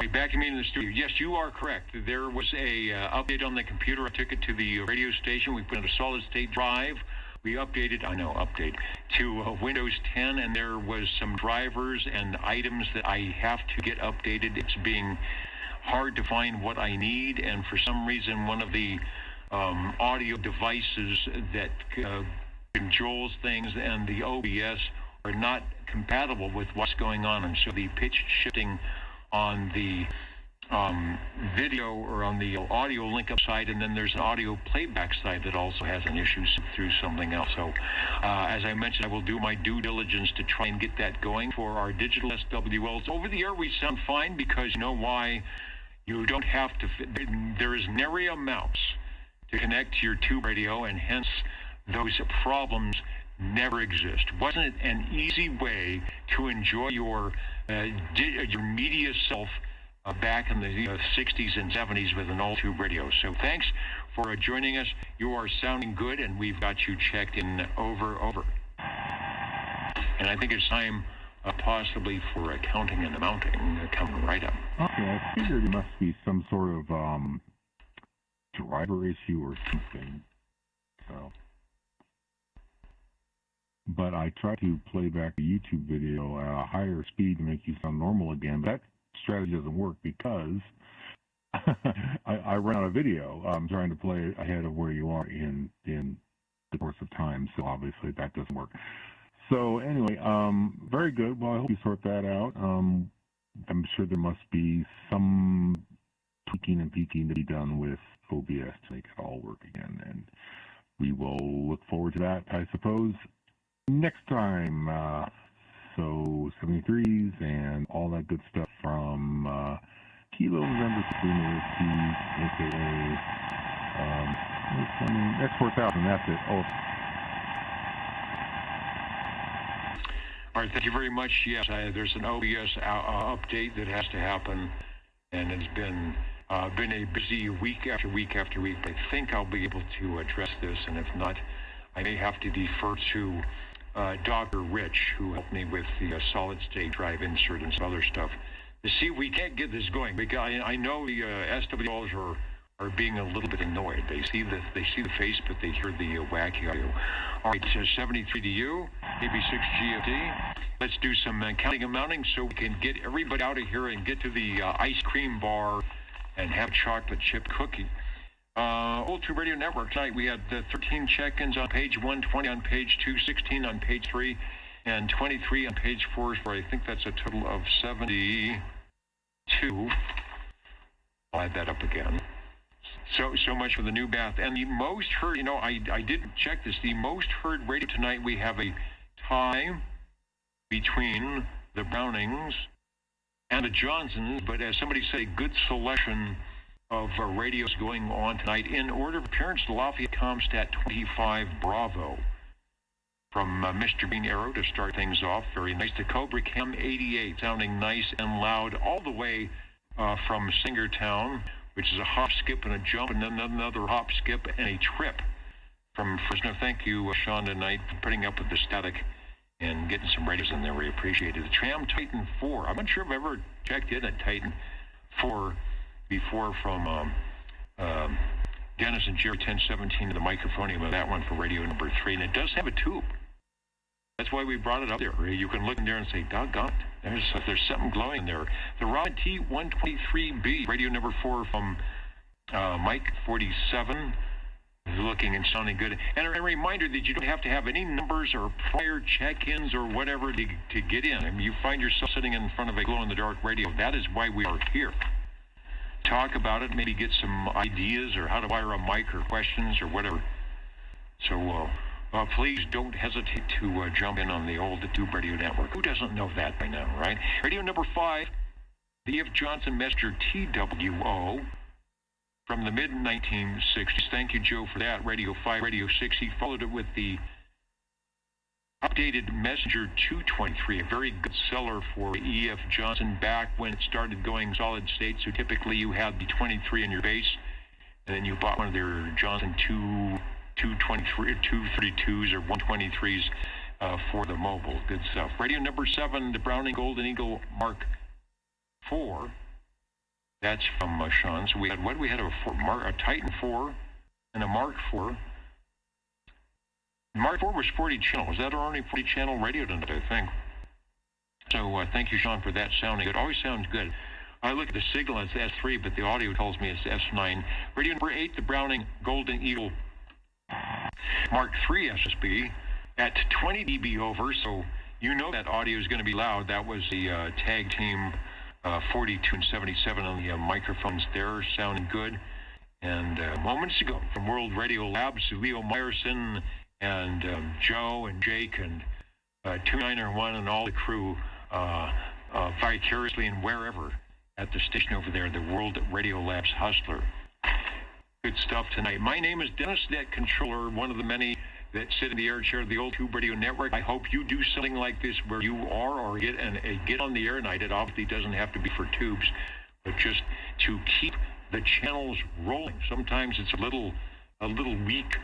Back to me in the studio. Yes, you are correct. There was a update on the computer. I took it to the radio station. We put in a solid-state drive. We updated, to Windows 10, and there was some drivers and items that I have to get updated. It's being hard to find what I need, and for some reason, one of the audio devices that controls things and the OBS are not compatible with what's going on, and so the pitch shifting on the video or on the audio link up side, and then there's an audio playback side that also has an issue through something else. So as I mentioned, I will do my due diligence to try and get that going for our digital SWLs. Over the air we sound fine because you know why? You don't have to, there is nary a mouse to connect to your tube radio, and hence those problems never exist. Wasn't it an easy way to enjoy your media self back in the 60s and 70s with an old tube radio? So thanks for joining us. You are sounding good, and we've got you checked in over. And I think it's time possibly for accounting and mounting coming right up. Okay, I figured it must be some sort of driver issue or something. So. But I tried to play back a YouTube video at a higher speed to make you sound normal again. But that strategy doesn't work because I ran out of video. I'm trying to play ahead of where you are in the course of time. So obviously that doesn't work. So anyway, very good. Well, I hope you sort that out. I'm sure there must be some tweaking and peeking to be done with OBS to make it all work again. And we will look forward to that, I suppose, next time. So 73s and all that good stuff from Kilo November 3 Whiskey, a.k.a. X4000, that's it. Oh. All right, thank you very much. Yes, there's an OBS update that has to happen, and it's been a busy week after week after week. But I think I'll be able to address this, and if not, I may have to defer to Dr. Rich, who helped me with the solid-state drive insert and some other stuff. To see, we can't get this going because I know the SWLs are being a little bit annoyed. They see the face, but they hear the wacky audio. All right, 73 to you, AB6 GFD. Let's do some counting and mounting so we can get everybody out of here and get to the ice cream bar and have chocolate chip cookie. Old Tube Radio Network tonight, we had 13 check-ins on page 120 on page 2, 16 on page 3, and 23 on page 4, where I think that's a total of 72. I'll add that up again. So much for the new bath. And the most heard, I did check this, the most heard radio tonight, we have a tie between the Brownings and the Johnsons, but as somebody said, a good selection of radios going on tonight. In order of appearance, the Lafayette Comstat 25 Bravo from Mr. Bean Arrow to start things off. Very nice. The Cobra Cam 88 sounding nice and loud all the way from Singertown, which is a hop, skip, and a jump, and then another hop, skip, and a trip from Fresno. Thank you, Sean, tonight for putting up with the static and getting some radios in there. We appreciate it. The Tram Titan 4. I'm not sure if I've ever checked in at Titan 4 before from Dennis and Jerry 1017 to the microphonium of that one for radio number 3. And it does have a tube. That's why we brought it up there. You can look in there and say, doggone it, there's something glowing there. The Rod T123B, radio number 4 from Mike 47, is looking and sounding good. And a reminder that you don't have to have any numbers or prior check-ins or whatever to get in. I mean, you find yourself sitting in front of a glow-in-the-dark radio. That is why we are here. Talk about it, maybe get some ideas or how to wire a mic or questions or whatever. So please don't hesitate to jump in on the old Tube Radio Network. Who doesn't know that by now, right? Radio number 5, the F. Johnson Messenger TWO from the mid-1960s. Thank you, Joe, for that. Radio 5, Radio 6. He followed it with the updated Messenger 223, a very good seller for E.F. Johnson back when it started going solid state. So typically you had the 23 in your base, and then you bought one of their Johnson 232s or 123s for the mobile. Good stuff. Radio number 7, the Browning Golden Eagle Mark IV That's from Sean. So we had what? We had a Titan 4 and a Mark 4. Mark 4 was 40 channels. Is that our only 40 channel radio tonight, I think? So thank you, Sean, for that sounding. It always sounds good. I look at the signal, it's S3, but the audio tells me it's S9. Radio number 8, the Browning Golden Eagle Mark III SSB at 20 dB over, so you know that audio is going to be loud. That was the tag team 42 and 77 on the microphones there, sounding good. And moments ago, from World Radio Labs, Leo Meyerson and Joe and Jake and 291 and all the crew vicariously and wherever at the station over there, the World Radio Labs Hustler. Good stuff tonight. My name is Dennis, Net Controller, one of the many that sit in the air chair of the Old Tube Radio Network. I hope you do something like this where you are or get on the air night. It obviously doesn't have to be for tubes, but just to keep the channels rolling. Sometimes it's a little weak,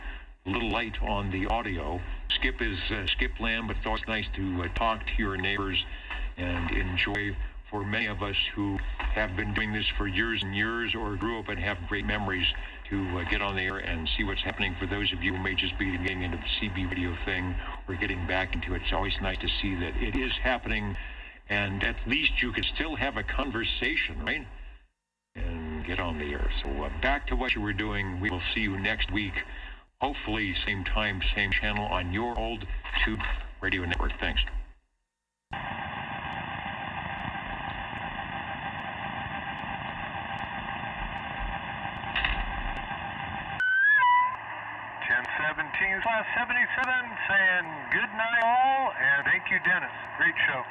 a little light on the audio. Skip is Skip Lamb, but it's always nice to talk to your neighbors and enjoy. For many of us who have been doing this for years and years or grew up and have great memories, to get on the air and see what's happening. For those of you who may just be getting into the CB radio thing or getting back into it, it's always nice to see that it is happening, and at least you can still have a conversation, right? And get on the air. So back to what you were doing. We will see you next week, hopefully same time, same channel on your Old Tube Radio Network. Thanks. 17/77 saying good night all, and thank you, Dennis. Great show.